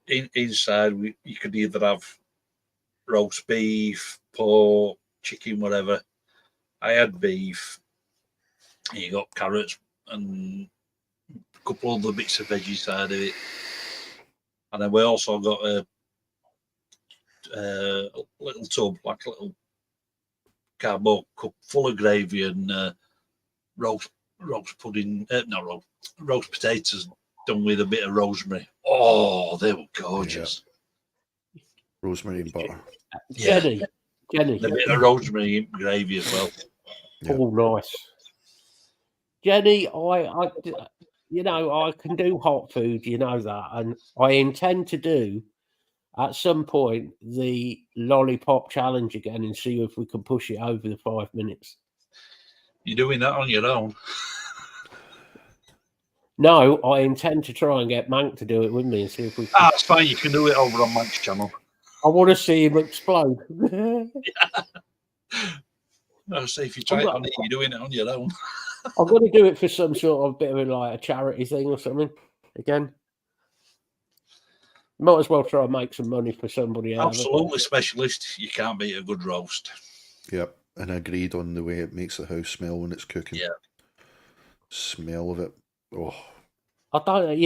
Inside you could either have roast beef, pork, chicken, whatever. I had beef. And you got carrots and a couple other bits of veggie side of it, and then we also got a little tub, like a little cardboard cup full of gravy and roast pudding. Roast potatoes done with a bit of rosemary. Oh, they were gorgeous. Yeah. Rosemary and butter. Jenny. A bit of rosemary and gravy as well. Yeah. Oh, nice. Jenny, I can do hot food, you know that, and I intend to do at some point the lollipop challenge again and see if we can push it over the 5 minutes. You're doing that on your own? No, I intend to try and get Mank to do it with me and see if we can. It's fine. You can do it over on Mank's channel. I want to see him explode. I'll say if you try it on it, you're doing it on your own. I'm going to do it for some sort of bit of a charity thing or something. Again, might as well try and make some money for somebody else. Absolutely specialist. You can't beat a good roast. Yep, and agreed on the way it makes the house smell when it's cooking. Yeah. Smell of it. Oh. I don't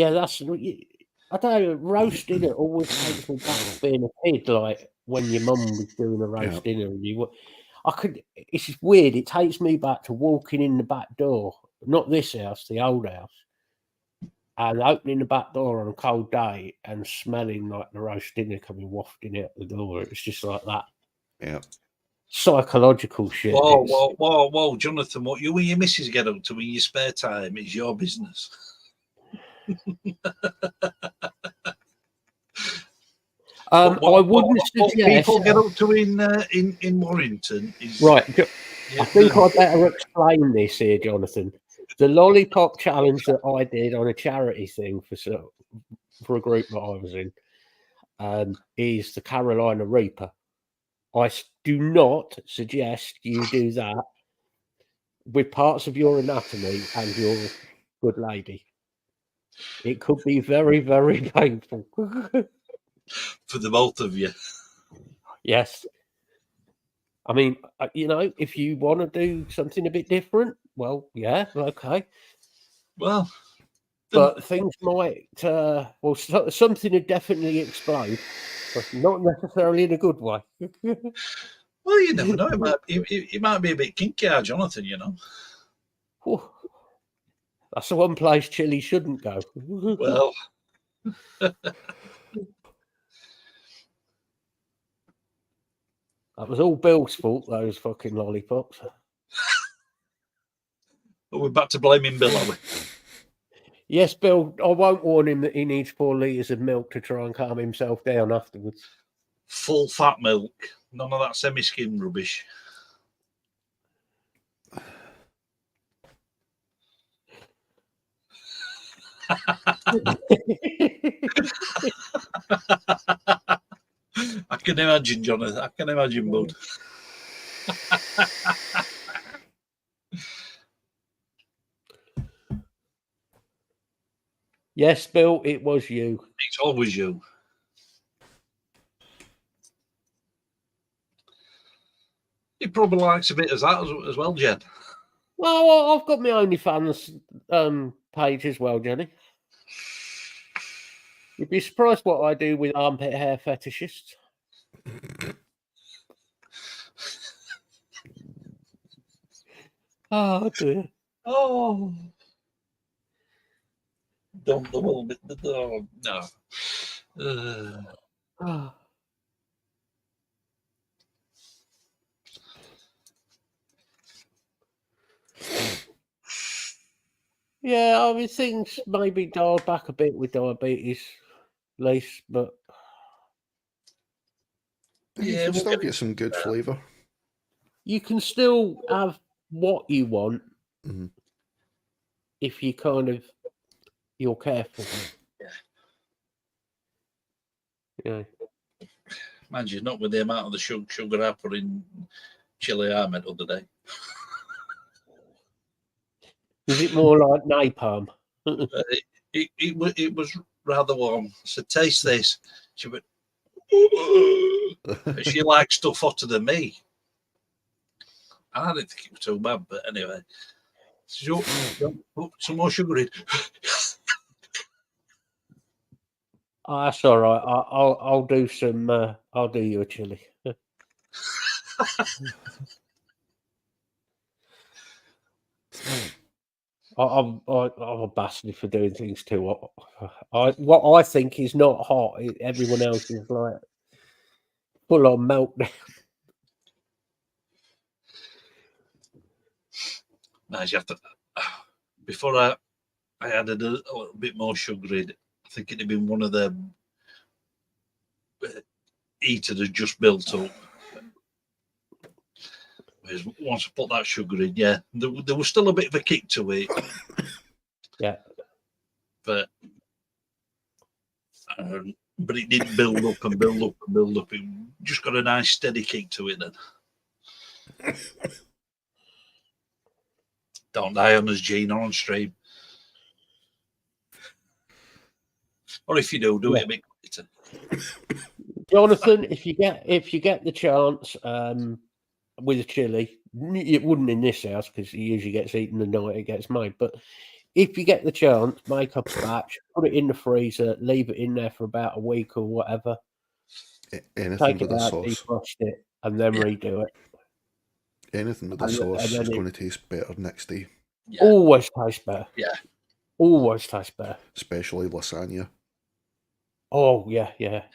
know, roasting it always takes me back to being a kid, like when your mum was doing a roast dinner and it's just weird, it takes me back to walking in the back door, not this house, the old house, and opening the back door on a cold day and smelling like the roast dinner coming wafting out the door. It's just like that. Yeah. Psychological shit. Whoa, Jonathan, what you and your missus get up to in your spare time is your business. I wouldn't what suggest. people get up to in Warrington is Right. Yeah, I think I better explain this here, Jonathan. The lollipop challenge that I did on a charity thing for a group that I was in is the Carolina Reaper. I do not suggest you do that with parts of your anatomy and your good lady. It could be very, very painful. for the both of you. Yes. I mean, if you want to do something a bit different, well, yeah, okay. Well, But things might, something would definitely explode, but not necessarily in a good way. well, you never know. It might be a bit kinky, Jonathan. You know. Whew. That's the one place Chili shouldn't go. Well, That was all Bill's fault, those fucking lollipops. we're back to blaming Bill, are we? Yes, Bill, I won't warn him that he needs 4 litres of milk to try and calm himself down afterwards. Full fat milk, none of that semi-skim rubbish. I can imagine, Jonathan. I can imagine, bud. Yes, Bill, it was you. It's always you. He probably likes a bit as that as well, Jen. Well, I've got my OnlyFans page as well, Jenny. You'd be surprised what I do with armpit hair fetishists. Oh, dear. Oh. Don't the little bit. Oh, no. Yeah, I mean, things maybe dialed back a bit with diabetes, Lise, but you can still get some good flavour. you can still have what you want if you you're careful. Yeah. Imagine not with the amount of the sugar I put in chili I made the other day. Was it more like napalm? It was rather warm. I said, taste this. She went, she likes stuff hotter than me. I didn't think it was too bad, but anyway. So, put some more sugar in. Oh, that's all right. I'll do some. I'll do you a chili. I'm a bastard for doing things too hot. What I think is not hot, everyone else is like full on meltdown. Nice, you have to. Before I added a little bit more sugar in, I think it'd have been one of the heaters had just built up. Whereas once I put that sugar in, yeah, there was still a bit of a kick to it. Yeah, but it didn't build up and build up and build up. It just got a nice steady kick to it then. Don't die on us, Gene, on stream. Or if you do it a bit later. Jonathan, if you get the chance with a chili, it wouldn't in this house because it usually gets eaten the night it gets made. But if you get the chance, make up a batch, put it in the freezer, leave it in there for about a week or whatever. Anything with the sauce. Defrost it, and then redo it. Anything with the sauce is going to taste better next day. Yeah. Always tastes better. Yeah. Always tastes better. Especially lasagna. Oh, yeah, yeah.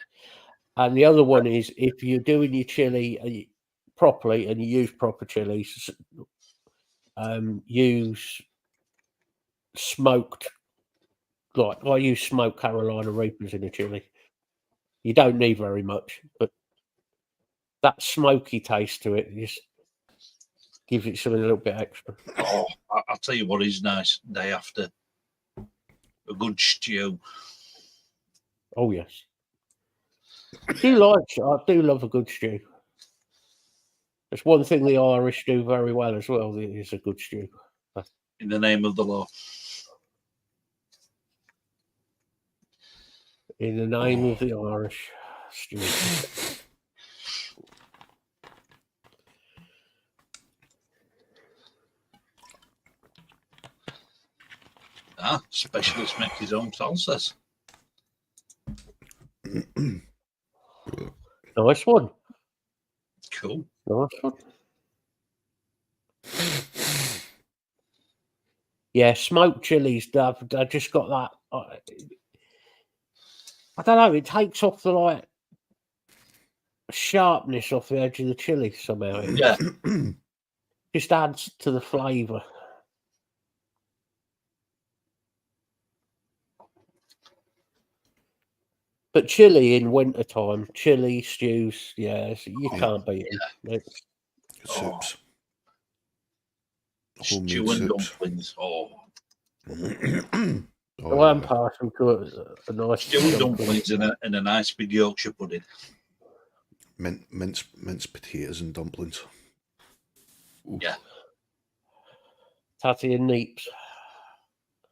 And the other one is if you're doing your chili properly and you use proper chilies, use smoked, like I use smoked Carolina Reapers in a chili. You don't need very much, but that smoky taste to it just gives it something a little bit extra. Oh, I'll tell you what is nice day after a good stew. Oh yes, I do love a good stew. That's one thing the Irish do very well as well. Is a good stew. In the name of the law. In the name of the Irish stew. Specialist makes his own salsas. Nice one. Cool. Nice one. Yeah, smoked chilies. They've just got that. I don't know. It takes off the sharpness off the edge of the chili somehow. It Yeah. just adds to the flavour. But chili in wintertime, chili stews, you can't beat it. Soups. Stew and dumplings. Oh. I'm partial to a nice stew and dumplings and a nice big Yorkshire pudding. Minced potatoes and dumplings. Ooh. Yeah. Tatty and neeps.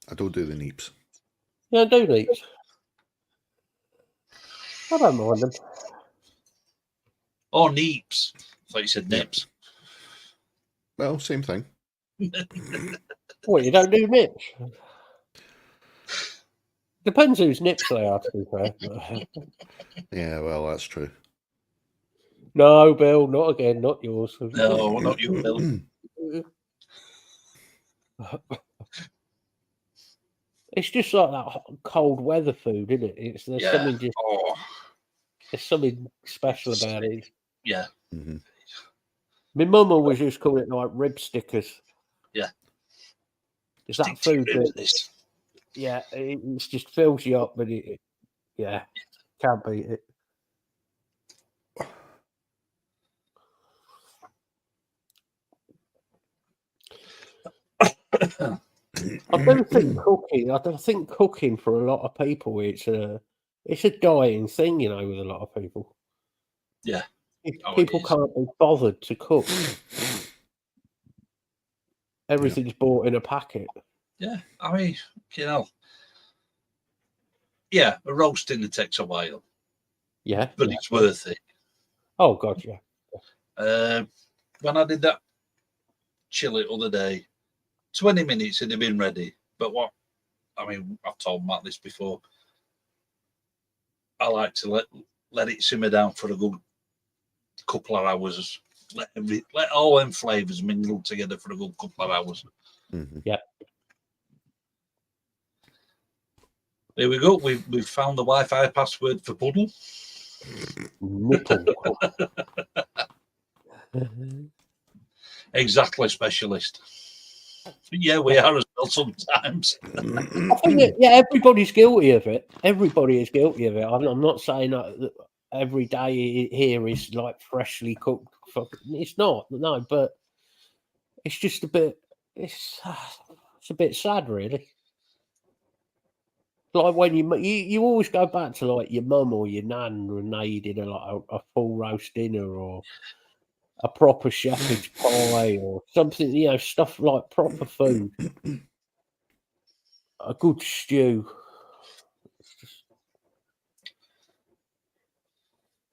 I don't do the neeps. Yeah, I do neeps. I don't mind them. Oh, neeps. I thought you said nips. Well, same thing. What, you don't do nips? Depends whose nips they are, to be fair. Yeah, well, that's true. No, Bill, not again, not yours. No, not you, Bill. It's just like that cold weather food, isn't it? There's something special about it. Yeah. Mm-hmm. My mum always used to call it like rib stickers. Yeah. It's that food that, it just fills you up, but can't beat it. I don't think cooking for a lot of people it's a dying thing, with a lot of people. Yeah. People can't be bothered to cook. Everything's bought in a packet. Yeah, I mean, yeah, a roasting it takes a while. Yeah. But it's worth it. Oh God, yeah. When I did that chili the other day, 20 minutes it'd have been ready. But I've told Matt this before. I like to let it simmer down for a good couple of hours. Let all them flavours mingle together for a good couple of hours. Mm-hmm. Yeah. There we go. We've found the Wi-Fi password for puddle. Nipple. Exactly, specialist. Yeah, we are as well sometimes. I think everybody's guilty of it. Everybody is guilty of it. I'm not saying that every day here is like freshly cooked. It's not, no, but it's just a bit. It's a bit sad, really. Like when you always go back to like your mum or your nan when they did a full roast dinner or a proper shepherd's pie or something, stuff like proper food. A good stew.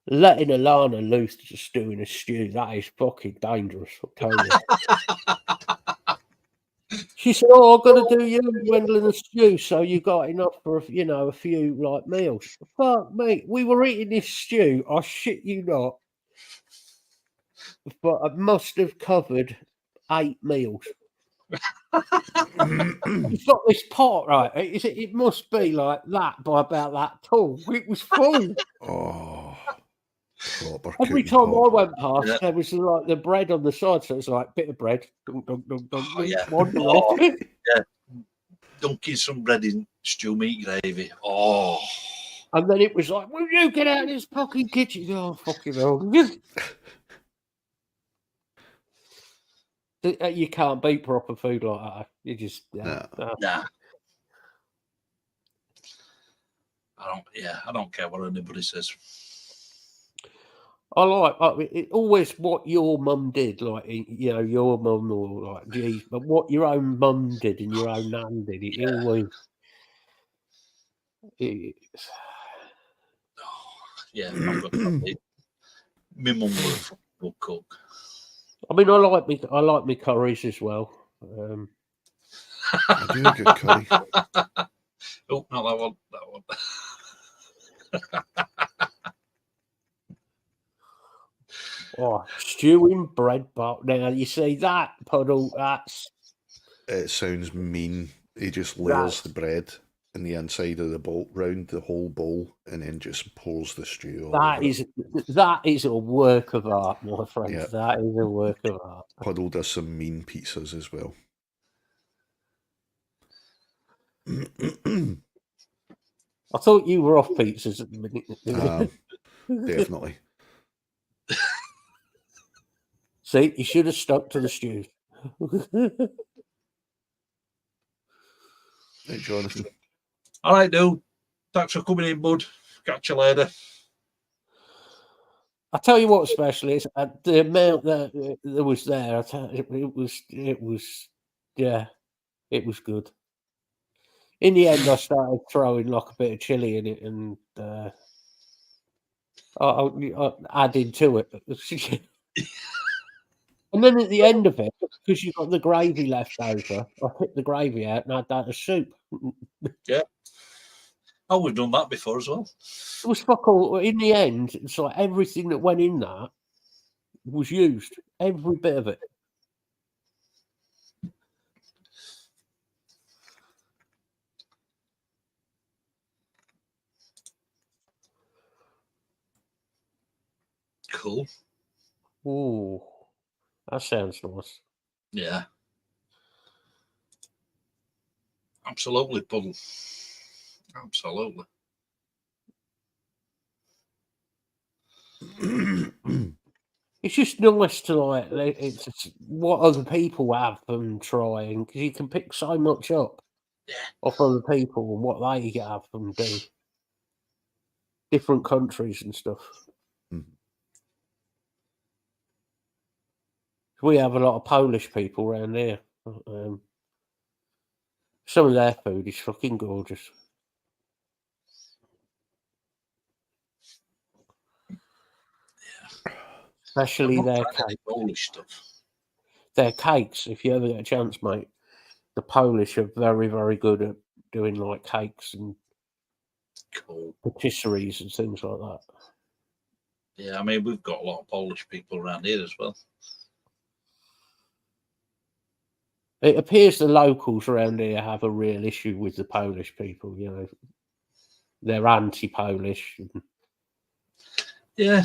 Letting Alana loose just doing a stew, that is fucking dangerous, I'll tell you. She said, "Oh, I'm going to do you, Wendell, a stew, so you got enough for, a few, like, meals." Fuck, mate, we were eating this stew, I shit you not, but I must have covered 8 meals. You've got this pot, right? It must be like that by about that tall. It was full. Oh. Every time I went past, there was like the bread on the side, so it's like bit of bread. Yeah. Dunking some bread in stew meat gravy. Oh. And then it was like, will you get out of this fucking kitchen? Oh, fucking hell. You can't beat proper food like that. You just... No. Nah. I don't care what anybody says. I mean, it always what your mum did, like, you know, your mum or like, geez, but what your own mum did and your own nan did, it always... Yeah, I've got to say, my mum was a good cook. I mean, I like me curries as well. I do a good curry. Oh, not that one. That one. Oh, stewing bread, but now you see that puddle. It sounds mean. He just layers the bread in the inside of the bowl, round the whole bowl, and then just pours the stew all over it. That is a work of art, my friend. Yeah. That is a work of art. Puddle does some mean pizzas as well. I thought you were off pizzas at the minute. Definitely. See, you should have stuck to the stews. Hey, Jonathan. All right, dude. Thanks for coming in, bud. Catch you later. I tell you what, especially is the amount that was there. It was good. In the end, I started throwing like a bit of chili in it and I added to it. And then at the end of it, because you got the gravy left over, I took the gravy out and had that as soup. Yeah. Oh, we've done that before as well. It was fuck all. In the end, it's like everything that went in that was used. Every bit of it. Cool. Ooh, that sounds nice. Yeah. Absolutely, Puddle. Absolutely. It's just nice to like. It's what other people have and try, and because you can pick so much up off other people and what they have and do. Different countries and stuff. We have a lot of Polish people around here. Some of their food is fucking gorgeous. Yeah. Especially their cakes. Polish stuff. Their cakes, if you ever get a chance, mate, the Polish are very, very good at doing like cakes and patisseries and things like that. Yeah, I mean, we've got a lot of Polish people around here as well. It appears the locals around here have a real issue with the Polish people, you know. They're anti-Polish. Yeah.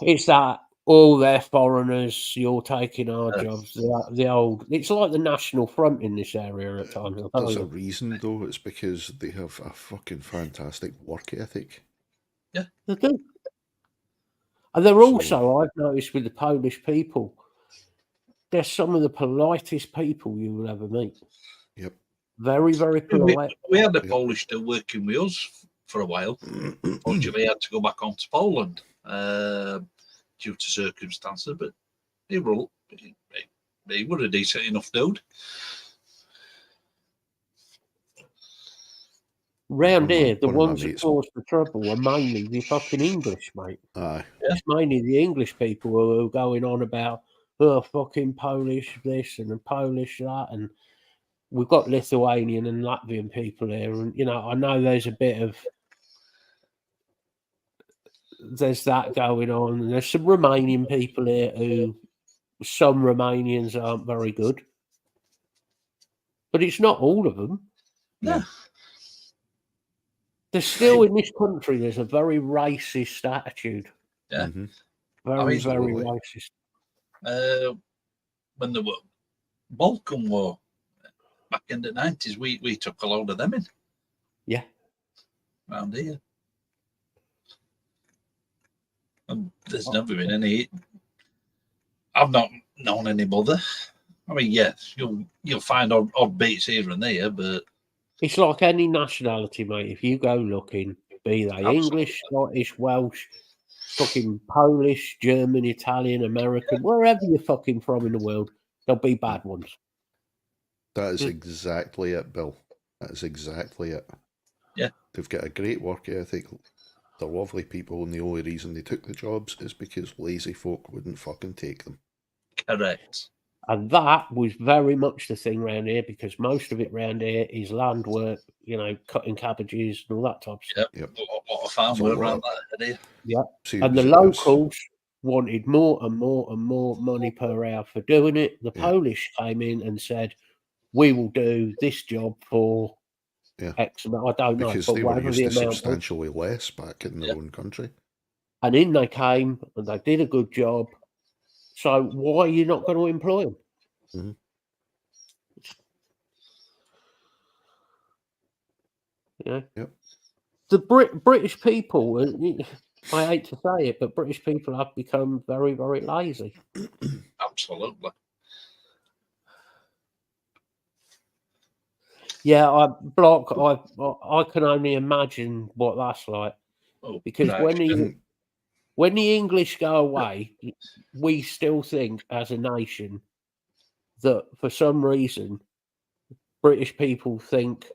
It's that all they're foreigners, you're taking our jobs. The old, it's like the National Front in this area at times. There's a reason, though. It's because they have a fucking fantastic work ethic. Yeah, they do. And they're also, I've noticed with the Polish people, they're some of the politest people you will ever meet. Yep. Very, very polite. We had the Polish still working with us for a while. Unfortunately, had to go back on to Poland due to circumstances, but he was a decent enough dude. Round here, the ones that cause the trouble are mainly the fucking English, mate. Aye. It's mainly the English people who are going on about, oh, fucking Polish this and Polish that. And we've got Lithuanian and Latvian people here. And, you know, I know there's a bit of, there's that going on. And there's some Romanian people here who, some Romanians aren't very good. But it's not all of them. Yeah. There's still in this country, there's a very racist attitude. Yeah. Very, very racist. When the Balkan War back in the 90s, we took a load of them in. Yeah. Around here. And there's never been any. I've not known any bother. I mean, yes, you'll find odd beats here and there, but It's like any nationality, mate. If you go looking, be they Absolutely. English, Scottish, Welsh, fucking Polish, German, Italian, American, wherever you're fucking from in the world, there'll be bad ones. That is exactly it, Bill. That is exactly it. Yeah. They've got a great work ethic. They're lovely people, and the only reason they took the jobs is because lazy folk wouldn't fucking take them. correct. And that was very much the thing round here, because most of it round here is land work, cutting cabbages and all that type of stuff. Yep. A lot of farm It's a work lot. around that area. Yeah. See, And the it was- locals wanted more and more and more money per hour for doing it. The Yeah. Polish came in and said, "We will do this job for Yeah. X amount." I don't know, because but they were whatever used the to amount was. substantially less back in their Yep. own country. And in they came and they did a good job. So why are you not going to employ them? Mhm. Yeah. Yep. The British people, I hate to say it, but British people have become very, very lazy. Absolutely. Yeah, I can only imagine what that's like, Oh, because right. when the English go away, we still think as a nation that for some reason British people think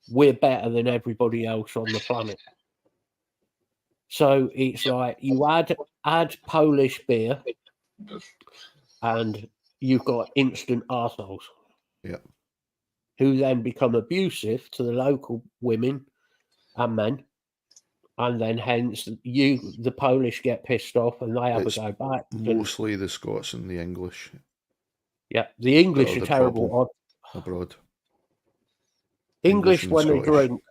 we're better than everybody else on the planet. So it's like you add Polish beer and you've got instant arseholes. Yeah. Who then become abusive to the local women and men. And then hence the Polish get pissed off and they have It's a go back. mostly the Scots and the English Yeah, the English are are the terrible. abroad. English and when they Scottish. drink.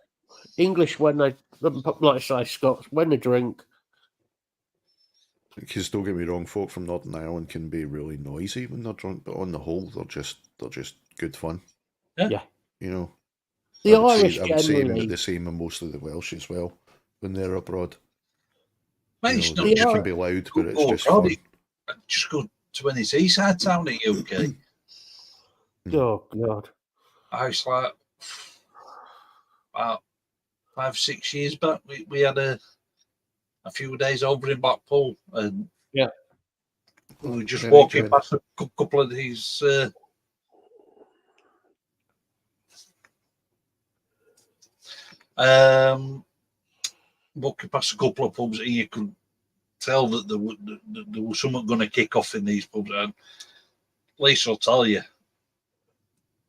English when they, like say Scots, when they drink. Because don't get me wrong, folk from Northern Ireland can be really noisy when they're drunk, but on the whole, they're just good fun. Yeah. You know, The I would Irish say generally. the same in most of the Welsh as well when they're abroad. Mate, You it's know, not they can be loud, but it's just abroad, fun. just go to any seaside town in the UK. Oh God. I was like about 5-6 years back. We had a few days over in Blackpool, and Yeah. we were just Any walking kind. past a couple of these. Walking past a couple of pubs, and you could tell that there was something going to kick off in these pubs. And Lisa will tell you,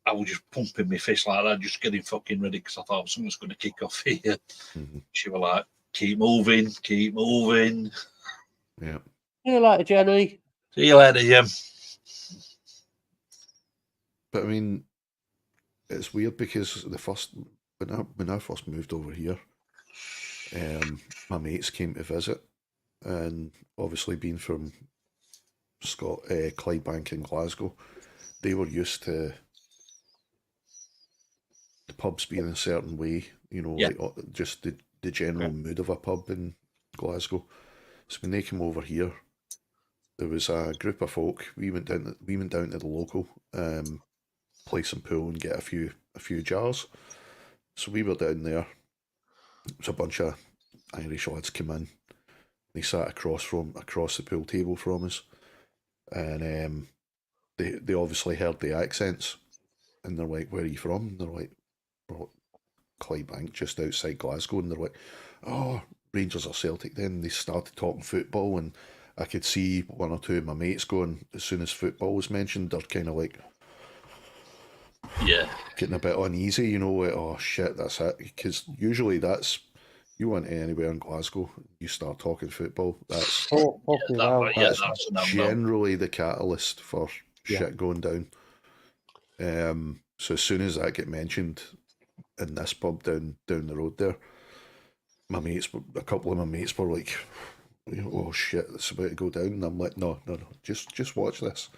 I was just pumping my fist like that, just getting fucking ready because I thought something's going to kick off here. Mhm. She was like, keep moving, keep moving. Yeah. See you later, Jenny. See you later, Jim. But I mean, it's weird because when I first moved over here, my mates came to visit, and obviously being from Clydebank in Glasgow, they were used to the pubs being a certain way, you know, Yeah. like just the general mood of a pub in Glasgow. So when they came over here, there was a group of folk. We went down to the local, play some pool and get a few jars. So we were down there. It was a bunch of Irish lads came in. They sat across the pool table from us, and they obviously heard the accents, and they're like, "Where are you from?" And they're like, "Well, Clydebank, just outside Glasgow." And they're like, "Oh, Rangers or Celtic." Then they started talking football, and I could see one or two of my mates going, as soon as football was mentioned, they're kind of like, Yeah. getting a bit uneasy, you know, like, oh shit, that's it. Because usually you went anywhere in Glasgow, you start talking football, that's Oh, fucking hell. That's a no-no. generally the catalyst for shit going down. So as soon as that get mentioned in this pub down the road there, a couple of my mates were like, oh shit, it's about to go down. And I'm like, no, just watch this.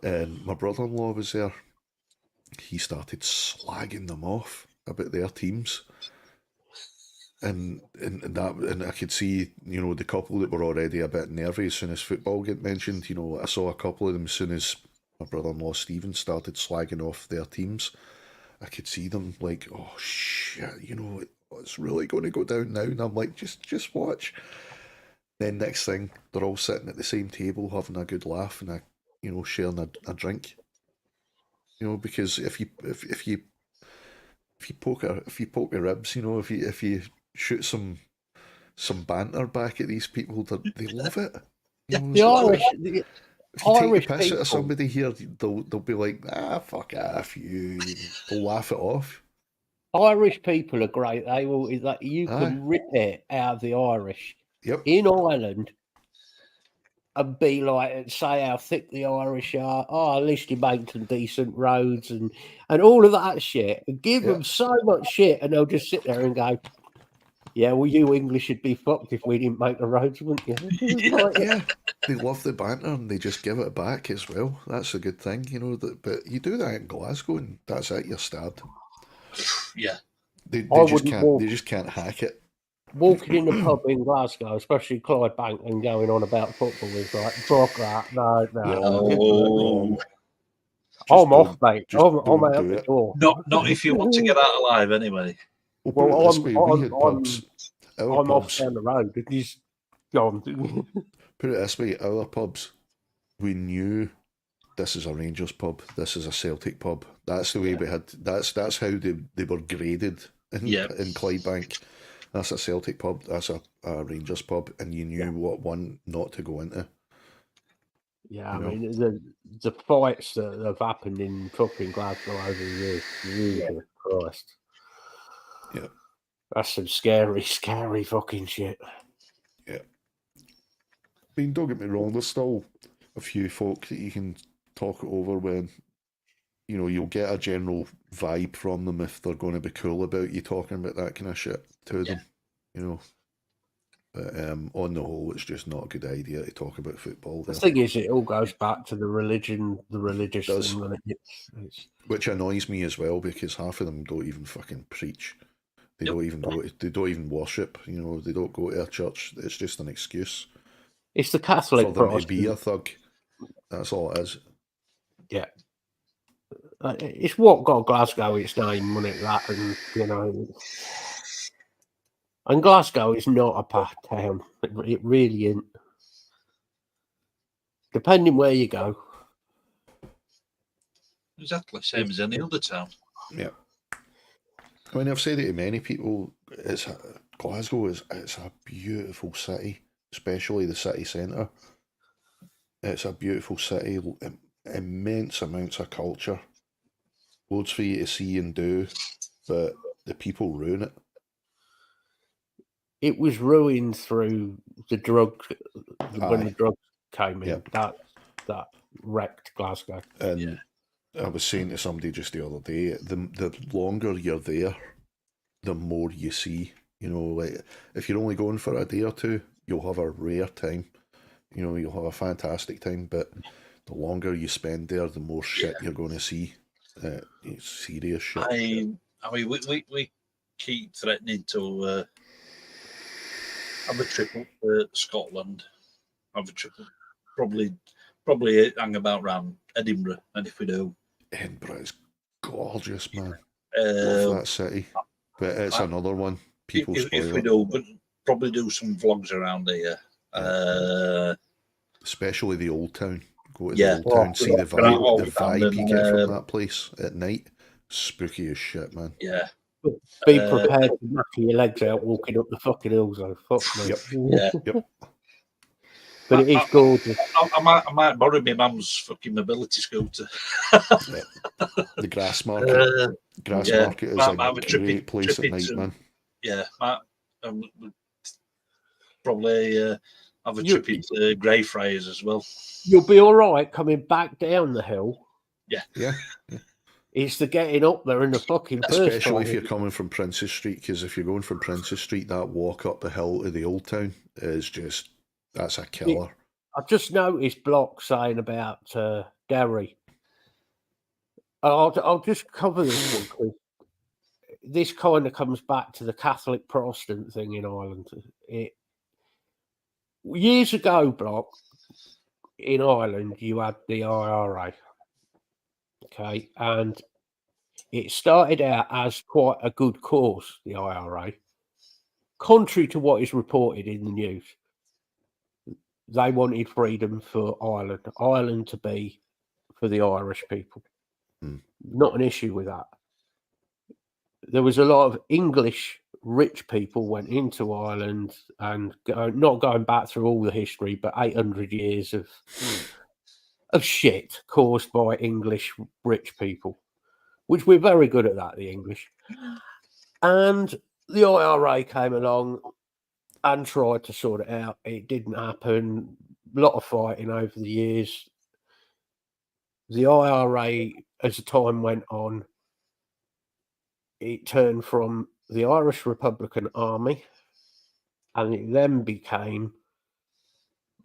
And my brother-in-law was there. He started slagging them off about their teams. And I could see, the couple that were already a bit nervy as soon as football get mentioned. I saw a couple of them as soon as my brother-in-law Stephen started slagging off their teams. I could see them like, oh shit, it's really going to go down now. And I'm like, just watch. Then next thing, they're all sitting at the same table having a good laugh and sharing a drink. Because if you poke your ribs, if you shoot some banter back at these people, they love it. The Irish, if you take Irish the piss out people, of somebody here, they'll be like, fuck off you. They'll laugh it off. Irish people are great. They will. It's like you Aye. can rip it out of the Irish Yep. in Ireland and be like, say how thick the Irish are. Oh, at least you make some decent roads and all of that shit. And give them so much shit, and they'll just sit there and go, "Yeah, well, you English should be fucked if we didn't make the roads, wouldn't you?" Yeah, they love the banter and they just give it back as well. That's a good thing, but you do that in Glasgow and that's it. You're stabbed. Yeah, they just can't hack it. Walking in the pub in Glasgow, especially Clydebank, and going on about football is like, fuck that. No. I'm off, mate. I'm out the door. Not if you want to get out alive, anyway. Well, I'm off down the road. He's gone. Put it this way, our pubs, we knew this is a Rangers pub, this is a Celtic pub. That's the way we had. That's how they were graded in Clydebank. That's a Celtic pub. That's a Rangers pub, and you knew what one not to go into. Yeah, I mean the fights that have happened in fucking Glasgow over the years. Jesus Christ. Yeah, that's some scary fucking shit. Yeah. I mean, don't get me wrong. There's still a few folk that you can talk it over when, you'll get a general vibe from them if they're going to be cool about you talking about that kind of shit to them, But on the whole, it's just not a good idea to talk about football. The thing is, it all goes back to the religious thing. Which annoys me as well, because half of them don't even fucking preach. They don't even go. They don't even worship. They don't go to a church. It's just an excuse. It's the Catholic for them to be a thug. That's all it is. Yeah. It's what got Glasgow its name, wasn't it? That, and and Glasgow is not a path town. It really isn't. Depending where you go. Exactly, same as any other town. Yeah. I mean, I've said it to many people. Glasgow it's a beautiful city, especially the city centre. It's a beautiful city, immense amounts of culture, loads for you to see and do, but the people ruin it. It was ruined through the drugs when the drugs came in. That wrecked Glasgow. And I was saying to somebody just the other day, the longer you're there, the more you see. Like if you're only going for a day or two, you'll have a rare time. You'll have a fantastic time, but the longer you spend there, the more shit you're going to see. Serious shit. I mean, we keep threatening to have a trip up to Scotland. Have a trip, probably hang about round Edinburgh, and if we do, Edinburgh is gorgeous, man. Love that city, but it's another one. People if we do, but probably do some vlogs around here. Especially the old town. Go to the old town, see the vibe you get from that place at night. Spooky as shit, man. Yeah. Be prepared to knock your legs out walking up the fucking hills, though. Fuck me. Yep. But it is gorgeous. I might borrow my mum's fucking mobility scooter. The Grass Market. Market is a great place at night, man. Yeah, probably have a trip into Greyfriars as well. You'll be all right coming back down the hill. Yeah. It's the getting up there in the fucking especially if you're coming from Princess Street, because if you're going from Princess Street, that walk up the hill to the old town is that's a killer. I just noticed Block saying about Derry. I'll just cover this one because this kind of comes back to the Catholic Protestant thing in Ireland. Years ago, Block, in Ireland, you had the IRA, okay, and it started out as quite a good cause, the IRA. Contrary to what is reported in the news, they wanted freedom for Ireland to be for the Irish people. Not an issue with that. There was a lot of English rich people went into Ireland and not going back through all the history, but 800 years of shit caused by English rich people, which we're very good at that, the English. And the IRA came along and tried to sort it out. It didn't happen. A lot of fighting over the years. The IRA, as the time went on, it turned from the Irish Republican Army, and it then became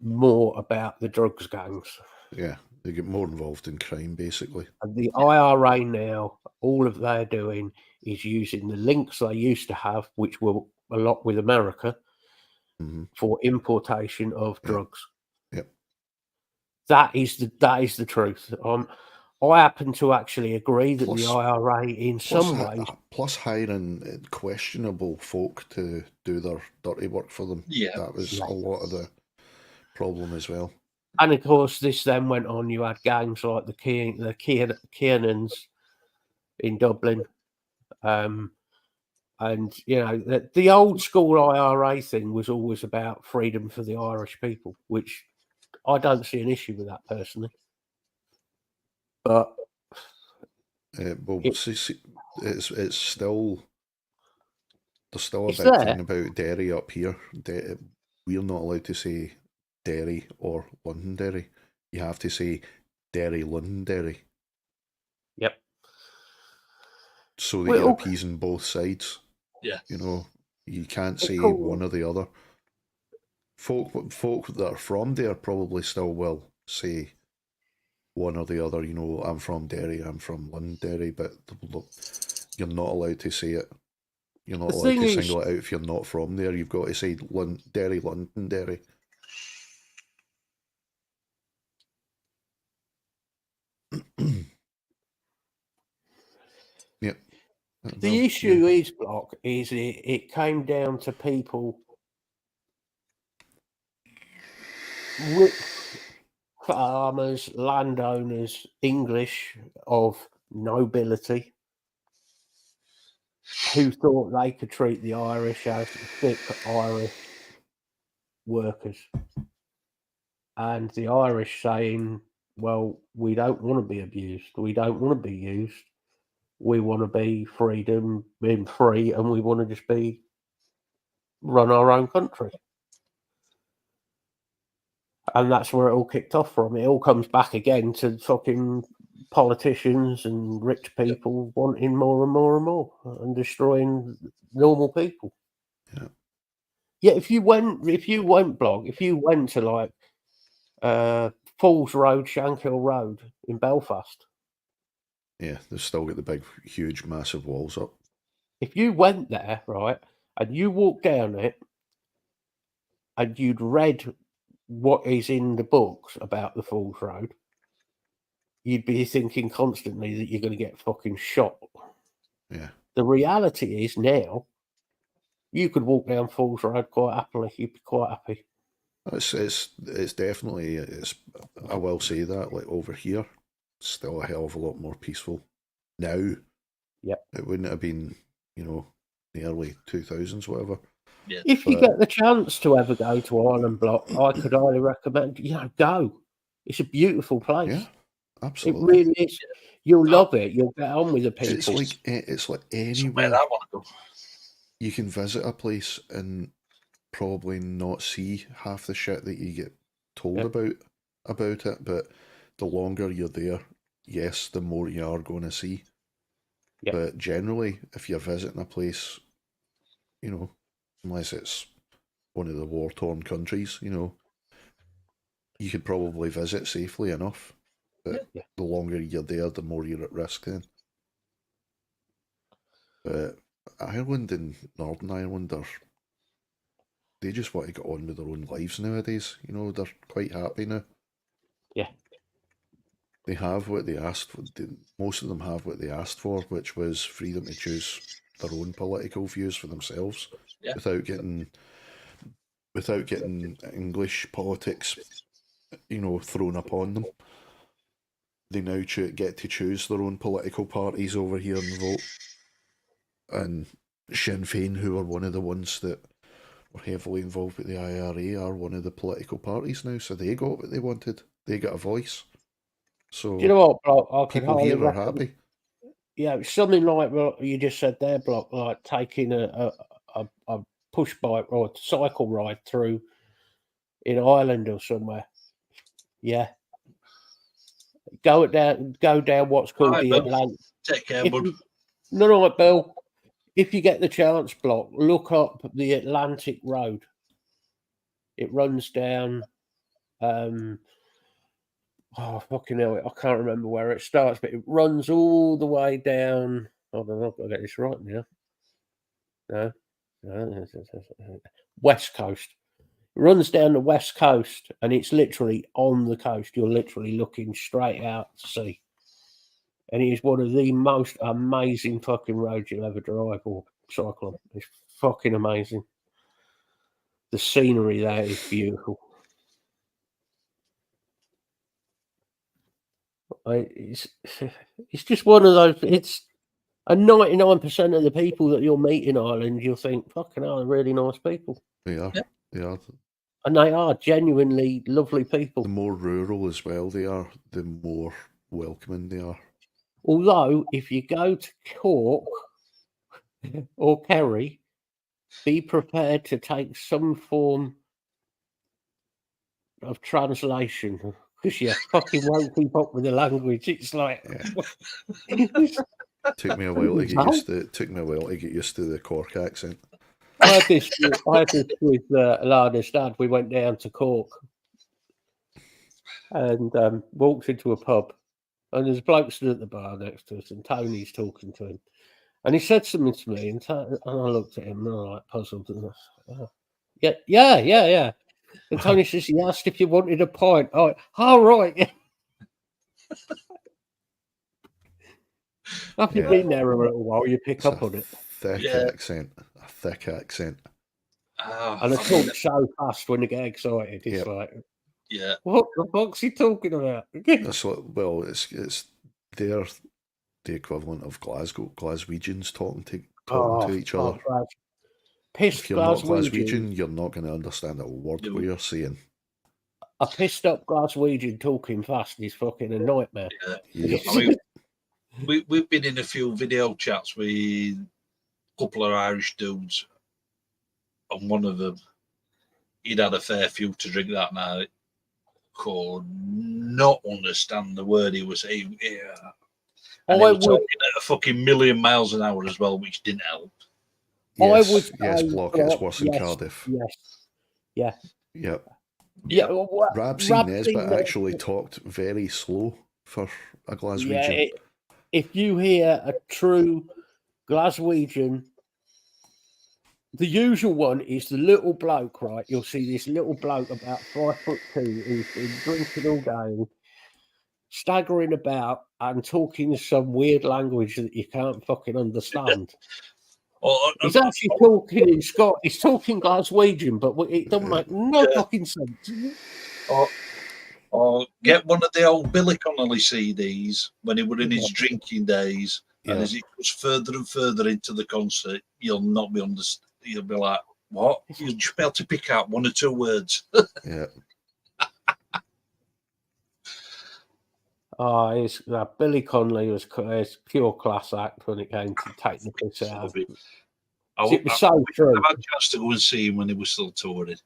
more about the drugs gangs. Yeah, they get more involved in crime, basically. And the IRA now, all of they're doing is using the links they used to have, which were a lot with America, for importation of drugs. Yep. That is the truth. I happen to actually agree that the IRA, in some ways, plus hiring questionable folk to do their dirty work for them. Yeah, that was a lot of the problem as well. And of course, this then went on. You had gangs like the Kiernans in Dublin, and you know the old school IRA thing was always about freedom for the Irish people, which I don't see an issue with that personally. But it's still there's still a big thing about Derry up here. We're not allowed to say Derry or Londonderry. You have to say Derry, Londonderry. Yep. So that you're appeasing both sides. Yeah. You know, you can't say one or the other. Folk that are from there probably still will say one or the other. You know, I'm from Derry, I'm from Londonderry, but you're not allowed to say it. You're not allowed to single it out if you're not from there. You've got to say Derry, Londonderry. Yep. The issue is, Block, is it came down to people, rich farmers, landowners, English of nobility, who thought they could treat the Irish as thick Irish workers. And the Irish saying, well, we don't want to be abused. We don't want to be used. We want to be being free, and we want to just run our own country. And that's where it all kicked off from. It all comes back again to fucking politicians and rich people wanting more and more and more and destroying normal people. Yeah. Yeah, if you went, Blog, if you went to like Falls Road, Shankill Road in Belfast. Yeah, they've still got the big, huge, massive walls up. If you went there, right, and you walked down it, and you'd read what is in the books about the Falls Road, you'd be thinking constantly that you're going to get fucking shot. Yeah. The reality is now, you could walk down Falls Road quite happily. You'd be quite happy. It's definitely, I will say that, like over here, it's still a hell of a lot more peaceful now. Yep. It wouldn't have been, the early 2000s, whatever. Yeah. If you get the chance to ever go to Ireland, Block, I could highly recommend, go. It's a beautiful place. Yeah, absolutely. It really is. You'll love it. You'll get on with the people. It's like anywhere I want to go. You can visit a place and probably not see half the shit that you get told about it, but the longer you're there, yes, the more you are going to see. Yep. But generally, if you're visiting a place, unless it's one of the war-torn countries, you could probably visit safely enough. But the longer you're there, the more you're at risk then. But Ireland and Northern Ireland they just want to get on with their own lives nowadays. You know, they're quite happy now. Yeah. They have what they asked for. Most of them have what they asked for, which was freedom to choose their own political views for themselves, Yeah. without getting English politics, thrown upon them. They now get to choose their own political parties over here and vote. And Sinn Féin, who are one of the ones that were heavily involved with the IRA, are one of the political parties now, so they got what they wanted. They got a voice. So Do you know what, Block? I could people hardly here are reckon. happy. Yeah, something like what you just said there, Block, like taking a push bike or a cycle ride through in Ireland or somewhere. Yeah. Go down what's called Right, the Bill. Atlantic. Take care, bud. No, Bill. If you get the chance, Block, look up the Atlantic Road. It runs down. Fucking hell! I can't remember where it starts, but it runs all the way down. Hold on, I've got to get this right now. No, West Coast. It runs down the West Coast, and it's literally on the coast. You're literally looking straight out to sea. And it is one of the most amazing fucking roads you'll ever drive or cycle on. It's fucking amazing. The scenery there is beautiful. It's just one of those. It's a 99% of the people that you'll meet in Ireland, you'll think, fucking hell, they're really nice people. They are. Yeah. They are. And they are genuinely lovely people. The more rural as well they are, the more welcoming they are. Although, if you go to Cork or Kerry, be prepared to take some form of translation because you fucking won't keep up with the language. It's like Took me a while to get used to. It took me a while to get used to the Cork accent. I had this with Lana's dad. We went down to Cork and walked into a pub, and there's a bloke stood at the bar next to us, and Tony's talking to him, and he said something to me, and I looked at him and I was like puzzled, and I said, yeah. And Tony says he asked if you wanted a pint. Oh, right. Yeah. After you've been there a little while, you pick up on it. Thick accent. A thick accent. And I talk so fast when I get excited. It's like, what the fuck's he talking about? It's like, well, it's they're the equivalent of Glaswegians talking to each other. Pissed if you're not Glaswegian, you're not going to understand a word what you're saying. A pissed up Glaswegian talking fast is fucking a nightmare. Yeah. I mean, we've been in a few video chats with a couple of Irish dudes, and one of them, he'd had a fair few to drink that night, could not understand the word he was saying. Yeah. And he was talking at a fucking million miles an hour as well, which didn't help. Yes, Block, it's worse in Cardiff. Yes. Yeah. Well, Rabsy Nesbitt actually talked very slow for a Glaswegian. Yeah, if you hear a true Glaswegian, the usual one is the little bloke, right? You'll see this little bloke about 5'2" who's been drinking all day, staggering about and talking some weird language that you can't fucking understand. He's actually talking in Scottish. He's talking Glaswegian, but it doesn't make no fucking sense. Or get one of the old Billy Connolly CDs when he was in his drinking days, and as it goes further and further into the concert, you'll not be you'll be like, what? You'll just be able to pick out one or two words. Yeah. Billy Connolly was pure class act when it came to taking the piss out of it. It was so true. I've had a chance to go and see him when he was still touring.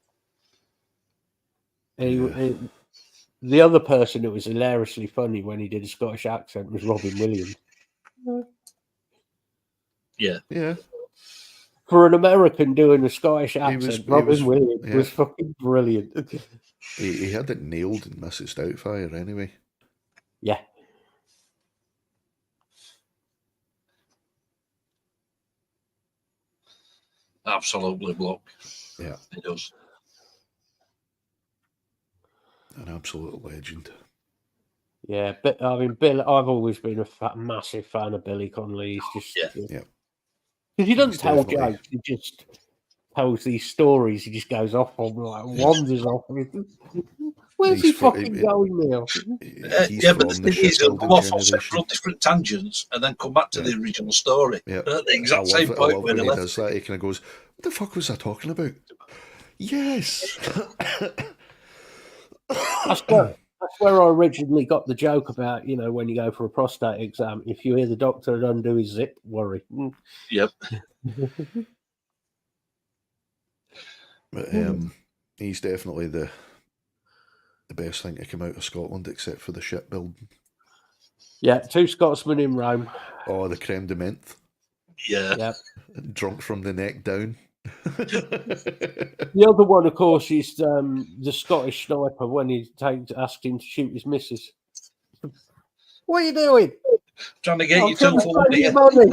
The other person that was hilariously funny when he did a Scottish accent was Robin Williams. Yeah. For an American doing a Scottish accent, Robin Williams was fucking brilliant. He had it nailed in Mrs. Doubtfire anyway. Yeah. Absolutely, bloke. Yeah, He does. an absolute legend. Yeah, but I mean, Bill. I've always been a massive fan of Billy Connolly. He's just Yeah. because he doesn't He's tell definitely- jokes. He just tells these stories. He just goes off on wanders off. Where's he He's fro- fucking he- going now? He's Yeah, but from the the thing is, he'll go shipbuilding off on generation. several different tangents and then come back to the original story. Yeah, At the I exact love same it. I point love where when he he left. does that. He kind of goes, "What the fuck was I talking about?" Yes. That's where I originally got the joke about, when you go for a prostate exam, if you hear the doctor and undo his zip, worry. Yep. But he's definitely the best thing to come out of Scotland, except for the shipbuilding. Yeah, 2 Scotsmen in Rome. Oh, the creme de menthe, Yeah. Yeah. drunk from the neck down. The other one, of course, is the Scottish sniper when he asked him to shoot his missus. What are you doing? Trying to get I'm you trying to to full save your money.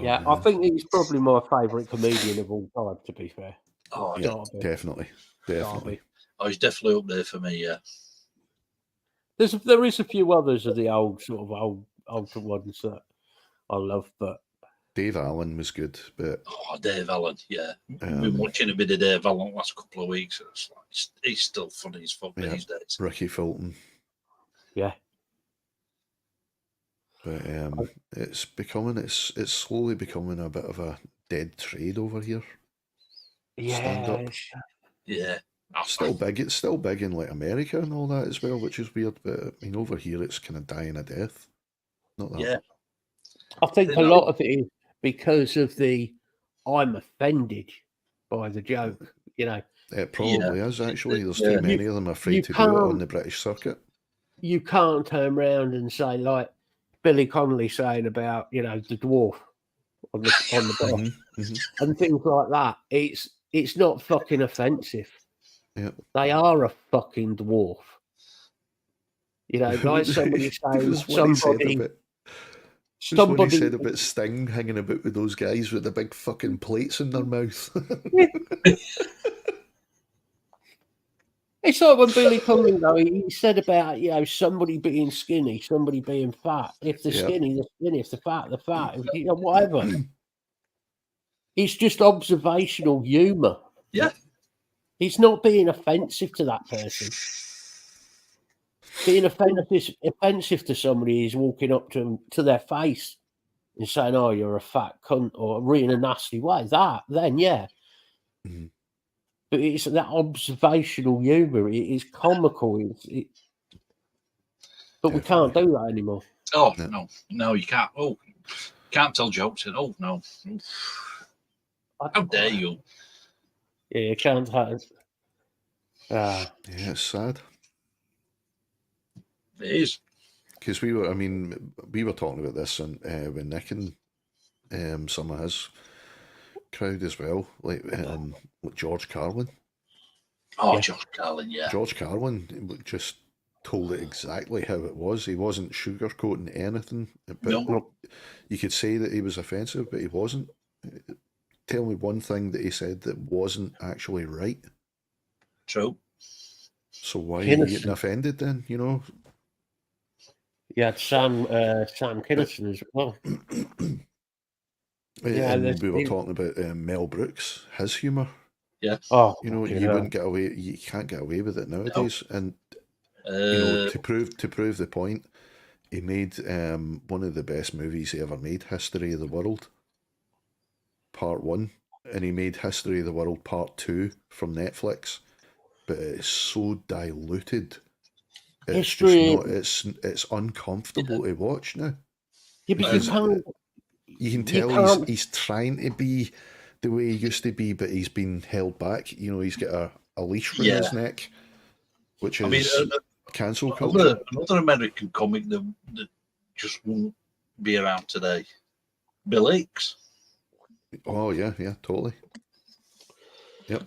Yeah, man. I think he's probably my favourite comedian of all time, to be fair. Oh, Yeah, Gotta be. definitely. Oh, he's definitely up there for me, yeah. There is a few others of the old older ones that I love, but Dave Allen was good, but Oh, Dave Allen, yeah. Been watching a bit of Dave Allen the last couple of weeks. It's like, he's still funny as fuck these days. Ricky Fulton. yeah. But it's slowly becoming a bit of a dead trade over here. Stand-up. Yeah. Still big. It's still big in like America and all that as well, which is weird. But I mean, over here it's kind of dying a death. Not that. Yeah. I think a lot of it is because of the I'm offended by the joke, It probably is actually. There's too many of them afraid you to do it on can't- the British circuit. You can't turn around and say, like Billy Connolly saying about, the dwarf on the bus and things like that. It's not fucking offensive. Yeah. They are a fucking dwarf. Like somebody saying somebody When he said about Sting hanging about with those guys with the big fucking plates in their mouth. It's like when Billy Connolly, though, he said about, somebody being skinny, somebody being fat. If they're skinny, they're skinny. If they're fat, they're fat. Whatever. It's just observational humour. Yeah. He's not being offensive to that person. Being offensive to somebody is walking up to their face and saying, "Oh, you're a fat cunt," or really in a nasty way. Then yeah. Mhm. But it's that observational humour. It is comical. But we can't do that anymore. Oh, no, you can't. Oh, can't tell jokes. Oh, no. How dare you? Yeah, you can't have. Yeah, it's sad. It is. Because we were talking about this and with Nick and some of his crowd as well, like George Carlin. Oh, yeah. George Carlin, yeah. George Carlin just told it exactly how it was. He wasn't sugarcoating anything. But you could say that he was offensive, but he wasn't. Tell me one thing that he said that wasn't actually right. True. So why are you getting offended then, You had Sam Kinison as well. And we were talking about Mel Brooks, his humour. Yeah. Oh, you wouldn't get away. You can't get away with it nowadays. No. And to prove the point, he made one of the best movies he ever made, History of the World, Part 1, and he made History of the World Part 2 from Netflix, but it's so diluted. It's it's uncomfortable to watch now. Yeah, because you can tell he's trying to be the way he used to be, but he's been held back. He's got a leash around his neck, which is cancel culture. Another American comic that just won't be around today. Bill Hicks. Oh yeah, totally. Yep.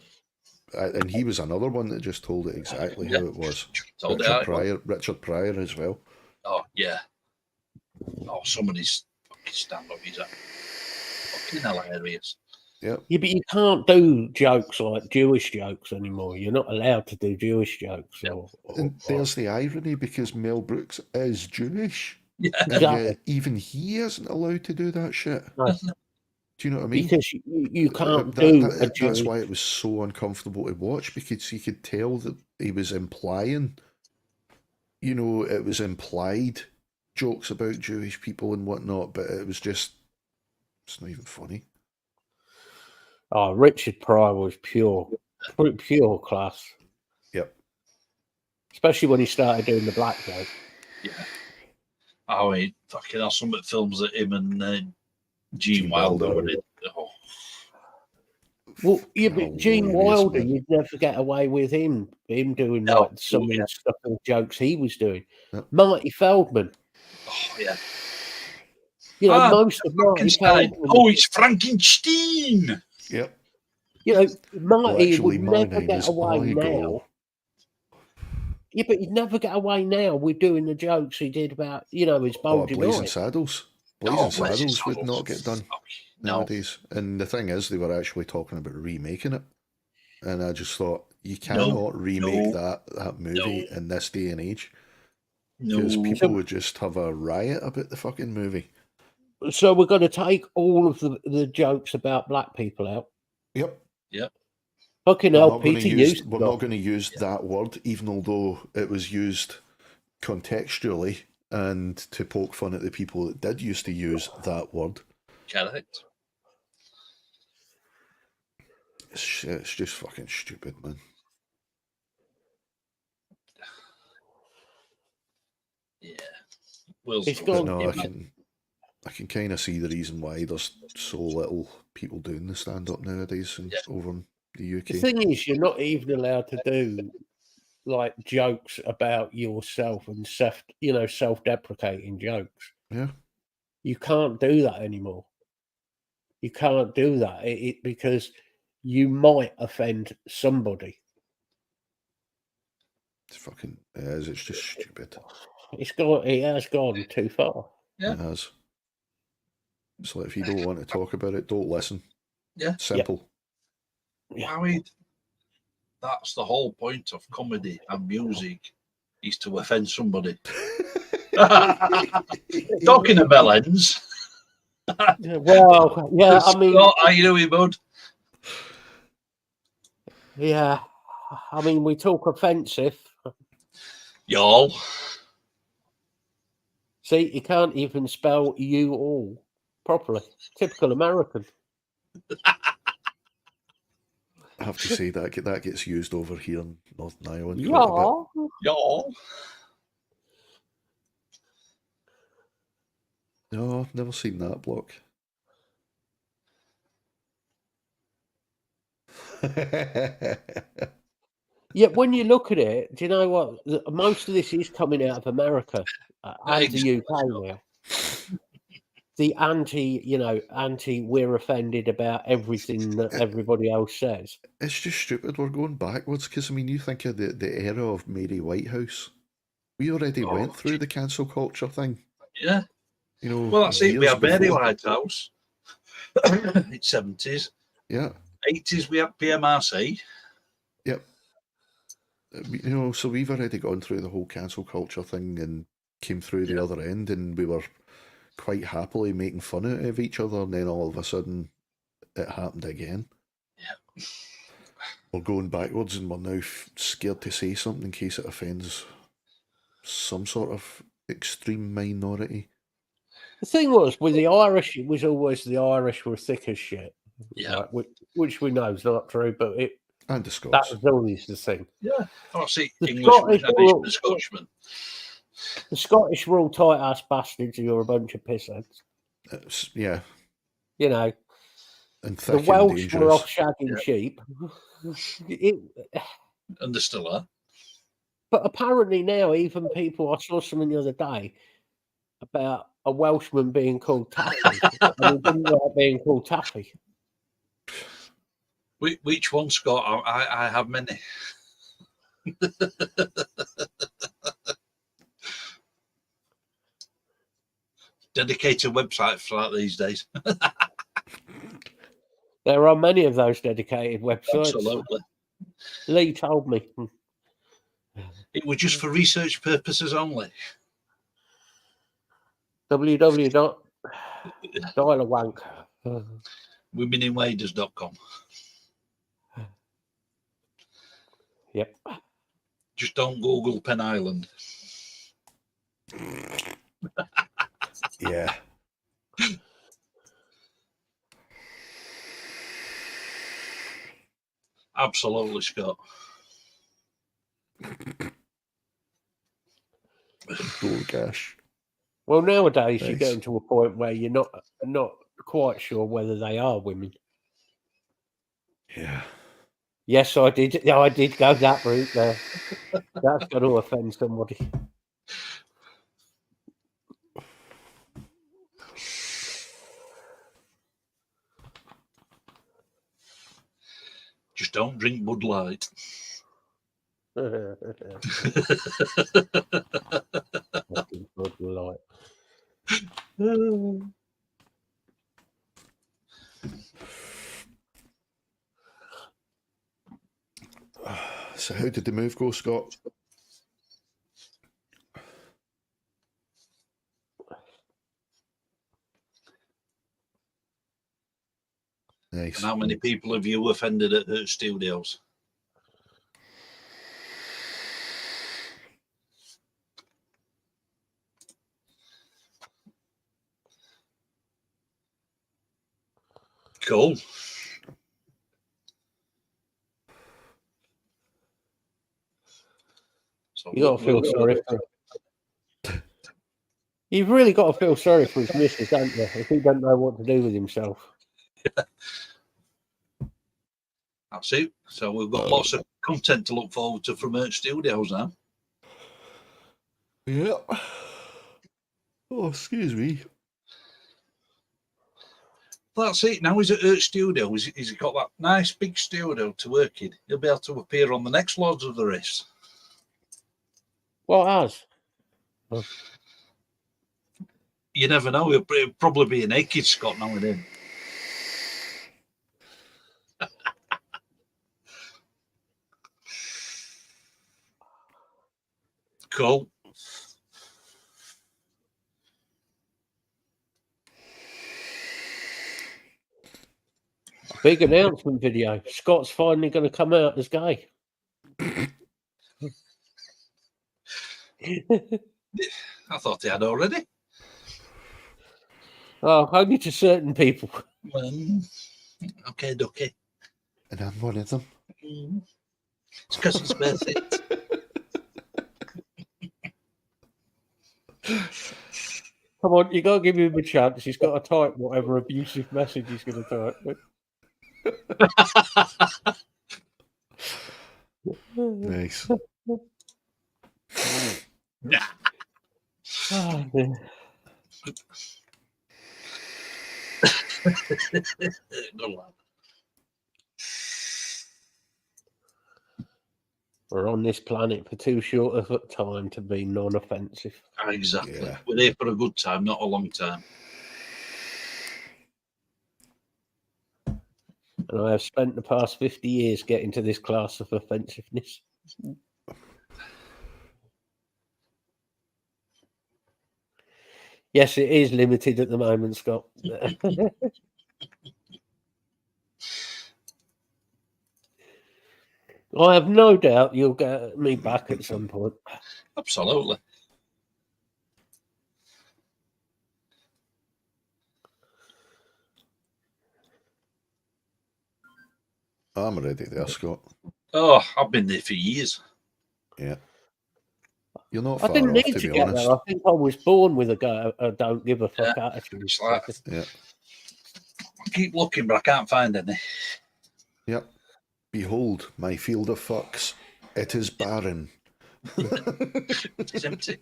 And he was another one that just told it exactly how it was. Richard Pryor as well. Oh, yeah. Oh, some of his fucking stand-up is fucking hilarious. Yep. Yeah, but you can't do jokes like Jewish jokes anymore. You're not allowed to do Jewish jokes. And there's the irony, because Mel Brooks is Jewish. Yeah. And Exactly. yet even he isn't allowed to do that shit. No. Do you know what I mean? Because you can't do a That's Jewish. why it was so uncomfortable to watch, because you could tell that he was implying, it was implied jokes about Jewish people and whatnot, but it's not even funny. Oh, Richard Pryor was pure class. Yep. Especially when he started doing the black joke. Yeah. Oh, he fucking hell, some of the films that him and Gene Gene Wilder Wilder. were in. Oh, Well, yeah, but Gene Hilarious, Wilder, man. you'd never get away with him doing No, like some of yeah. the stuff and jokes he was doing. Yep. Marty Feldman. oh yeah. You know, most of Marty Frankenstein. Feldman. Oh, it's Frankenstein. Yep. You know, Marty actually, would my never name get is away Igor. now. Yeah, but he'd never get away now with doing the jokes he did about, his bulging Blazing eyes. Saddles. Oh, Blazing Saddles would not get done No. nowadays. And the thing is, they were actually talking about remaking it. And I just thought, you cannot remake that movie in this day and age. Because people would just have a riot about the fucking movie. So we're going to take all of the jokes about black people out. Yep. Yep. Fucking hell, Peter used. We're not going to use that word, even although it was used contextually and to poke fun at the people that did used to use that word. Correct. It's just fucking stupid, man. Yeah. Will's It's But gone. no, I can kind of see the reason why there's so little people doing the stand-up nowadays over in the UK. The thing is, you're not even allowed to do like jokes about yourself and self-deprecating jokes. Yeah. You can't do that anymore. You can't do that because you might offend somebody. It's just stupid. It has gone too far. Yeah. It has. It's like, if you don't want to talk about it, don't listen. Yeah. Simple. Yeah. I mean, that's the whole point of comedy and music, is to offend somebody. Talking of melons. Well, yeah, I mean, how you doing, bud? yeah, I mean, we talk offensive. Y'all. See, you can't even spell you all properly. Typical American. I have to say that gets used over here in Northern Ireland. Y'all. Y'all. No, I've never seen that block. Yeah, when you look at it, do you know what? Most of this is coming out of America and the UK now. The anti, we're offended about everything that everybody else says. It's just stupid. We're going backwards, because, I mean, you think of the era of Mary Whitehouse. We already went through the cancel culture thing. Yeah. Well, that's it. We had Mary Whitehouse. It's 70s. Yeah. 80s, we had PMRC. Yep. So we've already gone through the whole cancel culture thing and came through the other end, and we were quite happily making fun out of each other, and then all of a sudden it happened again. Yeah. We're going backwards, and we're now scared to say something in case it offends some sort of extreme minority. The thing was, with the Irish, it was always the Irish were thick as shit. Yeah. Right? Which we know is not true, but And the Scots. that was always the thing. Yeah. Oh, see, The Englishman, Scottish and Scotchman. The Scottish were all tight-ass bastards. You're a bunch of pissheads. Yeah. You know, and the Welsh were off shagging sheep. And they still are. But apparently now, even people, I saw something the other day about a Welshman being called Taffy. And he didn't like being called Taffy. Which one, Scott? I have many. dedicated website for that these days. There are many of those dedicated websites. Absolutely. Lee told me. It was just for research purposes only. www.dialawank. Womeninwaders.com. Yep. Just don't Google Pen Island. Yeah. Absolutely, Scott. Oh gosh. Well, nowadays you're Nice. getting to a point where you're not quite sure whether they are women. Yeah. Yes, I did. Yeah, I did go that route there. That's got to offend somebody. Just don't drink Bud Light. Fucking Bud Light. So how did the move go, Scott? Nice. And how many people have you offended at Hurt Studios? Cool. So You got to feel sorry for him. You've really got to feel sorry for his missus, don't you? If he don't know what to do with himself. That's it. So we've got lots of content to look forward to from Hurt Studios now. Yeah. Oh, excuse me. That's it. Now he's at Hurt Studios. He's got that nice big studio to work in. He'll be able to appear on the next Lords of the Race. What has? You never know. He'll probably be a naked Scott now and then. Cool. Big announcement video. Scott's finally going to come out as gay. I thought he had already. Oh, only to certain people. Okay, ducky. And I'm one of them. It's because it's birthday. Come on, you got to give him a chance. He's got to type whatever abusive message he's going to type. Nice. Oh, dear. Good lad. We're on this planet for too short of a time to be non-offensive. Exactly. Yeah. We're there for a good time, not a long time. And I have spent the past 50 years getting to this class of offensiveness. Yes, it is limited at the moment, Scott. I have no doubt you'll get me back at some point. Absolutely. I'm ready there, Scott. Oh, I've been there for years. Yeah. You're not I far didn't off, need to to be get honest. there. I think I was born with a don't give a fuck attitude. It's like, Yeah. I keep looking, but I can't find any. Yep. Behold, my field of fucks. It is barren. It's empty.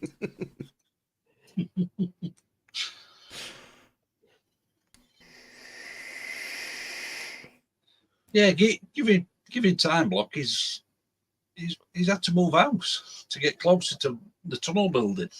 Yeah, give him time block. He's had to move house to get closer to the tunnel building.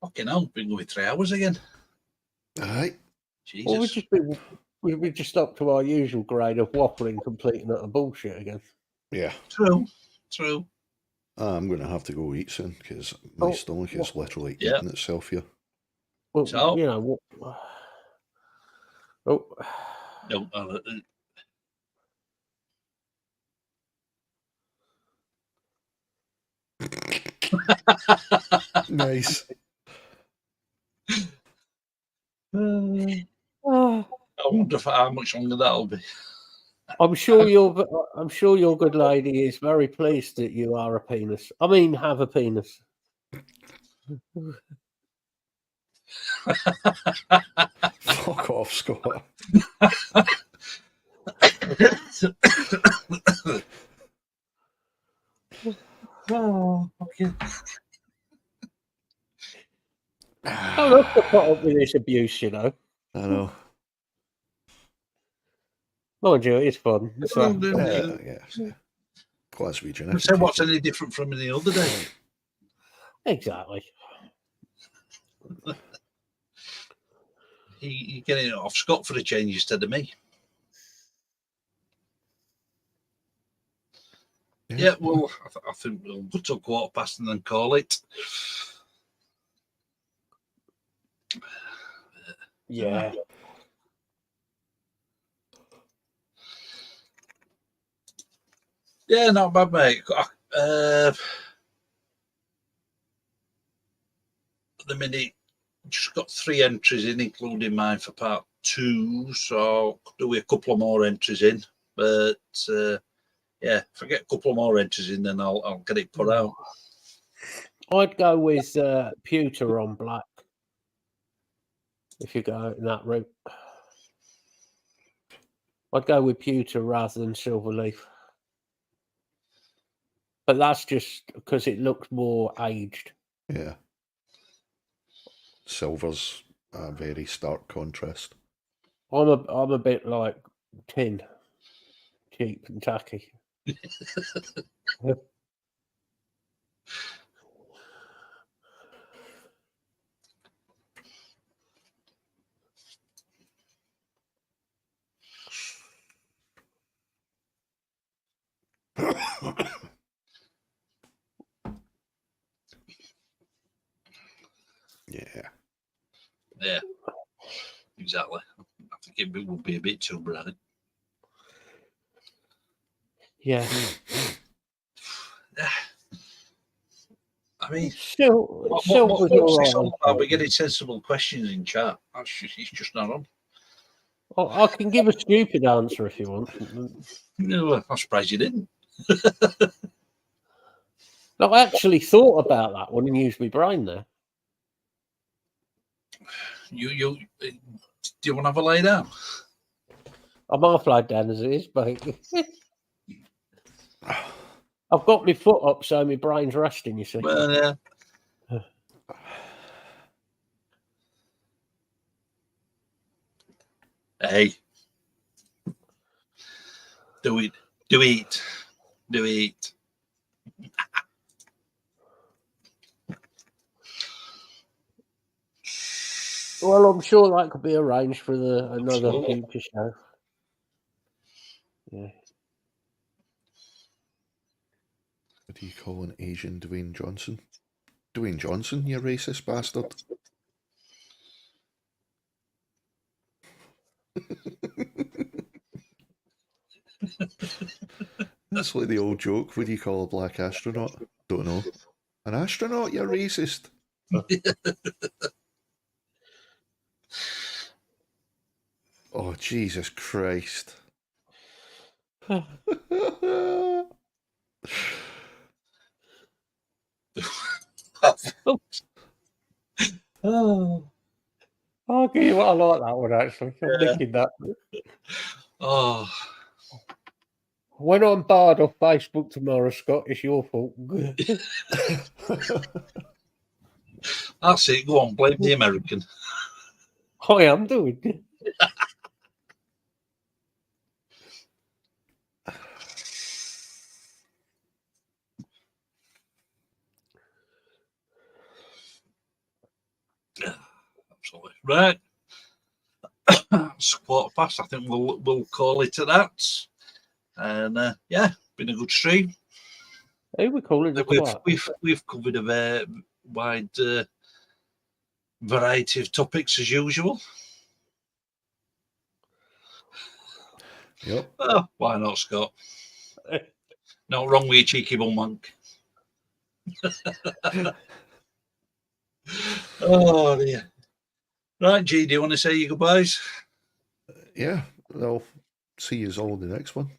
Fucking hell, been going 3 hours again. Aye. Jesus. Well, we just up to our usual grade of waffling, completing utter bullshit again. Yeah. True. I'm going to have to go eat soon because my stomach is literally eating itself here. Well, So- you know what? Oh, No, Nice. I wonder how much longer that'll be. I'm sure your good lady is very pleased that you are a penis. I mean, have a penis. Fuck off, Scott. Oh, okay. Don't have to put up with this abuse, you know. I know. Mind you, it's fun. So, Yeah. Glaswegian. So what's any different from the other day? exactly. You're getting it off Scott for a change instead of me. Yeah, well, I think we'll go to 1:15 and then call it. Yeah. Yeah, not bad, mate. At the minute, just got 3 entries in, including mine for part 2. So could do a couple of more entries in. But yeah, if I get a couple of more entries in, then I'll get it put out. I'd go with pewter on black if you go in that route. I'd go with pewter rather than silver leaf. But that's just because it looks more aged. Yeah. Silver's a very stark contrast. I'm a bit like tin, cheap and tacky. Yeah, exactly. I think it would be a bit too bright. Yeah. I mean, Silver's what's all this right. all about? We're getting sensible questions in chat. It's just not on. I can give a stupid answer if you want. No, I'm surprised you didn't. No, I actually thought about that one and used my brain there. Do you want to have a lay down? I'm half laid down as it is, but I've got my foot up so my brain's resting, you see. Well, yeah. Hey. Do it. Well, I'm sure that could be arranged for another future show. Yeah. What do you call an Asian Dwayne Johnson? Dwayne Johnson, you racist bastard. That's like the old joke. What do you call a black astronaut? Don't know. An astronaut? You're racist. Oh, Jesus Christ. Oh, Okay, well, I like that one actually. I'm Yeah. thinking that. Oh, When I'm barred off Facebook tomorrow, Scott, it's your fault. that's it. Go on, blame the American. I am doing. Absolutely. Right. It's 1:15. I think we'll call it at that. And yeah, been a good stream. Who we calling the twat? We've covered a very wide variety of topics as usual. Yep. Oh, why not, Scott? Not wrong with your cheeky bum monk. Oh dear. Right, G, do you want to say your goodbyes? Yeah, I'll see you all in the next one.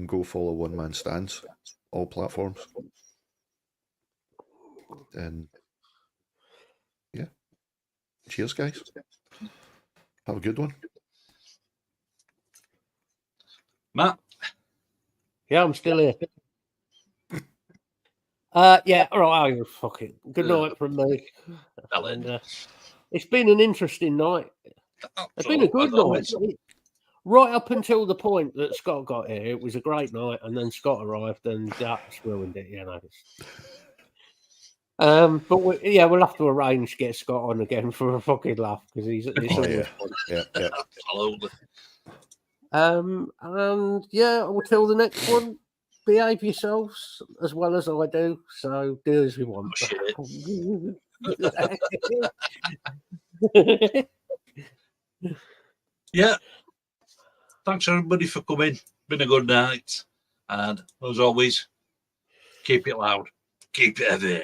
Go follow One Man Stands, all platforms. And yeah, cheers, guys. Have a good one. Matt? Yeah, I'm still here. Yeah, all right, oh, fuck it. Good night from me. And, it's been an interesting night. It's been a good night. Right up until the point that Scott got here, it was a great night, and then Scott arrived, and that's ruined it, you know. But we'll have to arrange to get Scott on again for a fucking laugh because he's always fun. Yeah. Absolutely. And yeah, until the next one, behave yourselves as well as I do. So do as you want. Yeah. Thanks everybody for coming. Been a good night. And as always, keep it loud. Keep it heavy.